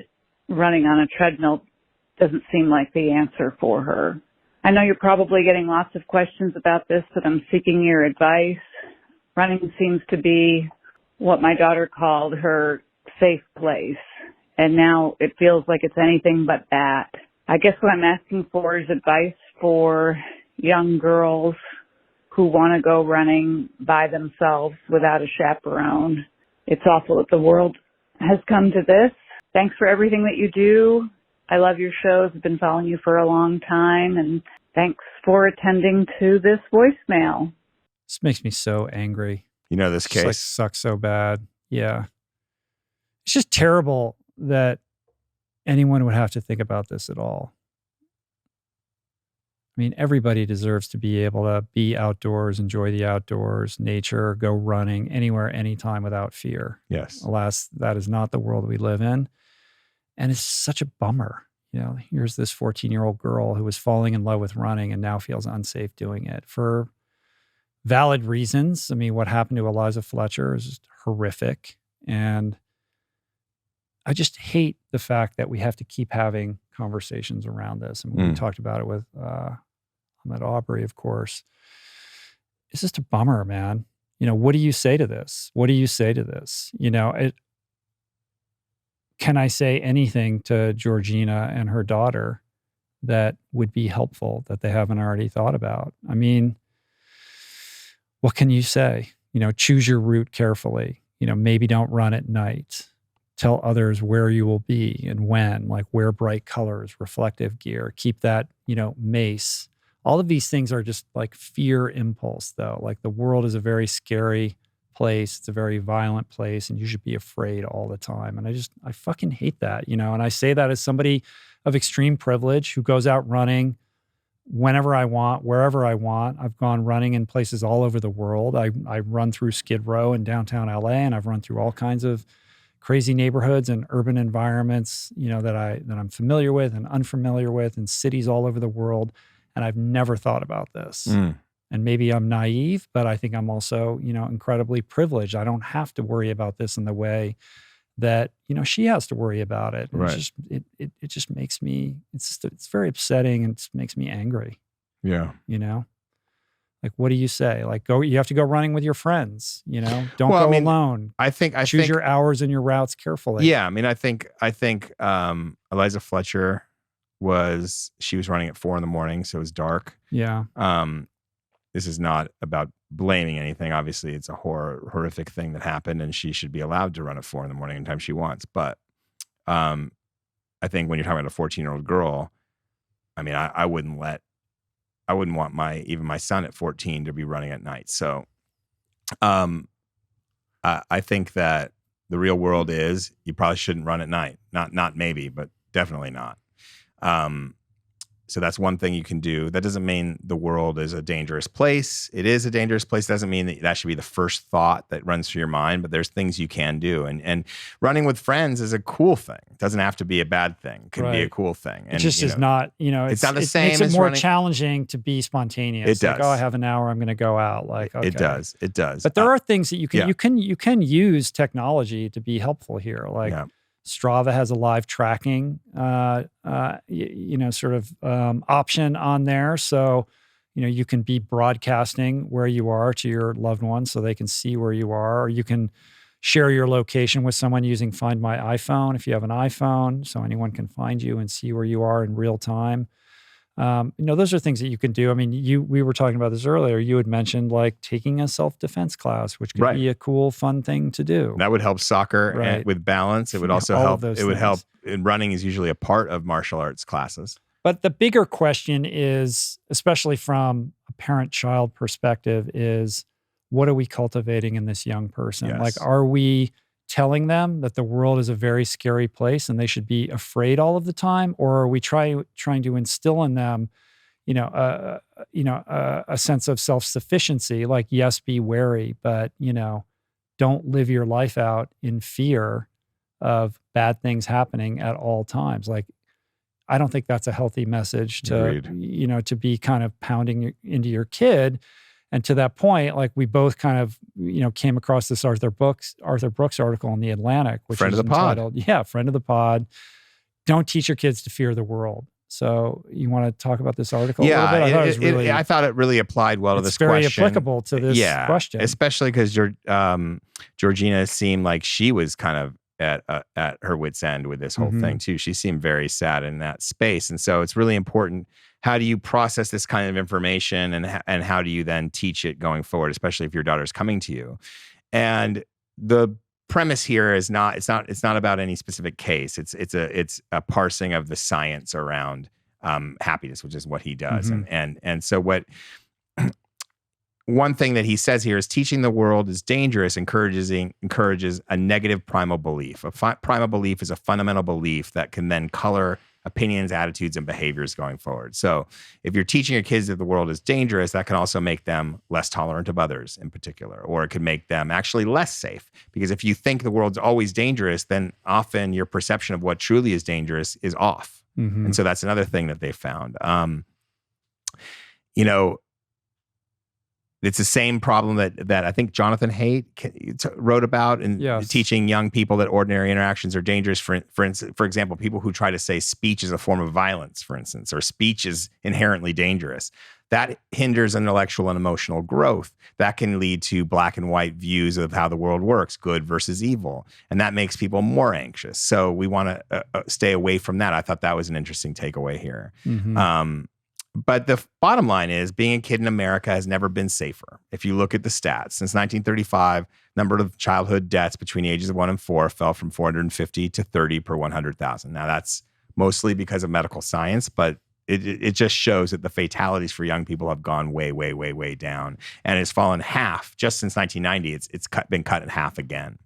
running on a treadmill doesn't seem like the answer for her. I know you're probably getting lots of questions about this, but I'm seeking your advice. Running seems to be what my daughter called her safe place, and now it feels like it's anything but that. I guess what I'm asking for is advice for young girls who want to go running by themselves without a chaperone. It's awful that the world has come to this. Thanks for everything that you do. I love your shows. I've been following you for a long time, and thanks for attending to this voicemail. This makes me so angry. This case like sucks so bad. Yeah. It's just terrible that anyone would have to think about this at all. I mean, everybody deserves to be able to be outdoors, enjoy the outdoors, nature, go running anywhere, anytime without fear. Yes. Alas, that is not the world we live in. And it's such a bummer. Here's this 14-year-old girl who was falling in love with running and now feels unsafe doing it for valid reasons. I mean, what happened to Eliza Fletcher is just horrific. And I just hate the fact that we have to keep having conversations around this. And we talked about it with Ahmaud Arbery, of course. It's just a bummer, man. What do you say to this? What do you say to this? Can I say anything to Georgina and her daughter that would be helpful that they haven't already thought about? I mean, what can you say? Choose your route carefully. Maybe don't run at night. Tell others where you will be and when, like wear bright colors, reflective gear, keep that, mace. All of these things are just like fear impulse though. Like the world is a very scary place. It's a very violent place and you should be afraid all the time. And I fucking hate that, and I say that as somebody of extreme privilege who goes out running whenever I want, wherever I want. I've gone running in places all over the world. I run through Skid Row in downtown LA, and I've run through all kinds of crazy neighborhoods and urban environments, that I'm familiar with and unfamiliar with, and cities all over the world. And I've never thought about this. And maybe I'm naive, but I think I'm also, incredibly privileged. I don't have to worry about this in the way that, she has to worry about it. Right. It just makes me, it's very upsetting and it just makes me angry. Yeah. Like, what do you say? Like, you have to go running with your friends, don't go alone. I think choose your hours and your routes carefully. Yeah. I mean, I think Eliza Fletcher she was running at 4 a.m, so it was dark. Yeah. This is not about blaming anything. Obviously, it's a horrific thing that happened, and she should be allowed to run at 4 a.m. anytime she wants. But I think when you're talking about a 14-year-old girl, I mean, I wouldn't want my son at 14 to be running at night. So I think that the real world is you probably shouldn't run at night. Not maybe, but definitely not. So that's one thing you can do. That doesn't mean the world is a dangerous place. It is a dangerous place. Doesn't mean that should be the first thought that runs through your mind, but there's things you can do. And running with friends is a cool thing. It doesn't have to be a bad thing. It can be a cool thing. And it just is not, it's not the same. It makes it more challenging to be spontaneous. It does. Like, I have an hour, I'm going to go out. Like, okay. It does. But there are things that you can use technology to be helpful here. Like, Strava has a live tracking, option on there. So, you can be broadcasting where you are to your loved ones so they can see where you are, or you can share your location with someone using Find My iPhone if you have an iPhone, so anyone can find you and see where you are in real time. Those are things that you can do. I mean, we were talking about this earlier. You had mentioned like taking a self-defense class, which could be a cool, fun thing to do. That would help soccer and with balance. It would also help. It would help. And running is usually a part of martial arts classes. But the bigger question is, especially from a parent-child perspective, is what are we cultivating in this young person? Yes. Like, are we telling them that the world is a very scary place and they should be afraid all of the time, or are we trying to instill in them, a sense of self-sufficiency? Like, yes, be wary, but don't live your life out in fear of bad things happening at all times. Like, I don't think that's a healthy message to to be kind of pounding into your kid. And to that point, like, we both kind of, came across this Arthur Brooks article in The Atlantic, which is entitled, Friend of the Pod. Don't teach your kids to fear the world. So you want to talk about this article a little bit? I thought it really applied well to this question. It's very applicable to this question. Especially because Georgina seemed like she was kind of at her wit's end with this whole thing too. She seemed very sad in that space. And so it's really important. How do you process this kind of information, and how do you then teach it going forward, especially if your daughter's coming to you? And the premise here is it's not about any specific case. It's a parsing of the science around happiness, which is what he does. And so what one thing that he says here is teaching the world is dangerous encourages a negative primal belief. Primal belief is a fundamental belief that can then color opinions, attitudes, and behaviors going forward. So if you're teaching your kids that the world is dangerous, that can also make them less tolerant of others in particular, or it could make them actually less safe. Because if you think the world's always dangerous, then often your perception of what truly is dangerous is off. And so that's another thing that they found. It's the same problem that I think Jonathan Haidt wrote about in teaching young people that ordinary interactions are dangerous. For example, people who try to say speech is a form of violence, for instance, or speech is inherently dangerous. That hinders intellectual and emotional growth. That can lead to black and white views of how the world works, good versus evil. And that makes people more anxious. So we want to stay away from that. I thought that was an interesting takeaway here. But the bottom line is being a kid in America has never been safer. If you look at the stats, since 1935, number of childhood deaths between the ages of 1 and 4 fell from 450 to 30 per 100,000. Now that's mostly because of medical science, but it just shows that the fatalities for young people have gone way, way, way, way down, and it's fallen half just since 1990. It's been cut in half again.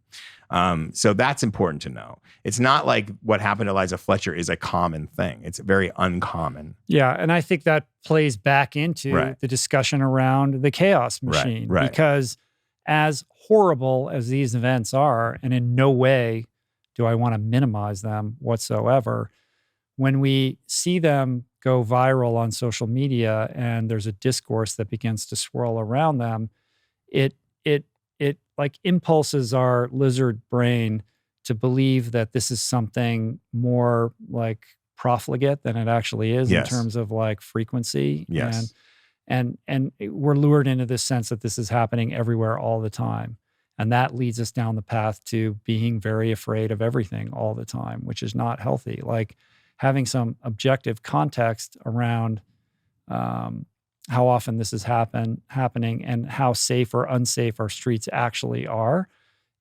So that's important to know. It's not like what happened to Eliza Fletcher is a common thing. It's very uncommon. Yeah. And I think that plays back into the discussion around the chaos machine. Right. Because as horrible as these events are, and in no way do I want to minimize them whatsoever, when we see them go viral on social media and there's a discourse that begins to swirl around them, it like impulses our lizard brain to believe that this is something more like profligate than it actually is in terms of like frequency. And we're lured into this sense that this is happening everywhere all the time. And that leads us down the path to being very afraid of everything all the time, which is not healthy. Like having some objective context around how often this is happening and how safe or unsafe our streets actually are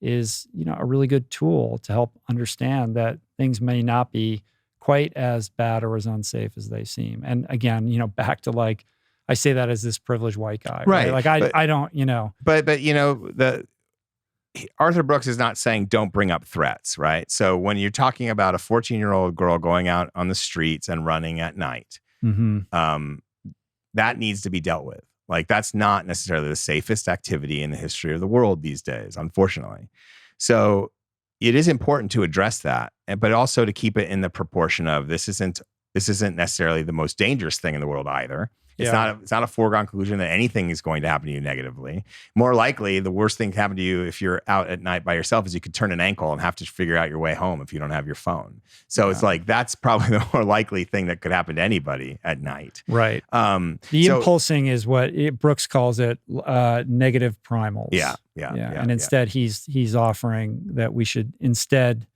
is, a really good tool to help understand that things may not be quite as bad or as unsafe as they seem. And again, back to like, I say that as this privileged white guy, right? Like I don't, But Arthur Brooks is not saying don't bring up threats, right? So when you're talking about a 14-year-old girl going out on the streets and running at night, that needs to be dealt with. Like that's not necessarily the safest activity in the history of the world these days, unfortunately. So it is important to address that, but also to keep it in the proportion of this isn't necessarily the most dangerous thing in the world either. It's not a foregone conclusion that anything is going to happen to you negatively. More likely, the worst thing to happen to you if you're out at night by yourself is you could turn an ankle and have to figure out your way home if you don't have your phone. So it's like that's probably the more likely thing that could happen to anybody at night. Right. The impulsing is what Brooks calls it, negative primals. Yeah. And instead, he's offering that we should instead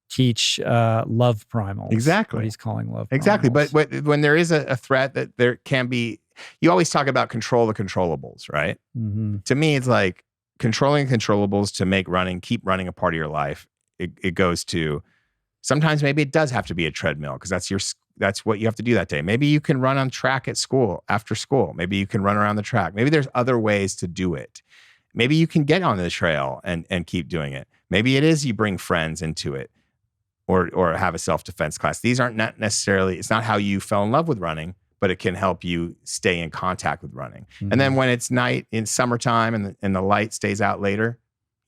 teach love primals. Exactly. What he's calling love primals. Exactly. But when there is a threat that there can be, you always talk about control the controllables, right? Mm-hmm. To me, it's like controlling controllables to keep running a part of your life. It goes to, sometimes maybe it does have to be a treadmill because that's what you have to do that day. Maybe you can run on track at school, after school. Maybe you can run around the track. Maybe there's other ways to do it. Maybe you can get on the trail and keep doing it. Maybe it is you bring friends into it. Or have a self-defense class. These aren't necessarily, it's not how you fell in love with running, but it can help you stay in contact with running. Mm-hmm. And then when it's night in summertime and the light stays out later,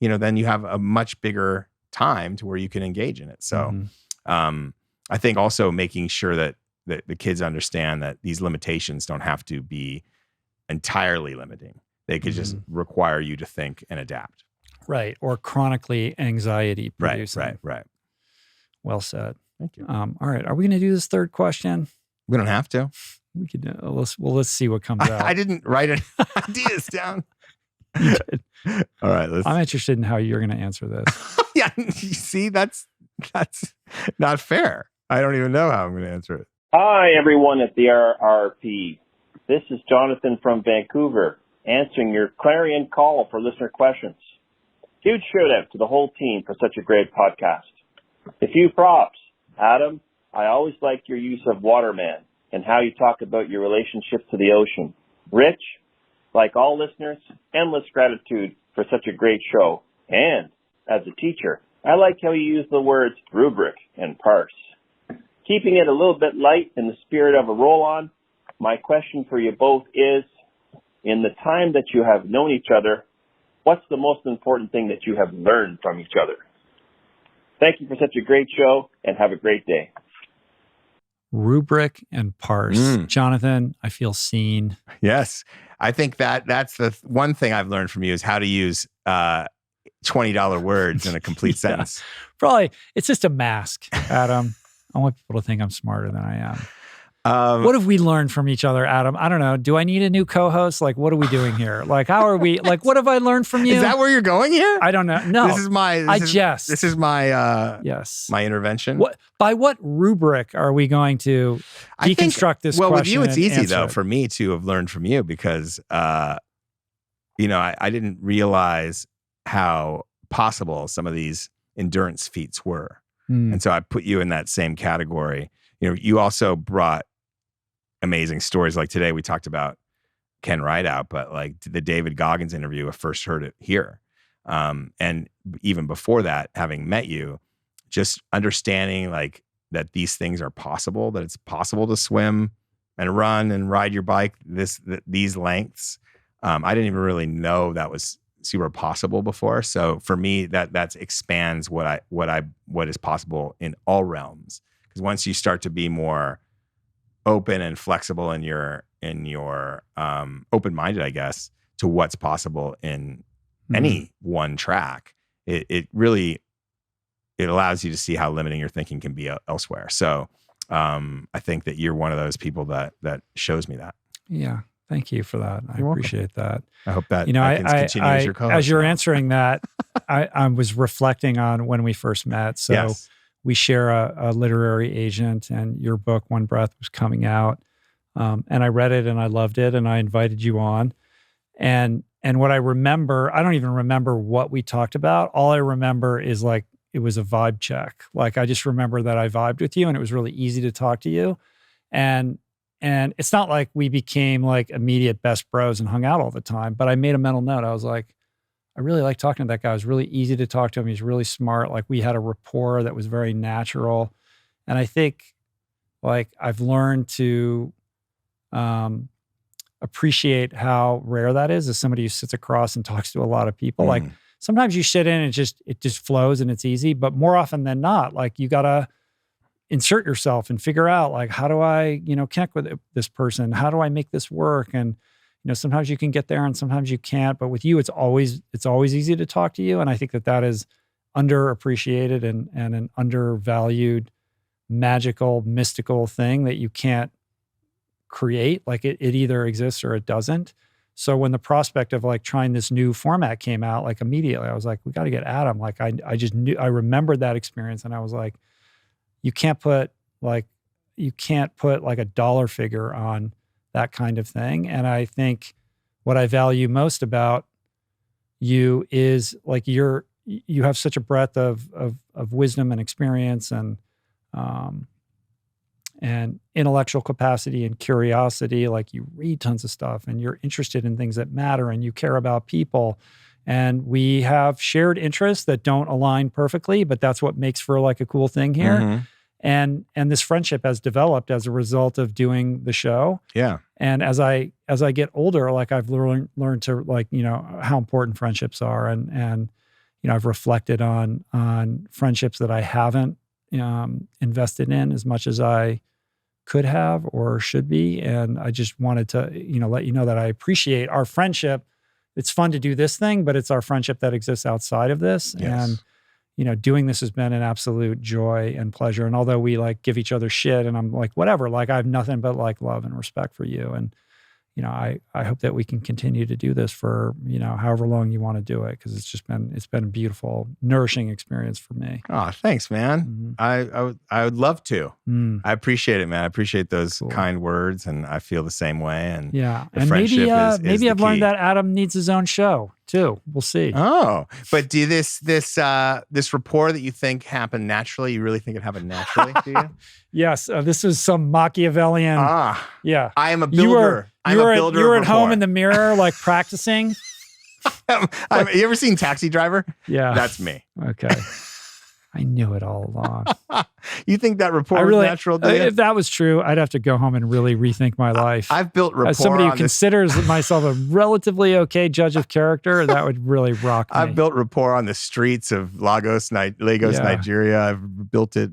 then you have a much bigger time to where you can engage in it. So I think also making sure that the kids understand that these limitations don't have to be entirely limiting. They could just require you to think and adapt. Right. Or chronically anxiety producing. Right. Well said. Thank you. All right. Are we going to do this third question? We don't have to. We could. Let's see what comes out. I didn't write any ideas down. All right. I'm interested in how you're going to answer this. Yeah. You see, that's not fair. I don't even know how I'm going to answer it. Hi, everyone at the RRP. This is Jonathan from Vancouver, answering your clarion call for listener questions. Huge shout out to the whole team for such a great podcast. A few props. Adam, I always like your use of Waterman and how you talk about your relationship to the ocean. Rich, like all listeners, endless gratitude for such a great show. And as a teacher, I like how you use the words rubric and parse. Keeping it a little bit light in the spirit of a roll-on, my question for you both is, in the time that you have known each other, what's the most important thing that you have learned from each other? Thank you for such a great show, and have a great day. Rubric and parse. Jonathan, I feel seen. Yes. I think that's the one thing I've learned from you is how to use $20 words in a complete sentence. Probably. It's just a mask, Adam. I want people to think I'm smarter than I am. What have we learned from each other, Adam? I don't know. Do I need a new co-host? Like, what are we doing here? Like, how are we? Like, what have I learned from you? Is that where you're going here? I don't know. No, this is my my intervention. By what rubric are we going to deconstruct this? Well, question with you, it's easy though it? For me to have learned from you because, I didn't realize how possible some of these endurance feats were, and so I put you in that same category. You also brought amazing stories. Like today we talked about Ken Rideout, but like the David Goggins interview, I first heard it here. And even before that, having met you, just understanding like that these things are possible, that it's possible to swim and run and ride your bike these lengths. I didn't even really know that was super possible before. So for me, that expands what is possible in all realms. Because once you start to be more open and flexible in your open-minded, I guess, to what's possible in any one track, it really allows you to see how limiting your thinking can be elsewhere. So I think that you're one of those people that shows me that. Yeah. Thank you for that. I appreciate that. I hope that I can continue as your co-host. As you're answering that, I was reflecting on when we first met. So we share a literary agent, and your book, One Breath, was coming out. And I read it and I loved it, and I invited you on. And what I remember, I don't even remember what we talked about. All I remember is like, it was a vibe check. Like, I just remember that I vibed with you and it was really easy to talk to you. And it's not like we became like immediate best bros and hung out all the time, but I made a mental note. I was like, I really like talking to that guy. It was really easy to talk to him. He's really smart. Like, we had a rapport that was very natural. And I think like I've learned to appreciate how rare that is as somebody who sits across and talks to a lot of people. Like, sometimes you sit in and it just flows and it's easy, but more often than not, like, you gotta insert yourself and figure out like, how do I, connect with this person? How do I make this work? And, sometimes you can get there and sometimes you can't, but with you, it's always easy to talk to you. And I think that is underappreciated and an undervalued, magical, mystical thing that you can't create. Like, it either exists or it doesn't. So when the prospect of like trying this new format came out, like, immediately I was like, we got to get Adam. Like, I just knew, I remembered that experience, and I was like, you can't put like a dollar figure on that kind of thing. And I think what I value most about you is like you have such a breadth of wisdom and experience and intellectual capacity and curiosity. Like, you read tons of stuff and you're interested in things that matter and you care about people. And we have shared interests that don't align perfectly, but that's what makes for like a cool thing here. Mm-hmm. And this friendship has developed as a result of doing the show. Yeah. And as I get older, like, I've learned to like, how important friendships are. And I've reflected on friendships that I haven't invested in as much as I could have or should be. And I just wanted to, let you know that I appreciate our friendship. It's fun to do this thing, but it's our friendship that exists outside of this. Yes. And, doing this has been an absolute joy and pleasure. And although we like give each other shit and I'm like, whatever, like, I have nothing but like love and respect for you. And, I hope that we can continue to do this for, however long you want to do it. Cause it's been a beautiful, nourishing experience for me. Oh, thanks, man. Mm-hmm. I would love to. I appreciate it, man. I appreciate those kind words, and I feel the same way. And yeah. And maybe I've learned that Adam needs his own show too. We'll see. Oh, but do this rapport that you think happened naturally, you really think it happened naturally, do you? Yes. This is some Machiavellian. Yeah. I am a builder. You were at home in the mirror, like, practicing. You ever seen Taxi Driver? Yeah. That's me. Okay. I knew it all along. You think that rapport was natural to you? If that was true, I'd have to go home and really rethink my life. I've built rapport. As somebody who considers myself a relatively okay judge of character, that would really rock me. I've built rapport on the streets of Lagos, Nigeria. I've built it,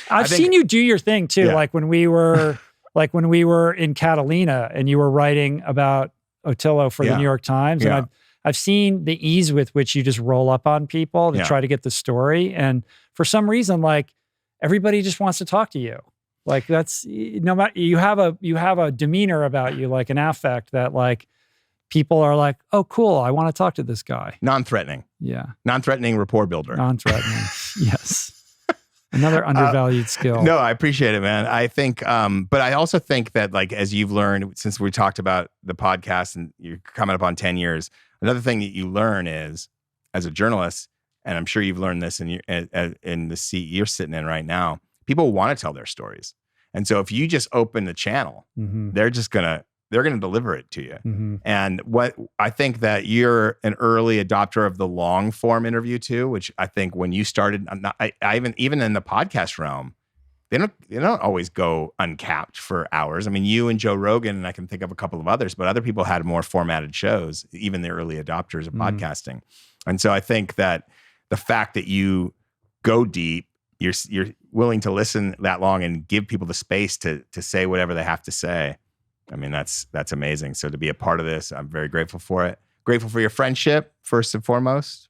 I've seen you do your thing too. Yeah. Like when we were in Catalina and you were writing about Otillo for the New York Times. And I've seen the ease with which you just roll up on people to try to get the story. And for some reason, like, everybody just wants to talk to you. Like, that's no matter, you have a demeanor about you, like an affect that like people are like, oh, cool, I want to talk to this guy. Non-threatening. Yeah. Non-threatening rapport builder. Non-threatening. Yes. Another undervalued skill. No, I appreciate it, man. I think, but I also think that, like, as you've learned, since we talked about the podcast and you're coming up on 10 years, another thing that you learn is, as a journalist, and I'm sure you've learned this in the seat you're sitting in right now, people want to tell their stories. And so if you just open the channel, mm-hmm. they're going to deliver it to you. Mm-hmm. And what I think that you're an early adopter of the long form interview too, which I think when you started, even in the podcast realm, they don't always go uncapped for hours. I mean, you and Joe Rogan, and I can think of a couple of others, but other people had more formatted shows, even the early adopters of podcasting. And so I think that the fact that you go deep, you're willing to listen that long and give people the space to say whatever they have to say. I mean, that's amazing. So to be a part of this, I'm very grateful for it. Grateful for your friendship, first and foremost.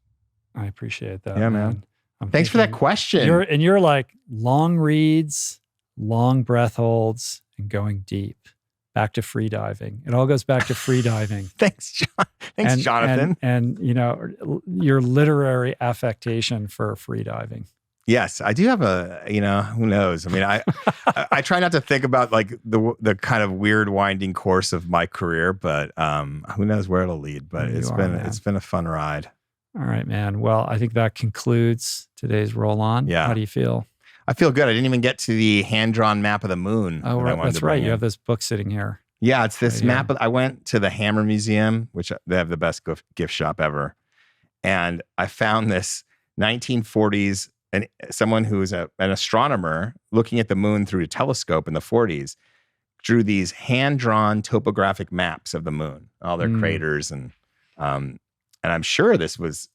I appreciate that. Yeah, man. Thanks for that question. You're like long reads, long breath holds, and going deep. back to free diving. It all goes back to free diving. Thanks, John. Thanks, Jonathan. And your literary affectation for free diving. Yes, I do have who knows? I mean, I try not to think about like the kind of weird winding course of my career, but who knows where it'll lead. But it's been a fun ride. All right, man. Well, I think that concludes today's Roll On. Yeah. How do you feel? I feel good. I didn't even get to the hand-drawn map of the moon. Oh, right. That's right. You have this book sitting here. Yeah, it's this map. I went to the Hammer Museum, which they have the best gift shop ever. And I found this 1940s, and someone who is an astronomer looking at the moon through a telescope in the 40s drew these hand-drawn topographic maps of the moon, all their craters. And I'm sure this was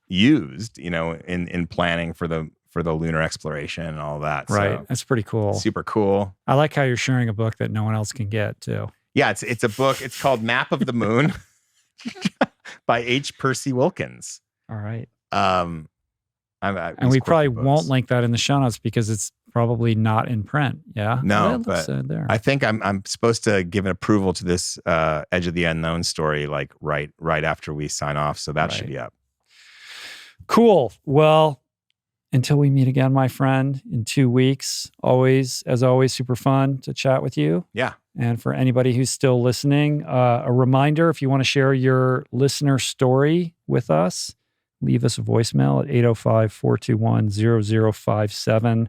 used, in planning for the lunar exploration and all that. Right. So, that's pretty cool. Super cool. I like how you're sharing a book that no one else can get too. Yeah, it's a book. It's called Map of the Moon by H. Percy Wilkins. All right. And we probably won't link that in the show notes because it's probably not in print. Yeah. No, but I think I'm supposed to give an approval to this Edge of the Unknown story like right after we sign off. So that should be up. Cool. Well, until we meet again, my friend, in 2 weeks, as always, super fun to chat with you. Yeah. And for anybody who's still listening, a reminder, if you want to share your listener story with us, leave us a voicemail at 805-421-0057.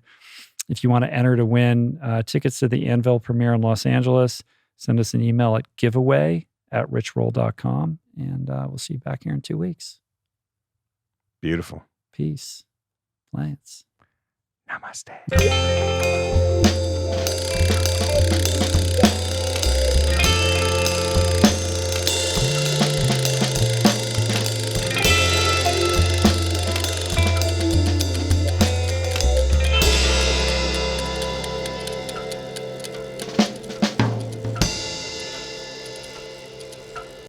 If you want to enter to win tickets to the Anvil premiere in Los Angeles, send us an email at giveaway@richroll.com. And we'll see you back here in 2 weeks. Beautiful. Peace. Lance. Namaste.